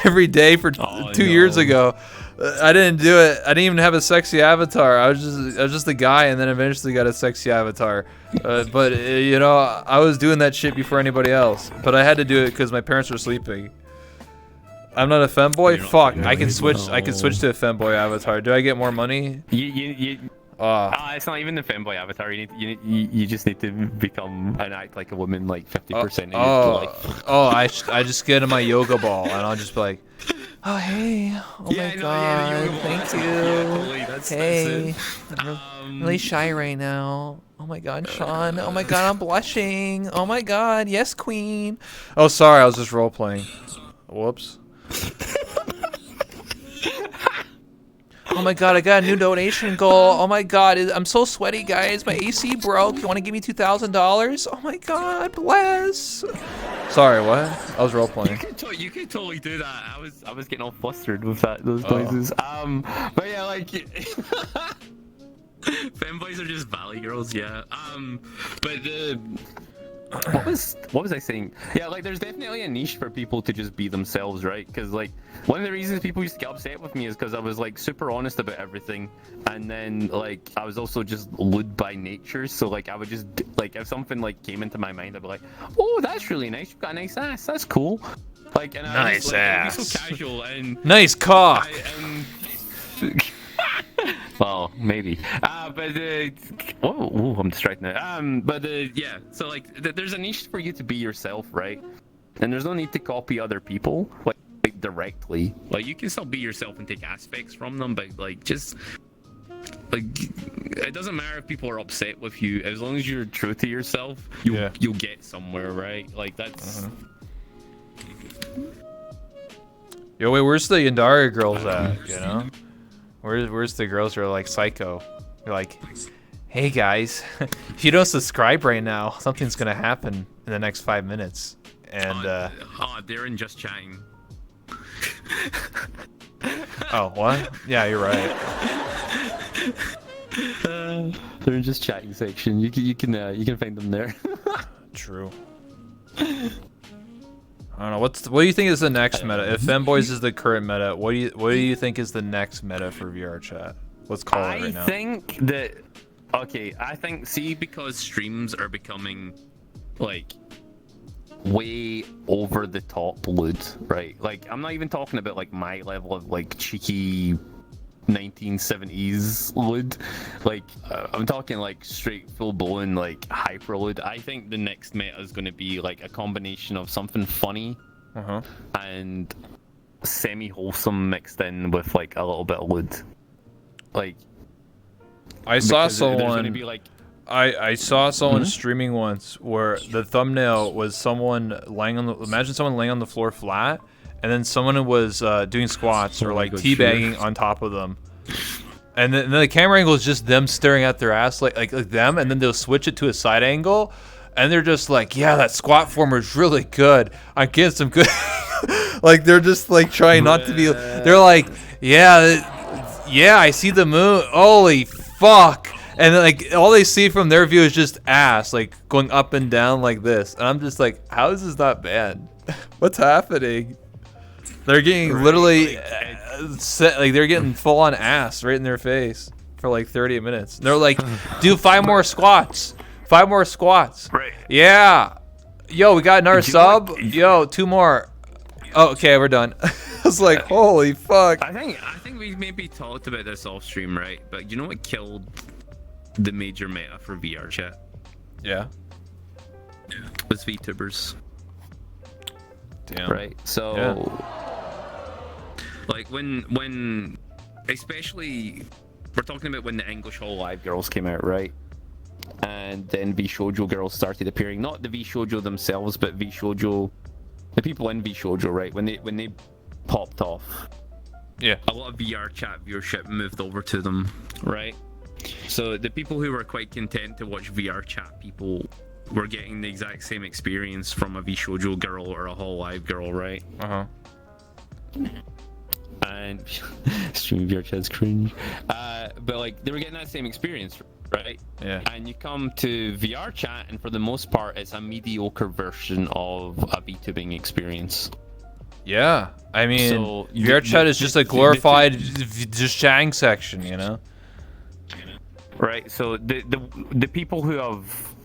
every day for 2 years ago. I didn't do it. I didn't even have a sexy avatar. I was just a guy, and then eventually got a sexy avatar. But you know, I was doing that shit before anybody else. But I had to do it because my parents were sleeping. I'm not a femboy. Fuck, I can switch. I can switch to a femboy avatar. Do I get more money? It's not even the femboy avatar. You just need to become and act like a woman like 50% of your life. I just get in my yoga ball and I'll just be like, oh hey, oh my god, thank you. Hey, I'm really shy right now. Oh my god, Sean. Oh my god, I'm blushing. Oh my god, yes, queen. Oh, sorry, I was just role playing. Whoops. Oh my god, I got a new donation goal. Oh my god, I'm so sweaty, guys. My AC broke. You want to give me $2,000? Oh my god, bless. Sorry, what? I was role playing. You could totally do that. I was getting all flustered with those noises. But yeah, like femboys are just valley girls, yeah. But what was I saying? Yeah, like there's definitely a niche for people to just be themselves, right? Because like one of the reasons people used to get upset with me is because I was like super honest about everything, and then like I was also just lewd by nature. So like I would just like if something like came into my mind, I'd be like, oh, that's really nice. You've got a nice ass. That's cool. Like and nice was, like, ass. Be so casual and nice cock. Well, maybe. I'm distracted now. Yeah. So like, there's a niche for you to be yourself, right? And there's no need to copy other people, like directly. Like you can still be yourself and take aspects from them, but like just like it doesn't matter if people are upset with you, as long as you're true to yourself. You'll get somewhere, right? Like that's. Yo, wait, where's the Yandere girls at? You know. Where's the girls who are like psycho? They're like, hey guys, if you don't subscribe right now, something's gonna happen in the next 5 minutes. And they're in just chatting. Oh, what? Yeah, you're right. They're in just chatting section. You can find them there. True. I don't know. What do you think is the next meta? If femboys is the current meta, what do you think is the next meta for VR chat? Let's call it right now. I think because streams are becoming like way over the top lewd, right? Like I'm not even talking about like my level of like cheeky 1970s lewd. Like I'm talking like straight full blown like hyper lewd. I think the next meta is going to be like a combination of something funny and semi wholesome mixed in with like a little bit of lewd. Like I saw someone be like I saw someone streaming once where the thumbnail was someone laying on the floor flat, and then someone was doing squats or like teabagging on top of them, and then the camera angle is just them staring at their ass like them, and then they'll switch it to a side angle, and they're just like, yeah, that squat form is really good. I'm getting some good. Like they're just like trying not to be. They're like, yeah, I see the moon. Holy fuck. And like all they see from their view is just ass, like going up and down like this. And I'm just like, how is this not bad? What's happening? They're getting literally they're getting full on ass right in their face for like 30 minutes. And they're like, do 5 more squats. 5 more squats. Right. Yeah. Yo, we got another sub. Yo, 2 more. Oh, okay, we're done. I was like, holy fuck. I think we maybe talked about this off stream, right? But you know what killed the major meta for VR chat? Yeah. Was VTubers. Damn. Right. So like when especially we're talking about when the English Hall Live girls came out, right? And then VShojo girls started appearing. Not the VShojo themselves, but VShojo, the people in VShojo, right? When they popped off. Yeah. A lot of VR chat viewership moved over to them, right? So the people who were quite content to watch VR chat people were getting the exact same experience from a VShojo girl or a Hall Live girl, right? and StreamVR chat's cringe. But like they were getting that same experience, right? Yeah. And you come to VR chat, and for the most part, it's a mediocre version of a VTubing experience. Yeah, I mean, So, VR chat is just a glorified just chatting section, you know? Right. So the people who have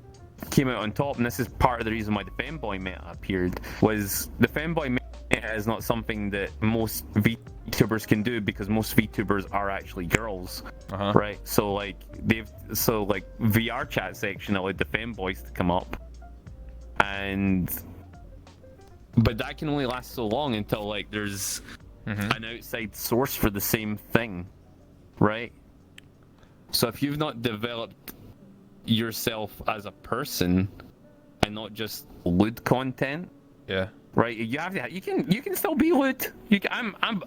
came out on top, and this is part of the reason why the femboy meta appeared, was the femboy meta is not something that most VTubers can do because most VTubers are actually girls, right? So like VR chat section allowed the femboys to come up, but that can only last so long until like there's an outside source for the same thing, right? So if you've not developed yourself as a person and not just lewd content, right? You have to. You can still be lewd. You can, I'm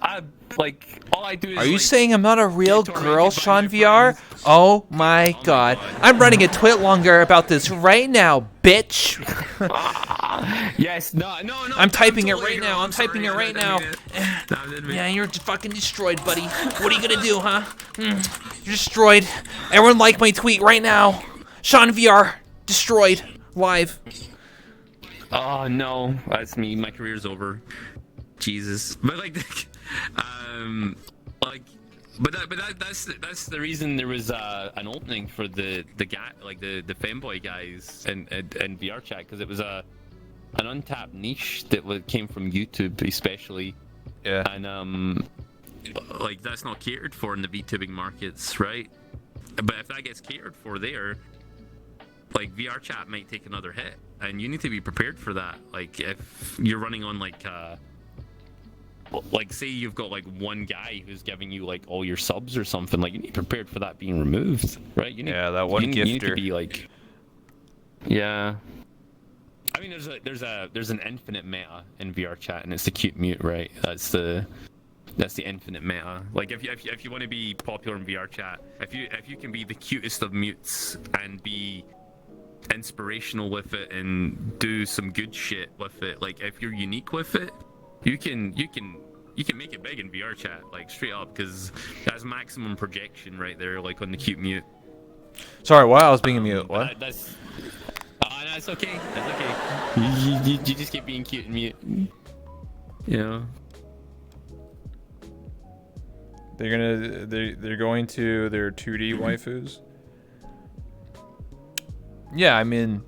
like all I do is. Are you like, saying I'm not a real girl, SeanVR? Oh my god. I'm running a tweet longer about this right now, bitch. Yes, no. I'm typing it right now. I'm typing it right now. Yeah, you're fucking destroyed, buddy. What are you gonna do, huh? You're destroyed. Everyone like my tweet right now. SeanVR destroyed live. Oh no, that's me. My career's over. Jesus. But like, that's the reason there was an opening for the guy, like the femboy guys and VR chat, because it was an untapped niche that came from YouTube especially. Yeah. And like that's not catered for in the VTubing markets, right? But if that gets catered for there, like VR chat might take another hit, and you need to be prepared for that. Like if you're running on like say you've got like one guy who's giving you like all your subs or something, like you need to be prepared for that being removed, right? You need, that one gifter. You need to be like, yeah. I mean, there's an infinite meta in VR chat, and it's the cute mute, right? That's the infinite meta. Like if you want to be popular in VR chat, if you can be the cutest of mutes and be inspirational with it and do some good shit with it, like if you're unique with it, you can make it big in VR chat, like straight up, because that's maximum projection right there, like on the cute mute. Sorry, why I was being a mute? What? That's okay. That's okay. You just keep being cute and mute. Yeah. They're going to their 2D waifus. Yeah, I mean,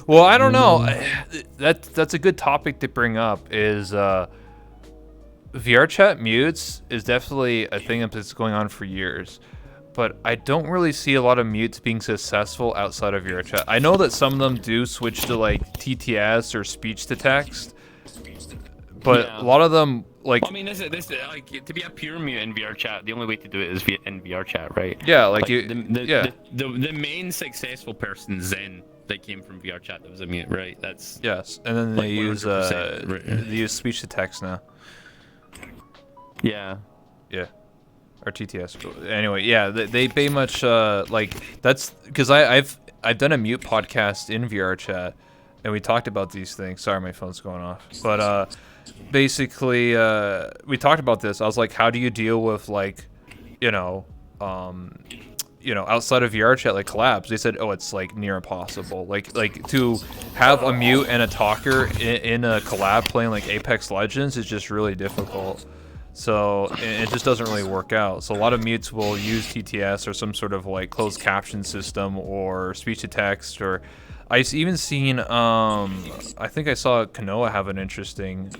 well, I don't know. That's a good topic to bring up. Is VR chat mutes is definitely a thing that's going on for years, but I don't really see a lot of mutes being successful outside of VR chat. I know that some of them do switch to like TTS or speech to text, but a lot of them like. Well, I mean, this like to be a pure mute in VR chat. The only way to do it is in VR chat, right? Yeah, like you. The main successful person Zen that came from VR chat that was a mute, right? That's yes, and then they use speech to text now. Yeah. Yeah. Or TTS. Anyway, yeah, they very much like that's because I've done a mute podcast in VR chat, and we talked about these things. Sorry, my phone's going off. But basically, we talked about this. I was like, how do you deal with like, outside of VR chat, like collabs? They said, oh, it's like near impossible. Like to have a mute and a talker in a collab playing like Apex Legends is just really difficult. So it just doesn't really work out. So a lot of mutes will use TTS or some sort of like closed caption system or speech to text. Or I've even seen, I think I saw Kanoa have an interesting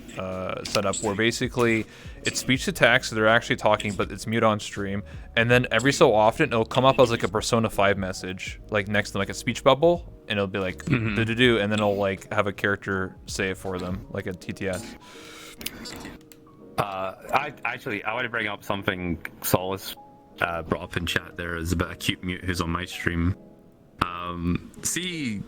setup where basically it's speech to text. So they're actually talking, but it's mute on stream. And then every so often it'll come up as like a Persona 5 message, like next to like a speech bubble, and it'll be like do-do-do, and then it'll like have a character say it for them, like a TTS. I want to bring up something Solace brought up in chat there is about a cute mute who's on my stream. See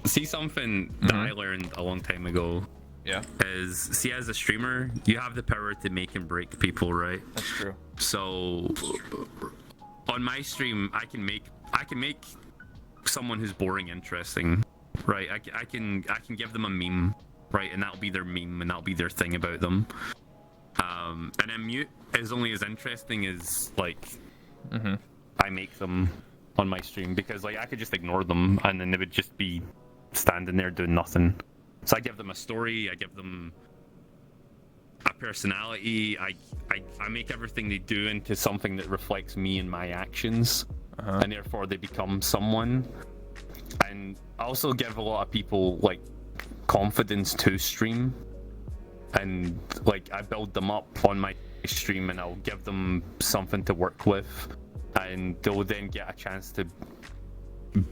something that I learned a long time ago. Yeah. Is see, as a streamer, you have the power to make and break people, right? That's true. So on my stream, I can make someone who's boring interesting, right? I can give them a meme. Right, and that'll be their meme, and that'll be their thing about them. And then mute is only as interesting as like Mm-hmm. I make them on my stream, because like I could just ignore them and then they would just be standing there doing nothing. So I give them a story, I give them a personality, I make everything they do into something that reflects me and my actions, and therefore they become someone. And I also give a lot of people like confidence to stream, and like I build them up on my stream and I'll give them something to work with, and they'll then get a chance to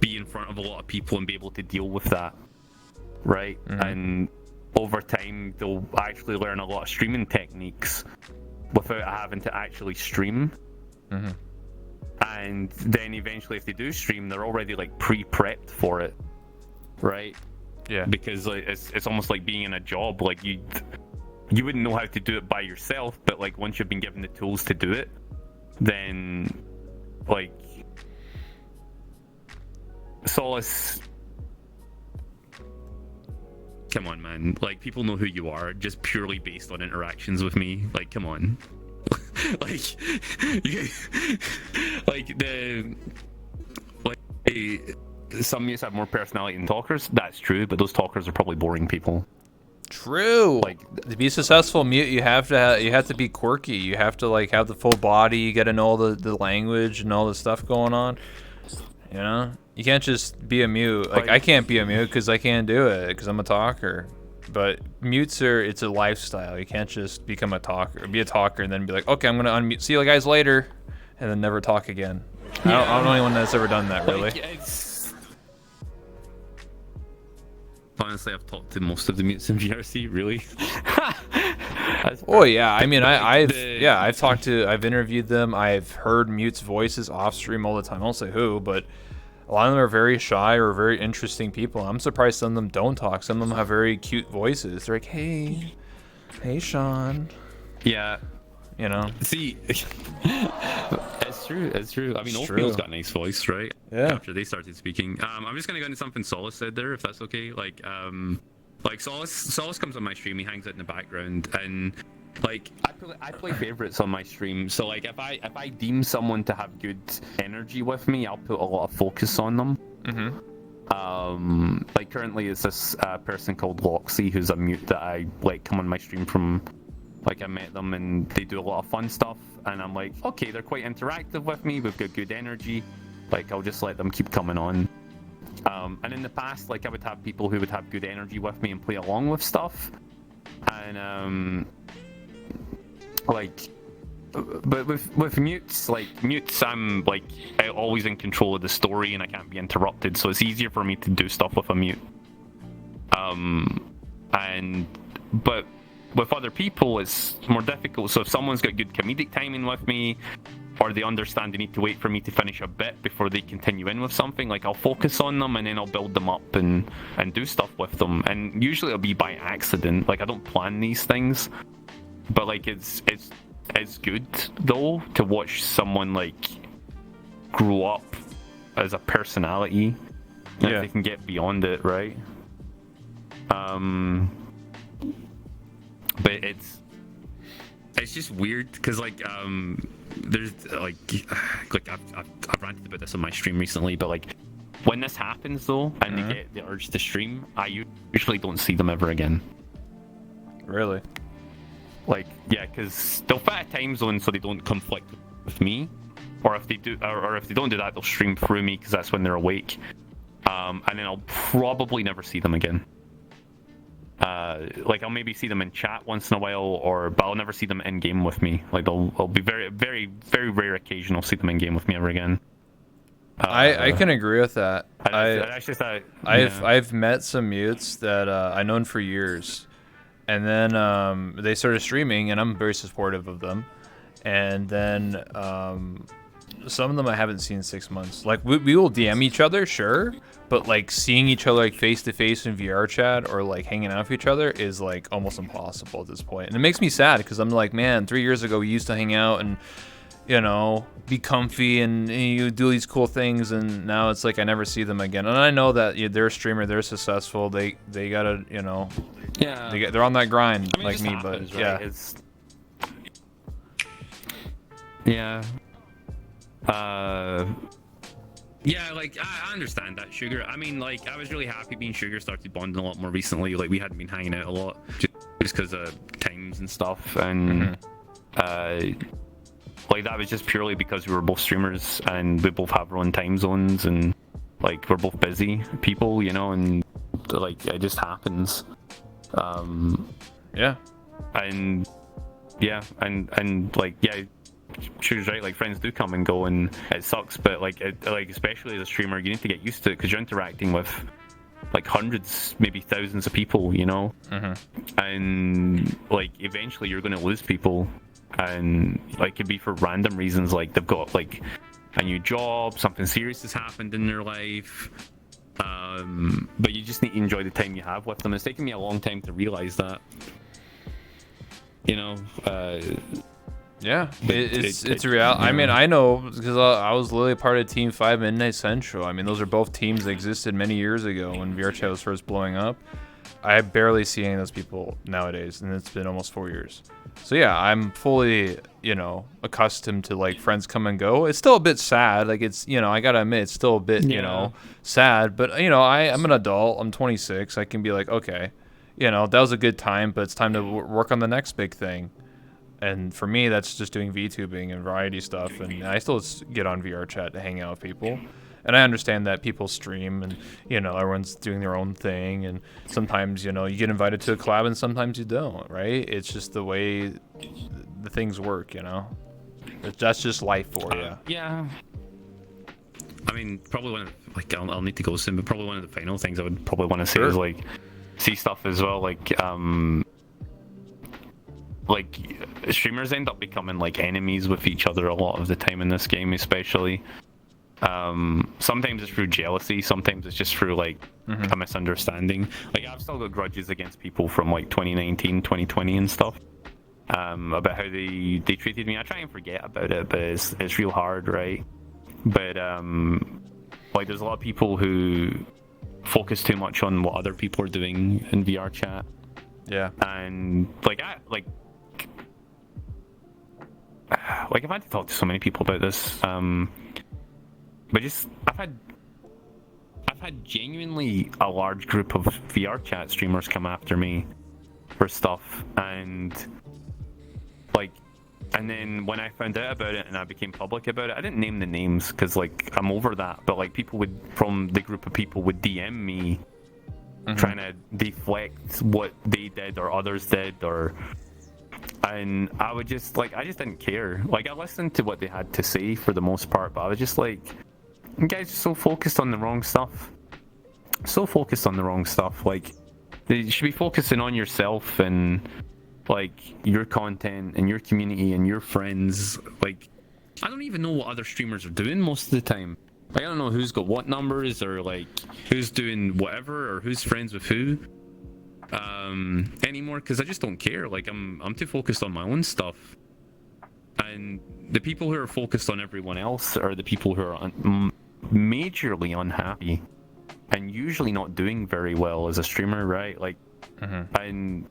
be in front of a lot of people and be able to deal with that, right? And over time they'll actually learn a lot of streaming techniques without having to actually stream. And then eventually if they do stream, they're already like pre-prepped for it, right? Yeah. Because like it's almost like being in a job. Like you wouldn't know how to do it by yourself, but like once you've been given the tools to do it, then like Solace, come on, man. Like people know who you are just purely based on interactions with me. Like, come on. like some mutes have more personality than talkers. That's true, but those talkers are probably boring people. True. Like to be successful mute, you have to be quirky. You have to like have the full body. You got to know the language and all the stuff going on. You know, you can't just be a mute. Like I can't be a mute because I can't do it because I'm a talker. But mutes it's a lifestyle. You can't just become a talker, be a talker, and then be like, okay, I'm gonna unmute. See you guys later, and then never talk again. I don't know anyone that's ever done that really. Honestly, I've talked to most of the mutes in GRC. Really? Oh yeah, I mean, I've interviewed them. I've heard mutes' voices off stream all the time. I won't say who, but a lot of them are very shy or very interesting people. I'm surprised some of them don't talk. Some of them have very cute voices. They're like, hey Sean. Yeah. You know. See, it's true. It's true. I mean, Oatmeal's got a nice voice, right? Yeah. After they started speaking, I'm just gonna go into something Solace said there, if that's okay. Like Solace comes on my stream. He hangs out in the background, and like I play favorites on my stream. So like if I deem someone to have good energy with me, I'll put a lot of focus on them. Like currently it's this person called Loxy, who's a mute that I like come on my stream from. Like I met them and they do a lot of fun stuff, and I'm like, okay, they're quite interactive with me. We've got good energy. Like I'll just let them keep coming on. And in the past, like I would have people who would have good energy with me and play along with stuff. And but with mutes, I'm like always in control of the story and I can't be interrupted, so it's easier for me to do stuff with a mute. But with other people, it's more difficult. So if someone's got good comedic timing with me, or they understand they need to wait for me to finish a bit before they continue in with something, like I'll focus on them and then I'll build them up and do stuff with them. And usually it'll be by accident. Like I don't plan these things, but like it's good though to watch someone like grow up as a personality. And if they can get beyond it, right? But it's just weird because like there's like I've ranted about this on my stream recently, but like when this happens though and they get the urge to stream, I usually don't see them ever again. Really? Like yeah, because they'll fit a time zone so they don't conflict with me, or if they do, or if they don't do that, they'll stream through me because that's when they're awake, and then I'll probably never see them again. Like I'll maybe see them in chat once in a while, but I'll never see them in game with me. Like I'll be very, very, very rare occasion I'll see them in game with me ever again. I can agree with that. I've met some mutes that I've known for years, and then they started streaming, and I'm very supportive of them. And then some of them I haven't seen in 6 months. Like we will DM each other, sure, but like seeing each other like face to face in VR chat or like hanging out with each other is like almost impossible at this point. And it makes me sad because I'm like, man, 3 years ago we used to hang out and you know be comfy and you do these cool things, and now it's like I never see them again. And I know that they're a streamer, they're successful, they gotta they're on that grind. I mean, like me, happens, but right? yeah. Yeah. Yeah, like I understand that, Sugar. I mean, like I was really happy being Sugar started bonding a lot more recently. Like we hadn't been hanging out a lot just because of times and stuff, and like that was just purely because we were both streamers and we both have our own time zones, and like we're both busy people, you know, and like it just happens. Yeah. And yeah, and like yeah, Sugar's right, like friends do come and go and it sucks, but like especially as a streamer you need to get used to it because you're interacting with like hundreds, maybe thousands of people, you know. And like eventually you're going to lose people, and like it could be for random reasons, like they've got like a new job, something serious has happened in their life, but you just need to enjoy the time you have with them. It's taken me a long time to realize that, you know. Yeah, it's a reality. I mean, I know because I was literally part of Team 5 Midnight Central. I mean, those are both teams that existed many years ago when VR chat was first blowing up. I barely see any of those people nowadays, and it's been almost 4 years. So yeah, I'm fully, you know, accustomed to like friends come and go. It's still a bit sad. Like it's, you know, I gotta admit, it's still a bit, you know, sad. But you know, I'm an adult. I'm 26. I can be like, okay, you know, that was a good time, but it's time to work on the next big thing. And for me, that's just doing VTubing and variety stuff. And I still get on VR chat to hang out with people. And I understand that people stream and, you know, everyone's doing their own thing. And sometimes, you know, you get invited to a collab and sometimes you don't, right? It's just the way the things work, you know? That's just life for you. Yeah. I mean, probably one of the, like, I'll need to go soon, but probably one of the final things I would probably want to say is, like, see stuff as well, like streamers end up becoming like enemies with each other a lot of the time in this game, especially. Sometimes it's through jealousy, sometimes it's just through like a misunderstanding. Like I've still got grudges against people from like 2019, 2020 and stuff, about how they treated me. I try and forget about it, but it's real hard, right? But like there's a lot of people who focus too much on what other people are doing in VR chat. Yeah. And like I've had to talk to so many people about this, but just I've had genuinely a large group of VR chat streamers come after me for stuff, and then when I found out about it and I became public about it, I didn't name the names because like I'm over that, but like people from the group of people would DM me trying to deflect what they did or others did, and I would just like, I just didn't care. Like I listened to what they had to say for the most part, but I was just like, you guys are so focused on the wrong stuff. Like you should be focusing on yourself and like your content and your community and your friends. Like I don't even know what other streamers are doing most of the time. Like I don't know who's got what numbers or like who's doing whatever or who's friends with who anymore, because I just don't care. Like I'm too focused on my own stuff, and the people who are focused on everyone else are the people who are majorly unhappy and usually not doing very well as a streamer, right? Like and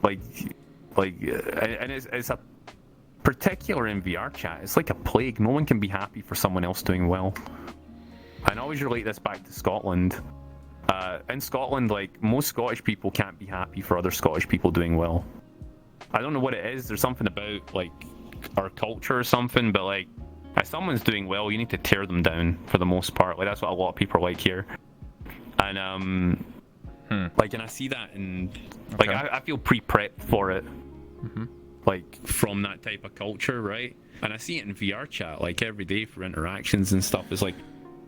and it's a particular in VR chat. It's like a plague. No one can be happy for someone else doing well. And I always relate this back to Scotland. In Scotland, like most Scottish people can't be happy for other Scottish people doing well. I don't know what it is. There's something about like our culture or something, but like if someone's doing well, you need to tear them down for the most part. Like that's what a lot of people are like here. And like, and I see that, and like I feel pre-prepped for it. Like from that type of culture, right? And I see it in VR chat like every day for interactions and stuff. It's like,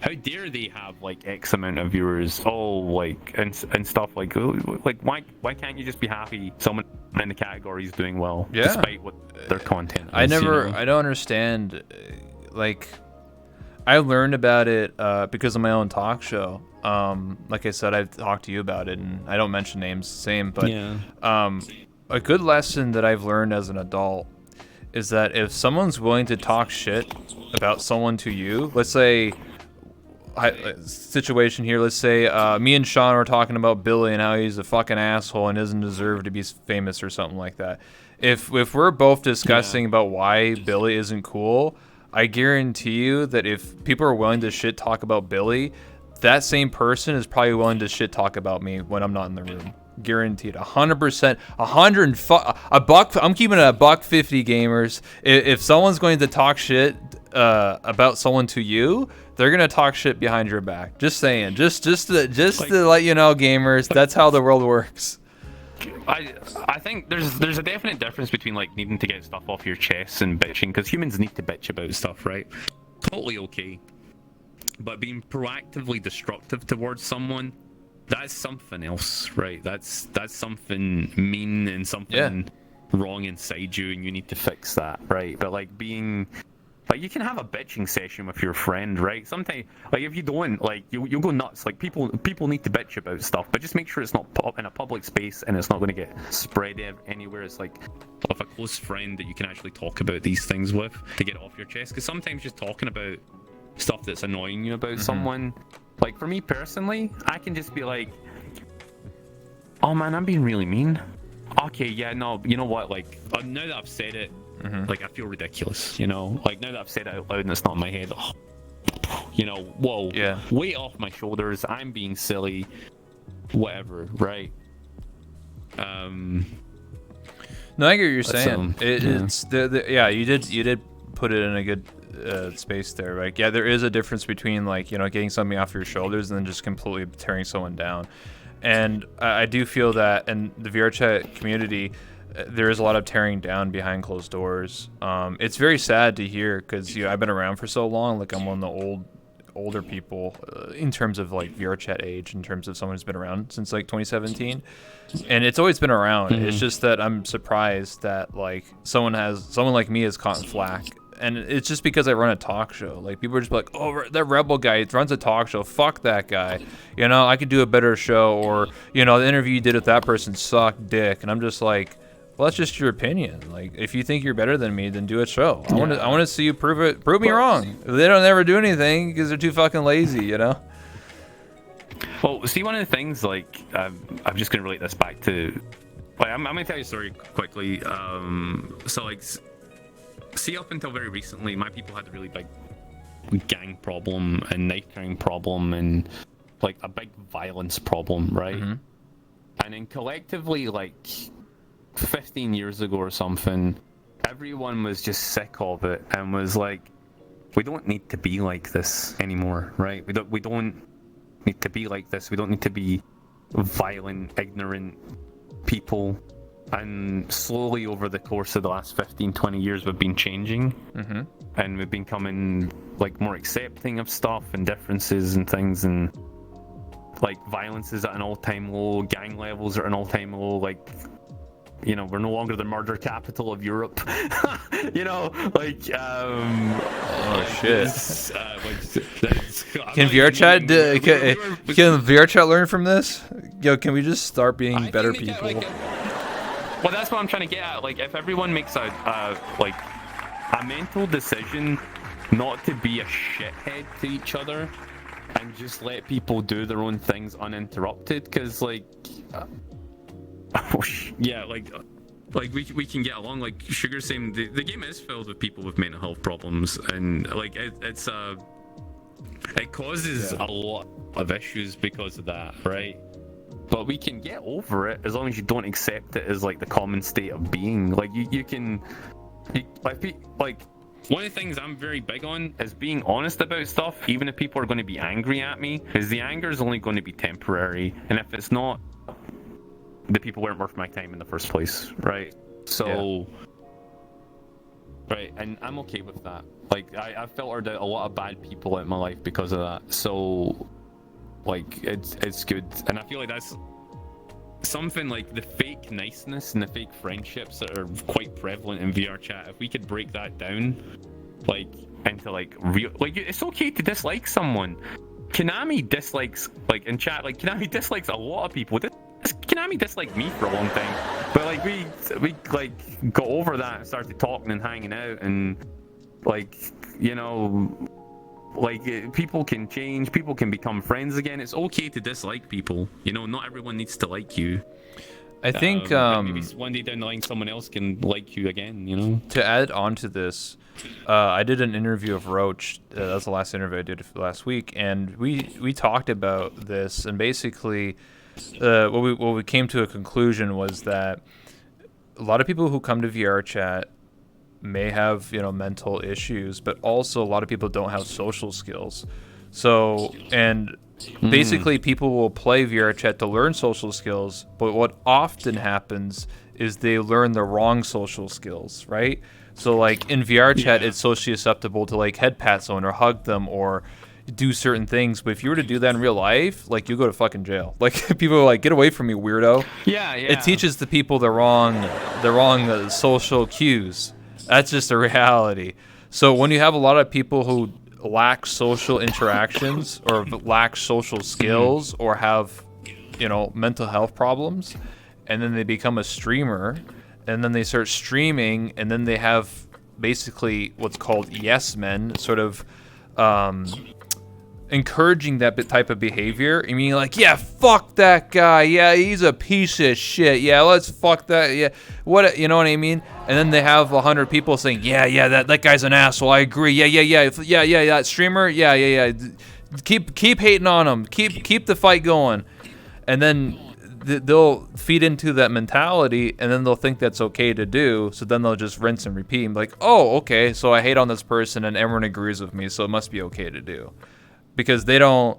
how dare they have like X amount of viewers? Oh, like and stuff like why can't you just be happy someone in the category is doing well, despite what their content is? I don't understand. Like I learned about it because of my own talk show. Like I said, I've talked to you about it, and I don't mention names, same, but a good lesson that I've learned as an adult is that if someone's willing to talk shit about someone to you, let's say situation here. Let's say me and Sean are talking about Billy and how he's a fucking asshole and doesn't deserve to be famous or something like that. If we're both discussing about why Billy isn't cool, I guarantee you that if people are willing to shit talk about Billy, that same person is probably willing to shit talk about me when I'm not in the room. Guaranteed. 100%. A buck. I'm keeping it a $1.50, gamers. If someone's going to talk shit about someone to you, they're gonna talk shit behind your back. Just saying. Just to let you know, gamers. That's how the world works. I think there's a definite difference between like needing to get stuff off your chest and bitching, because humans need to bitch about stuff, right? Totally okay. But being proactively destructive towards someone, that's something else, right? That's something mean and something wrong inside you, and you need to fix that, right? But like being like, you can have a bitching session with your friend, right? Sometimes, like, if you don't, like, you'll go nuts. Like, people need to bitch about stuff, but just make sure it's not in a public space and it's not going to get spread anywhere. It's like with a close friend that you can actually talk about these things with to get it off your chest. Because sometimes just talking about stuff that's annoying you about someone, like, for me personally, I can just be like, oh man, I'm being really mean. Okay, yeah, no, you know what? Like, now that I've said it, like, I feel ridiculous, you know? Like, now that I've said it out loud and it's not in my head, you know, whoa, weight off my shoulders, I'm being silly, whatever, right? No, I get what you're saying. It's you did put it in a good space there, right? Yeah, there is a difference between, like, you know, getting something off your shoulders and then just completely tearing someone down. And I do feel that in the VR chat community, there is a lot of tearing down behind closed doors. It's very sad to hear, because, you know, I've been around for so long. Like, I'm one of the older people in terms of, like, VR chat age, in terms of someone who's been around since, like, 2017, and it's always been around. It's just that I'm surprised that, like, someone like me has caught flack. And it's just because I run a talk show. Like, people are just like, oh, that Rebel guy runs a talk show. Fuck that guy. You know, I could do a better show. Or, you know, the interview you did with that person sucked dick. And I'm just like, well, that's just your opinion. Like, if you think you're better than me, then do a show. I want to see you prove me wrong. They don't ever do anything because they're too fucking lazy, you know? Well, see, one of the things, like, I'm just going to relate this back to, like, I'm going to tell you a story quickly. So, like, see, up until very recently, my people had a really big gang problem and knife carrying problem and, like, a big violence problem, right? And then collectively, like, 15 years ago or something, everyone was just sick of it and was like, we don't need to be like this anymore, right? We don't need to be like this. We don't need to be violent, ignorant people. And slowly over the course of the last 15-20 years, we've been changing, and we've been becoming, like, more accepting of stuff and differences and things, and, like, violence is at an all-time low, gang levels are at an all-time low, like, you know, we're no longer the murder capital of Europe. You know, like, oh shit. Can VR chat learn from this? Yo, can we just start being better people? Well, that's what I'm trying to get at. Like, if everyone makes a mental decision not to be a shithead to each other and just let people do their own things uninterrupted, because, like, yeah, like we can get along. Like Sugar's saying, the game is filled with people with mental health problems, and, like, it causes a lot of issues because of that, right? But we can get over it as long as you don't accept it as, like, the common state of being. Like, you can, like, one of the things I'm very big on is being honest about stuff, even if people are going to be angry at me, is the anger is only going to be temporary, and if it's not, the people weren't worth my time in the first place, right? So, right, and I'm okay with that. Like, I've filtered out a lot of bad people out of my life because of that. So, like, it's good, and I feel like that's something, like, the fake niceness and the fake friendships that are quite prevalent in VR chat. If we could break that down, like, into, like, real, like, it's okay to dislike someone. Konami dislikes, like, in chat, like, Konami dislikes a lot of people. Konami disliked me for a long time, but, like, we like got over that and started talking and hanging out, and, like, you know, like people can change, people can become friends again. It's okay to dislike people. You know, not everyone needs to like you. I think But maybe one day down the line, someone else can like you again. You know. to add on to this, I did an interview of Roach. That was the last interview I did last week, and we talked about this, and basically, what we came to a conclusion was that a lot of people who come to VR chat may have, you know, mental issues, but also a lot of people don't have social skills. So, and basically people will play VR chat to learn social skills, but what often happens is they learn the wrong social skills, right? So like in VR chat, it's socially susceptible to like head pat someone or hug them or do certain things, but if you were to do that in real life, like you go to fucking jail. Like people are like, get away from me, weirdo. Yeah. It teaches the people the wrong social cues. That's just a reality. So when you have a lot of people who lack social interactions or lack social skills or have, you know, mental health problems, and then they become a streamer, and then they start streaming, and then they have basically what's called yes men, sort of encouraging that type of behavior. I mean, like, yeah, fuck that guy. Yeah, he's a piece of shit. Yeah, let's fuck that. Yeah, what, you know what I mean? And then they have 100 people saying, yeah, that guy's an asshole. I agree. Yeah. That streamer. Yeah. Keep hating on him. Keep the fight going. And then they'll feed into that mentality, and then they'll think that's okay to do. So then they'll just rinse and repeat and be like, oh, okay, so I hate on this person, and everyone agrees with me, so it must be okay to do. Because they don't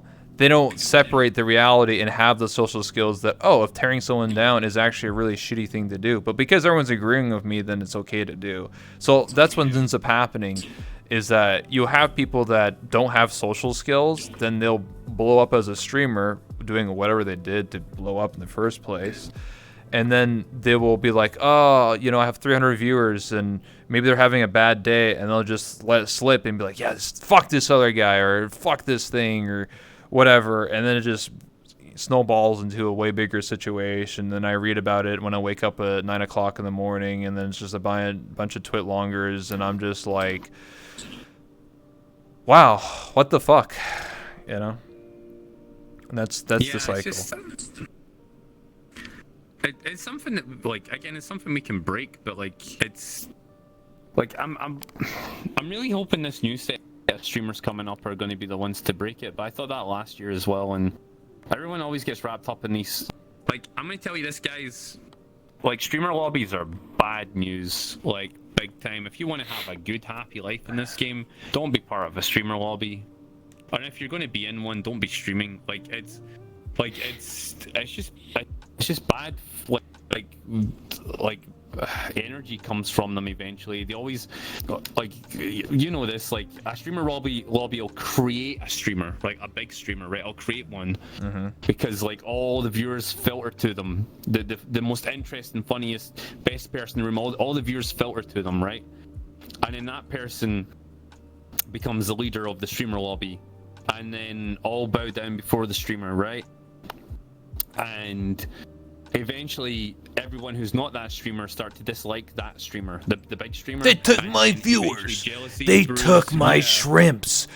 separate the reality and have the social skills that, oh, if tearing someone down is actually a really shitty thing to do, but because everyone's agreeing with me, then it's okay to do. So that's what ends up happening, is that you have people that don't have social skills, then they'll blow up as a streamer doing whatever they did to blow up in the first place. And then they will be like, oh, you know, I have 300 viewers, and maybe they're having a bad day, and they'll just let it slip and be like, yeah, fuck this other guy, or fuck this thing, or whatever. And then it just snowballs into a way bigger situation. Then I read about it when I wake up at 9 o'clock in the morning, and then it's just a bunch of twit-longers, and I'm just like, wow, what the fuck, you know? And that's the cycle. It's something that, like, again, it's something we can break, but like, it's like I'm really hoping this new set of streamers coming up are going to be the ones to break it. But I thought that last year as well, and everyone always gets wrapped up in these. Like, I'm gonna tell you this, guys. Like, streamer lobbies are bad news, like big time. If you want to have a good, happy life in this game, don't be part of a streamer lobby. And if you're going to be in one, don't be streaming. Like, it's just bad. Like energy comes from them eventually. They always, like, you know this, like, a streamer lobby will create a streamer, like a big streamer, right? I'll create one because, like, all the viewers filter to them. The most interesting, funniest, best person in the room, all the viewers filter to them, right? And then that person becomes the leader of the streamer lobby, and then all bow down before the streamer, right? And eventually everyone who's not that streamer start to dislike that streamer, the big streamer. They took my viewers. They took my shrimps.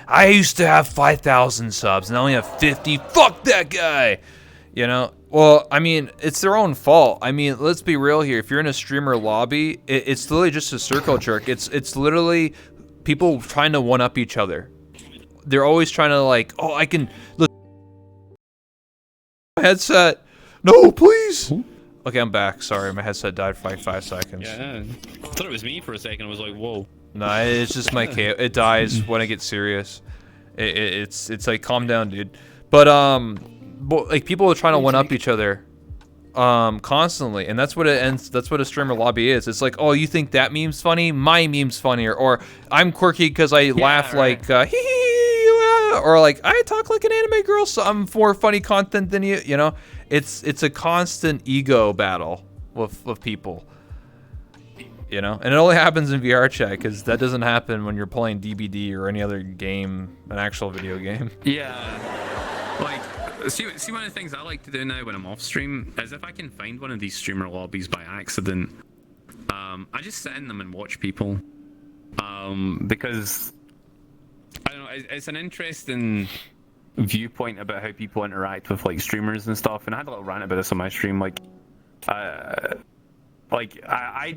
I used to have 5,000 subs, and I only have 50. Fuck that guy. You know? Well, I mean, it's their own fault. I mean, let's be real here. If you're in a streamer lobby, it's literally just a circle jerk. It's literally people trying to one-up each other. They're always trying to, like, oh, I can... Look, headset. No, please. Okay, I'm back. Sorry, my headset died for like 5 seconds. Yeah, I thought it was me for a second. I was like, whoa. No, it's just my cable. It dies when I get serious. It's like, calm down, dude. But like, people are trying to one up each other constantly, and that's what it ends. That's what a streamer lobby is. It's like, oh, you think that meme's funny? My meme's funnier, or I'm quirky because I laugh like hee hee, or like I talk like an anime girl, so I'm more funny content than you. You know, it's a constant ego battle with people. You know, and it only happens in VR chat, because that doesn't happen when you're playing DBD or any other game, an actual video game. Yeah, like, see one of the things I like to do now when I'm off stream is, if I can find one of these streamer lobbies by accident, I just sit in them and watch people, because I don't know, it's an interesting viewpoint about how people interact with like streamers and stuff. And I had a little rant about this on my stream. I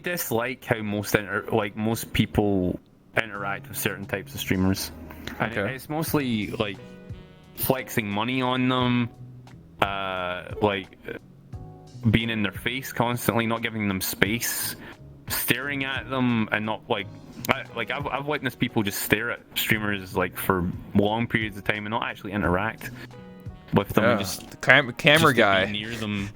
dislike how most people interact with certain types of streamers. And it's mostly like flexing money on them, being in their face constantly, not giving them space, staring at them, and not I've witnessed people just stare at streamers like for long periods of time and not actually interact with them. Yeah. Just camera guy near them.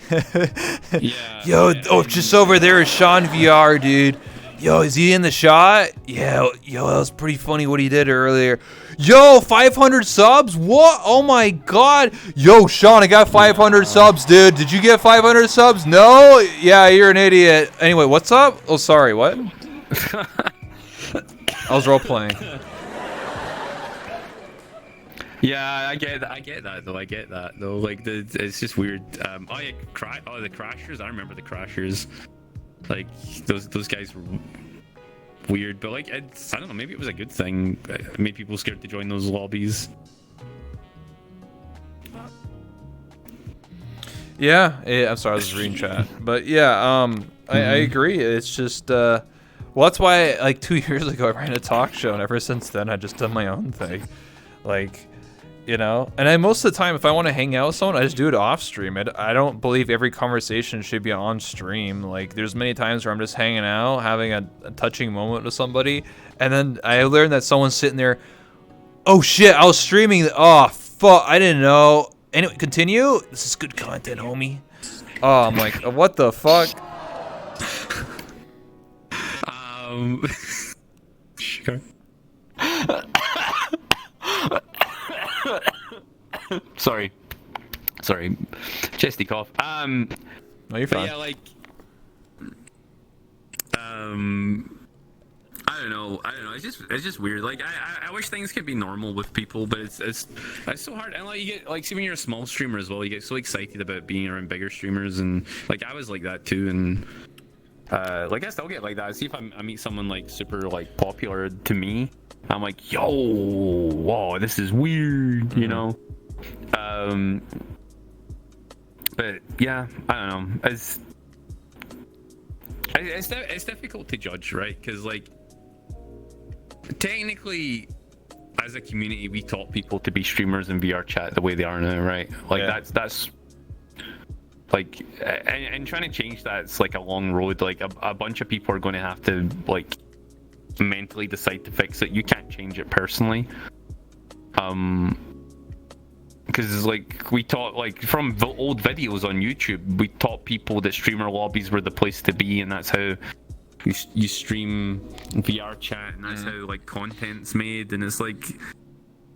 Just over there is SeanVR, dude. Yo, is he in the shot? Yeah, yo, that was pretty funny what he did earlier. Yo, 500 subs? What? Oh my god. Yo, Sean, I got 500 subs, dude. Did you get 500 subs? No? Yeah, you're an idiot. Anyway, what's up? Oh, sorry, what? I was role-playing. Yeah, I get that though. Like, it's just weird. The Crashers. I remember the Crashers. Like, those guys were weird, but like, I don't know. Maybe it was a good thing. It made people scared to join those lobbies. Yeah, I'm sorry, I was reading chat, but yeah, I agree. It's just, well, that's why like 2 years ago I ran a talk show, and ever since then I just done my own thing, like. You know, and most of the time, if I want to hang out with someone, I just do it off stream. I don't believe every conversation should be on stream. Like, there's many times where I'm just hanging out, having a touching moment with somebody, and then I learned that someone's sitting there. Oh shit, I was streaming. Oh fuck, I didn't know. Anyway, continue. This is good content, homie. Oh, I'm like, what the fuck? Sure. Sorry, chesty cough. No, you're fine. Yeah, like, I don't know. It's just weird. Like, I wish things could be normal with people, but it's so hard. And like, you get like, see, when you're a small streamer as well, you get so excited about being around bigger streamers, and like, I was like that too. And like, I still get like that. See, if I meet someone like super like popular to me, I'm like, yo, whoa, this is weird, you know. But yeah, I don't know. It's difficult to judge, right? Because like, technically, as a community, we taught people to be streamers in VR chat the way they are now, right? Like, yeah. That's like, and trying to change that, it's like a long road. Like, a bunch of people are going to have to like mentally decide to fix it. You can't change it personally. Because like, we taught, like, from the old videos on YouTube, we taught people that streamer lobbies were the place to be, and that's how you stream VR chat, and that's how like content's made. And it's like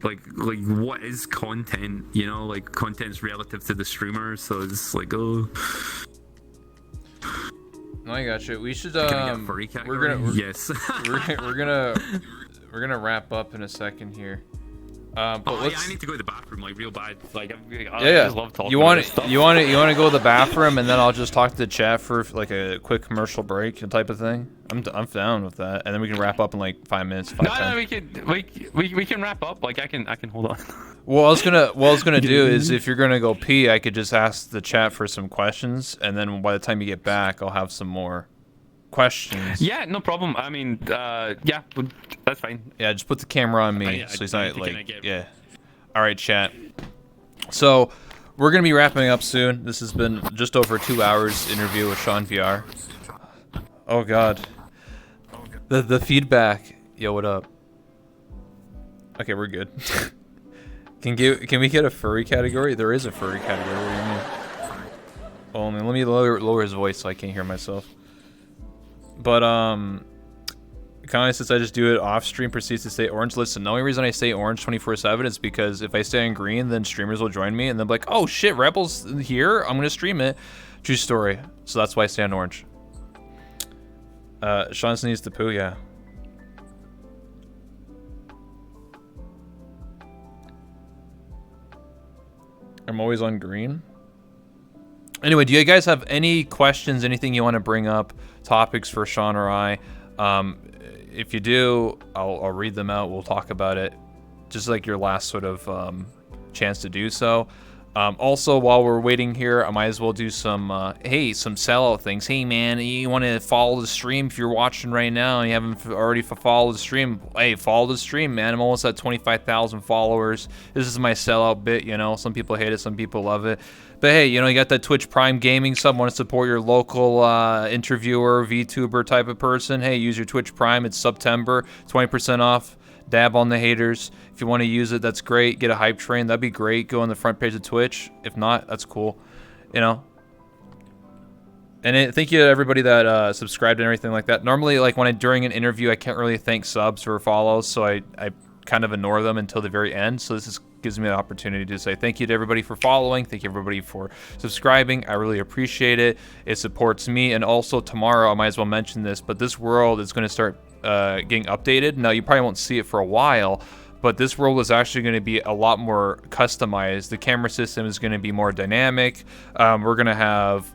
what is content? You know, like, content's relative to the streamer, so it's like, oh. No, I got you. We should Can I get a furry category? Yes. we're gonna wrap up in a second here. But I need to go to the bathroom like real bad. Like, I just love talking. You want to go to the bathroom, and then I'll just talk to the chat for like a quick commercial break type of thing. I'm down with that, and then we can wrap up in like 5 minutes. No, we can wrap up. Like, I can hold on. What I was gonna do is, if you're gonna go pee, I could just ask the chat for some questions, and then by the time you get back, I'll have some more questions. Yeah, no problem. I mean, yeah, that's fine. Yeah, just put the camera on me, so he's not like, yeah. All right, chat. So we're gonna be wrapping up soon. This has been just over 2 hours interview with SeanVR. Oh God, the feedback. Yo, what up? Okay, we're good. Can we get a furry category? There is a furry category. What do you mean? Oh man, let me lower his voice so I can't hear myself. But Connie, since I just do it off stream, proceeds to say orange. Listen, the only reason I say orange 24/7 is because if I stay on green, then streamers will join me and they'll be like, oh shit, Rebel's here, I'm gonna stream it. True story. So that's why I stay on orange. Sean needs to poo, yeah. I'm always on green. Anyway, do you guys have any questions, anything you want to bring up, topics for Sean or I? If you do, I'll read them out. We'll talk about it. just like your last sort of chance to do so. Also, while we're waiting here, I might as well do some some sellout things. Hey man, you want to follow the stream if you're watching right now and you haven't already followed the stream? Hey, follow the stream, man. I'm almost at 25,000 followers. This is my sellout bit, you know. Some people hate it, some people love it. But hey, you know, you got that Twitch Prime Gaming sub, want to support your local interviewer, VTuber type of person. Hey, use your Twitch Prime. It's September, 20% off. Dab on the haters. If you want to use it, that's great. Get a hype train, that'd be great. Go on the front page of Twitch. If not, that's cool. You know. And thank you to everybody that subscribed and everything like that. Normally, like during an interview, I can't really thank subs or follows, so I kind of ignore them until the very end. So this gives me an opportunity to say thank you to everybody for following. Thank you everybody for subscribing. I really appreciate it. It supports me. And also tomorrow, I might as well mention this, but this world is going to start getting updated. Now, you probably won't see it for a while, but this world is actually going to be a lot more customized. The camera system is going to be more dynamic. We're going to have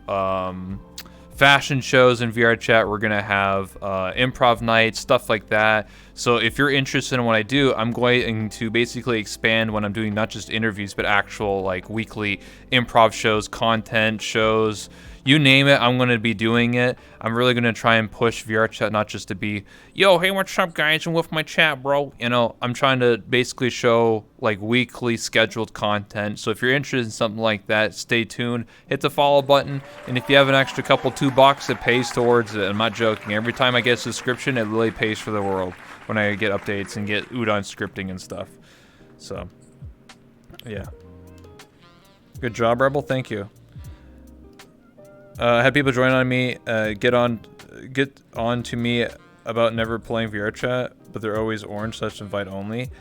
fashion shows in VR chat. We're going to have improv nights, stuff like that. So if you're interested in what I do, I'm going to basically expand when I'm doing not just interviews, but actual like weekly improv shows, content shows, you name it, I'm going to be doing it. I'm really going to try and push VR chat not just to be, yo, hey, what's up, guys? I'm with my chat, bro. You know, I'm trying to basically show like weekly scheduled content. So if you're interested in something like that, stay tuned. Hit the follow button. And if you have an extra couple $2, it pays towards it. I'm not joking. Every time I get a subscription, it really pays for the world when I get updates and get Udon scripting and stuff. So, yeah. Good job, Rebel. Thank you. Had people join on me, get on to me about never playing VR chat, but they're always orange, such invite only.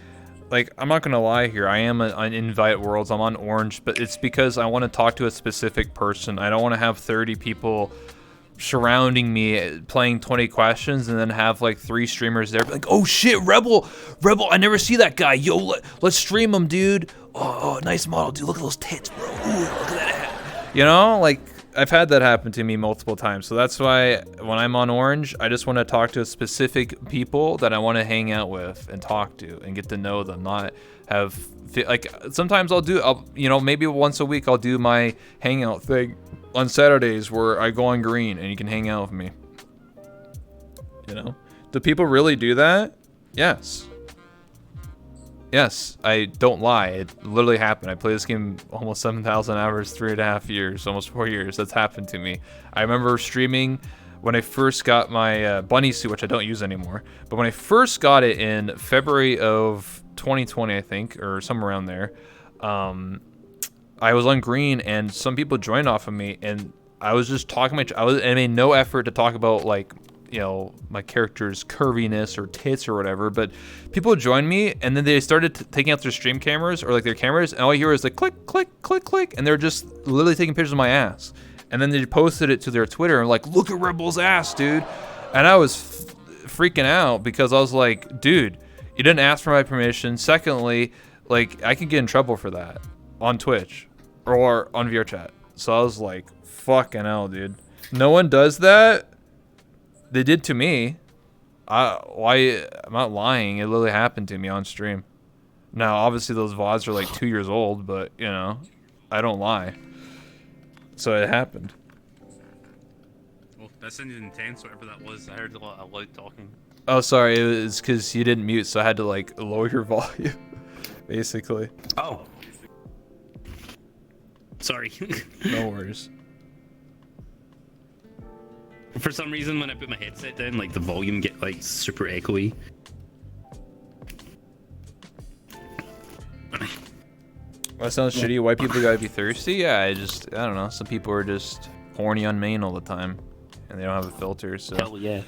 Like, I'm not gonna lie here, I am on invite worlds, I'm on orange, but it's because I want to talk to a specific person. I don't want to have 30 people surrounding me playing 20 questions and then have like 3 streamers there like, oh shit, Rebel, I never see that guy. Yo, let's stream him, dude. Oh, nice model, dude. Look at those tits, bro. Ooh, look at that. You know, like, I've had that happen to me multiple times. So that's why when I'm on orange, I just want to talk to specific people that I want to hang out with and talk to and get to know them, not have like sometimes I'll you know, maybe once a week I'll do my hangout thing on Saturdays where I go on green and you can hang out with me. You know? Do people really do that? Yes. Yes, I don't lie. It literally happened. I played this game almost 7,000 hours, 3.5 years, almost 4 years. That's happened to me. I remember streaming when I first got my bunny suit, which I don't use anymore. But when I first got it in February of 2020, I think, or somewhere around there, I was on green and some people joined off of me, and I was just talking. I made no effort to talk about like, you know, my character's curviness or tits or whatever, but people joined me and then they started taking out their stream cameras or like their cameras, and all you hear is like click, click, click, click, and they're just literally taking pictures of my ass. And then they posted it to their Twitter and like, look at Rebel's ass, dude. And I was freaking out because I was like, dude, you didn't ask for my permission. Secondly, like, I can get in trouble for that on Twitch or on VR chat. So I was like, fucking hell, dude. No one does that. They did to me. I'm not lying. It literally happened to me on stream. Now, obviously, those VODs are like 2 years old, but, you know, I don't lie. So it happened. Well, that sounded intense, whatever that was. I heard a lot of loud talking. Oh, sorry. It was because you didn't mute, so I had to, like, lower your volume, basically. Oh. Sorry. No worries. For some reason, when I put my headset down, like the volume get like super echoey. That sounds shitty. White people gotta be thirsty. Yeah, I don't know. Some people are just horny on main all the time, and they don't have a filter. So. Hell yeah.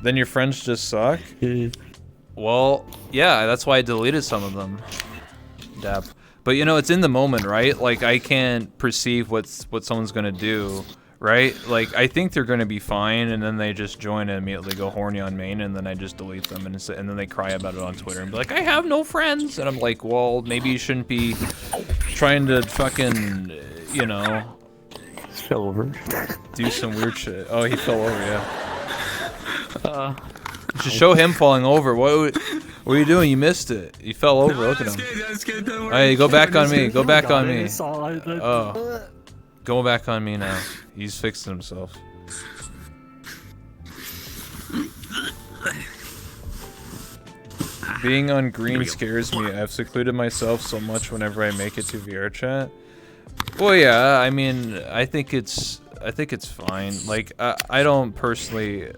Then your friends just suck. Well, yeah, that's why I deleted some of them. Dab. But you know, it's in the moment, right? Like I can't perceive what someone's gonna do. Right? Like, I think they're going to be fine, and then they just join and immediately go horny on main, and then I just delete them, and then they cry about it on Twitter and be like, I have no friends! And I'm like, well, maybe you shouldn't be trying to fucking, you know... Fell over. Do some weird shit. Oh, he fell over, yeah. You should show him falling over. What are you doing? You missed it. You fell over. Look at him. That's good. Don't worry. Hey, go back on me. Go back on me. It's all right. Oh. Go back on me now. He's fixing himself. Being on green scares me. I've secluded myself so much whenever I make it to VR chat. Well, yeah, I mean, I think it's fine. Like, I don't personally,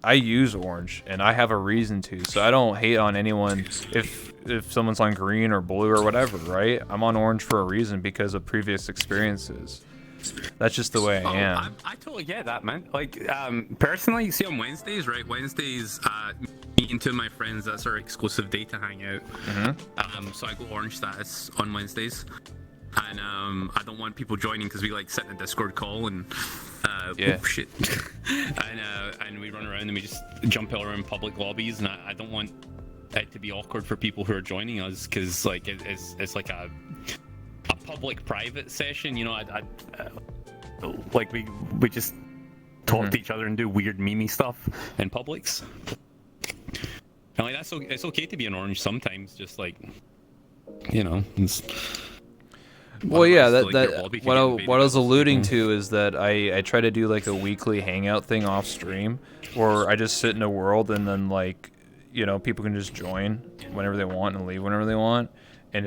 I use orange, and I have a reason to, so I don't hate on anyone if someone's on green or blue or whatever, right? I'm on orange for a reason because of previous experiences. That's just the way I am. I totally get that, man. Like, Personally, you see on Wednesdays, right? Wednesdays, me and two of my friends, that's our exclusive day to hang out. So I go orange status on Wednesdays. And I don't want people joining because we like sit in a Discord call and Yeah. oh shit, and we run around and we just jump all around public lobbies, and I don't want it to be awkward for people who are joining us because like it's like a public private session, you know. like we just talk to each other and do weird meme stuff in Publix. And like it's okay to be an orange sometimes, just like, you know. Well, yeah, like what I was alluding to is that I try to do like a weekly hangout thing off stream, or I just sit in a world and then like, you know, people can just join whenever they want and leave whenever they want, and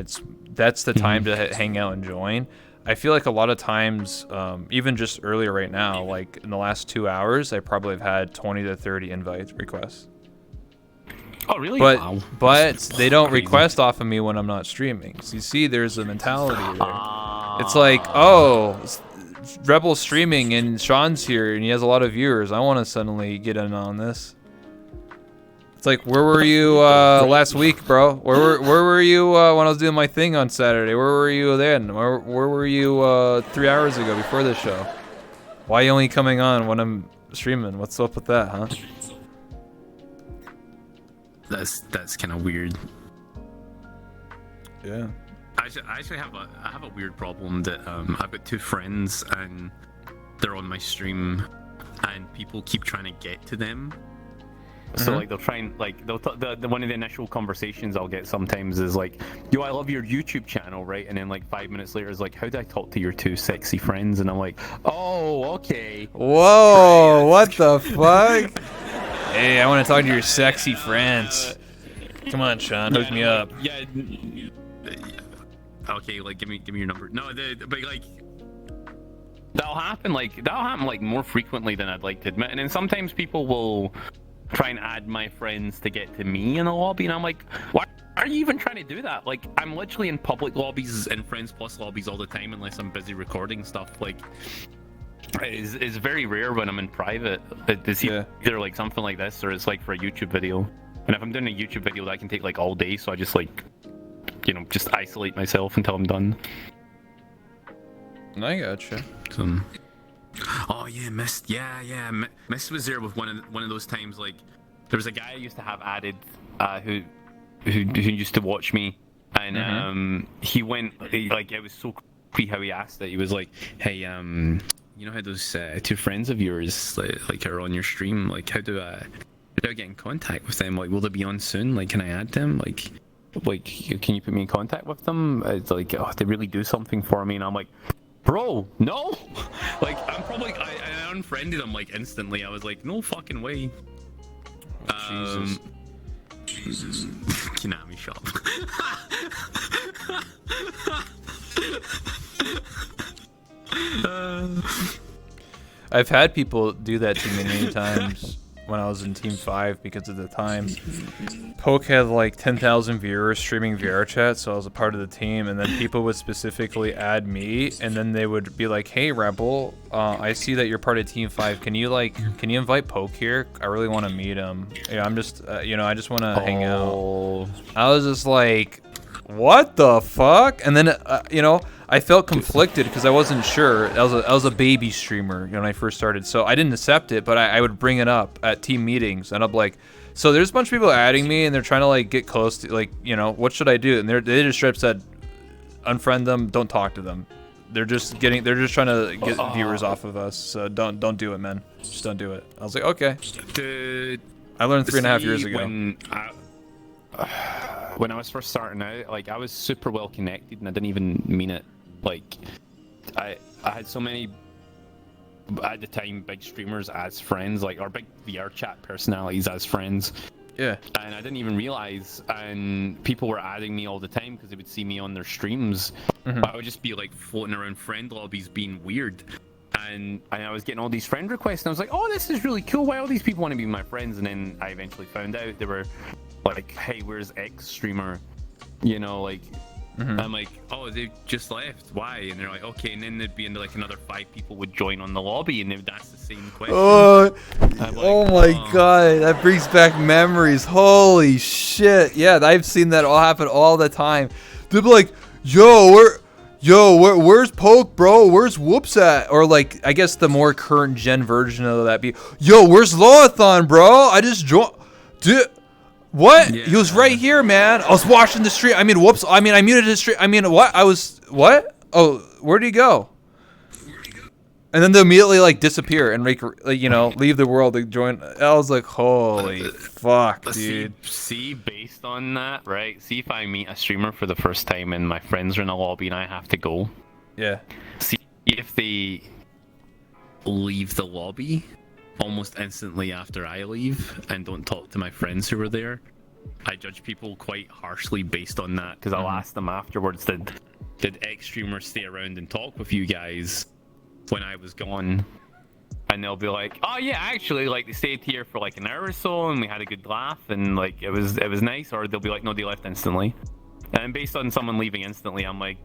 that's the time to hang out and join. I feel like a lot of times, even just earlier right now, like in the last 2 hours, I probably have had 20 to 30 invite requests. Oh, really? But Wow. but they don't Crazy. request off of me when I'm not streaming. So you see, there's a mentality there. It's like, oh, Rebel's streaming and Sean's here and he has a lot of viewers. I want to suddenly get in on this. It's like, where were you last week, bro? Where were you when I was doing my thing on Saturday? Where were you then? Where were you 3 hours ago before this show? Why are you only coming on when I'm streaming? What's up with that, huh? That's kind of weird. Yeah. I actually have a weird problem that I've got two friends and they're on my stream and people keep trying to get to them. So like they'll try and like the one of the initial conversations I'll get sometimes is like, yo, I love your YouTube channel, right? And then like 5 minutes later is like, how do I talk to your two sexy friends? And I'm like, oh, okay. Whoa, what the fuck? Hey, I want to talk to your sexy friends. Come on, Sean, hook me up. Yeah. Okay, like give me your number. No, but like That'll happen like more frequently than I'd like to admit. And then sometimes people will try and add my friends to get to me in the lobby, and I'm like, why are you even trying to do that? Like, I'm literally in public lobbies and Friends Plus lobbies all the time unless I'm busy recording stuff. Like, it's very rare when I'm in private. It's either like something like this or it's like for a YouTube video. And if I'm doing a YouTube video, that can take like all day, so I just like, you know, just isolate myself until I'm done. I gotcha. Oh yeah, Mist. Yeah. Mist was there with one of those times. Like, there was a guy I used to have added, who used to watch me, and he went like, it was so creepy how he asked it. He was like, "Hey, you know how those two friends of yours like are on your stream? Like, how do I get in contact with them? Like, will they be on soon? Like, can I add them? Like, can you put me in contact with them? It's like, oh, they really do something for me." And I'm like, bro, no. Like, I unfriended him like instantly. I was like, no fucking way. Jesus. Konami shop. I've had people do that to me many times when I was in Team 5 because at the time Poke had like 10,000 viewers streaming VR chat, so I was a part of the team, and then people would specifically add me, and then they would be like, "Hey Rebel, I see that you're part of Team 5. Can you invite Poke here? I really want to meet him. Yeah, I'm just you know, I just want to hang out." I was just like, what the fuck? And then you know, I felt conflicted because I wasn't sure. I was a baby streamer when I first started, so I didn't accept it, but I would bring it up at team meetings, and I'm like, so there's a bunch of people adding me, and they're trying to like get close to, like, you know, what should I do? And they just straight up said, unfriend them, don't talk to them. They're just trying to get viewers off of us, so don't do it, man. Just don't do it. I was like, okay. I learned 3.5 years See, ago. When I was first starting out, like I was super well connected, and I didn't even mean it. Like, I had so many at the time big streamers as friends, like or big VR chat personalities as friends. Yeah. And I didn't even realize, and people were adding me all the time because they would see me on their streams. But I would just be like floating around friend lobbies being weird. And I was getting all these friend requests, and I was like, oh, this is really cool. Why all these people want to be my friends? And then I eventually found out they were like, hey, where's X streamer? You know, like, I'm like, oh, they just left. Why? And they're like, okay. And then there'd be like another 5 people would join on the lobby, and they would ask the same question. Oh my god, that brings back memories. Holy shit. Yeah, I've seen that all happen all the time. They'd be like, where's Poke, bro? Where's Whoops at? Or like, I guess the more current gen version of that be, yo, where's Loathon, bro? I just joined. Dude, what? Yeah. He was right here, man. I was watching the stream. I mean, whoops. I mean, I muted his stream. I mean, what? What? Oh, where'd he go? And then they immediately like disappear and make, you know, leave the world to join. I was like, holy fuck, dude. See, based on that, right? See if I meet a streamer for the first time and my friends are in a lobby and I have to go. Yeah. See if they leave the lobby almost instantly after I leave and don't talk to my friends who were there. I judge people quite harshly based on that, because I'll ask them afterwards, did X streamer stay around and talk with you guys when I was gone? And they'll be like, oh yeah, actually, like they stayed here for like an hour or so and we had a good laugh and like it was nice. Or they'll be like, no, they left instantly. And based on someone leaving instantly, I'm like,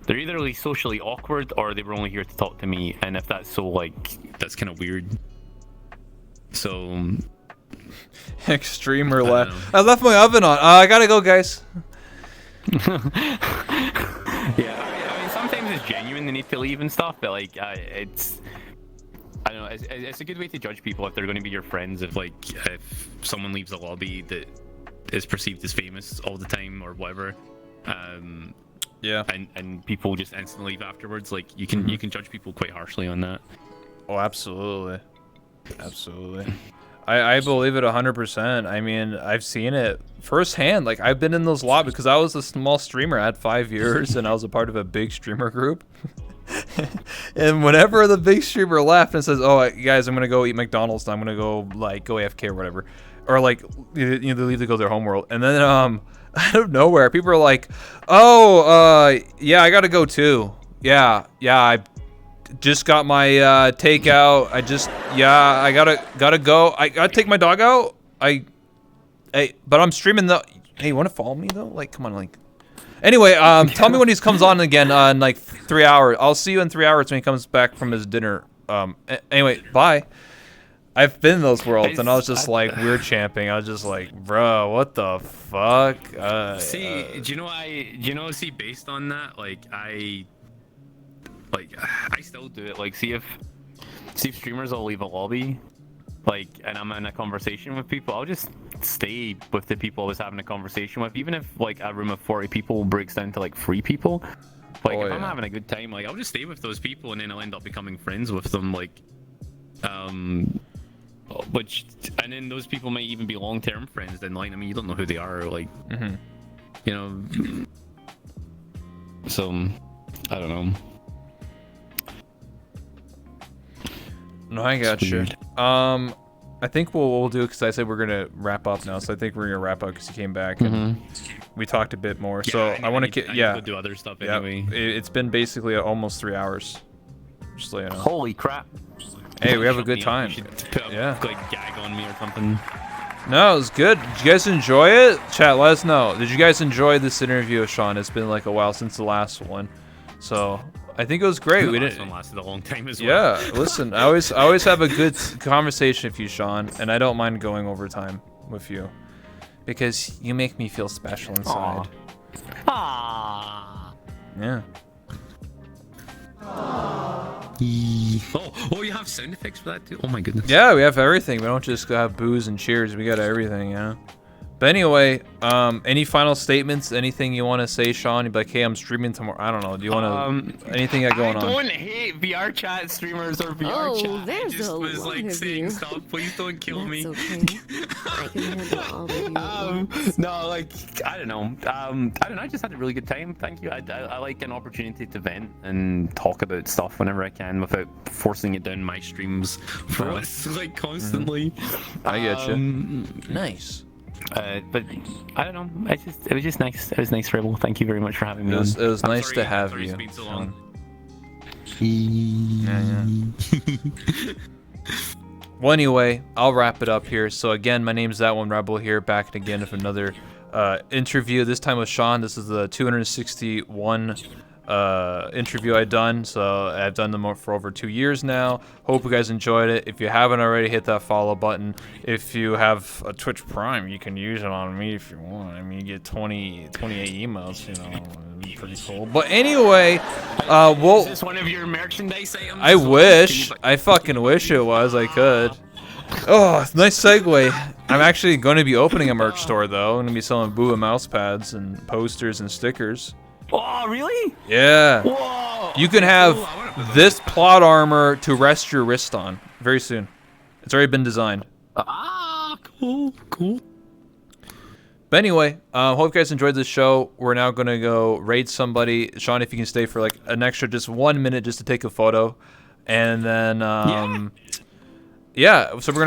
they're either really socially awkward or they were only here to talk to me. And if that's so, like, that's kind of weird. So Extremer left. I left my oven on. I gotta go, guys. Yeah, I mean, sometimes it's genuine, they need to leave and stuff, but like, it's, I don't know, it's a good way to judge people if they're going to be your friends. If like, if someone leaves a lobby that is perceived as famous all the time or whatever, yeah, and people just instantly leave afterwards, like you can judge people quite harshly on that. Oh, absolutely. Absolutely. I believe it 100%. I mean, I've seen it firsthand. Like, I've been in those lobbies because I was a small streamer. I had 5 years, and I was a part of a big streamer group. And whenever the big streamer left and says, oh, guys, I'm going to go eat McDonald's, and I'm going to go, like, go AFK or whatever. Or, like, you know, they leave to go to their homeworld. And then, out of nowhere, people are like, oh, yeah, I got to go, too. Yeah, I just got my takeout. I gotta go. I gotta take my dog out. But I'm streaming the. Hey, you want to follow me though? Like, come on, like. Anyway, tell me when he comes on again in like 3 hours. I'll see you in 3 hours when he comes back from his dinner. Anyway, bye. I've been in those worlds, and I was just like weird champing. I was just like, bro, what the fuck? See, do you know? See, based on that, like I still do it. Like, see if streamers will leave a lobby, like, and I'm in a conversation with people, I'll just stay with the people I was having a conversation with, even if like a room of 40 people breaks down to like 3 people. Like, if I'm having a good time, like, I'll just stay with those people, and then I'll end up becoming friends with them. Like, and then those people might even be long-term friends. Then, like, I mean, you don't know who they are, like, you know. So, I don't know. No, I got you. I think what we'll do, because I said we're gonna wrap up now, so I think we're gonna wrap up because you came back and we talked a bit more. Yeah, so I want to go do other stuff anyway. It's been basically almost 3 hours. Just so you know. Holy crap! Hey, we have a good time. Yeah. Like gag on me or something. No, it was good. Did you guys enjoy it? Chat, let us know. Did you guys enjoy this interview with Sean? It's been like a while since the last one, so. I think it was great. The last one lasted a long time as well. Yeah, listen, I always have a good conversation with you, Sean, and I don't mind going over time with you because you make me feel special inside. Aww. Yeah. Oh, you have sound effects for that too? Oh my goodness. Yeah, we have everything. We don't just have booze and cheers. We got everything, you know. But anyway, any final statements? Anything you want to say, Sean? You'd be like, hey, I'm streaming tomorrow. I don't know. Do you want to? Anything got going on? I don't hate VR chat streamers or VR Oh, chat. I there's just a was lot like of saying you. stuff. Please don't kill me. That's okay. I can handle all of you at once. No, like I don't know. I don't know. I just had a really good time. Thank you. I like an opportunity to vent and talk about stuff whenever I can without forcing it down my streams for us like constantly. I get you. Nice. But I don't know. It was just nice. It was nice, Rebel. Thank you very much for having me It on. was nice to have sorry you. it's been so long. Yeah. Well, anyway, I'll wrap it up here. So again, my name's That One Rebel here, back again with another interview. This time with Sean. This is the 261 interview I've done. So I've done them for over 2 years now. Hope you guys enjoyed it. If you haven't already, hit that follow button. If you have a Twitch Prime, you can use it on me if you want. I mean, you get 28 emails, you know. Pretty cool. But anyway, Is this one of your merchandise items? I wish. I fucking wish it was. I could. Oh, nice segue. I'm actually going to be opening a merch store, though. I'm going to be selling Boo and mouse pads and posters and stickers. Oh, really? Yeah. Whoa. You can have this plot armor to rest your wrist on very soon. It's already been designed. Ah, cool. But anyway, hope you guys enjoyed this show. We're now going to go raid somebody. Sean, if you can stay for like an extra just 1 minute just to take a photo. And then, yeah, so we're going to go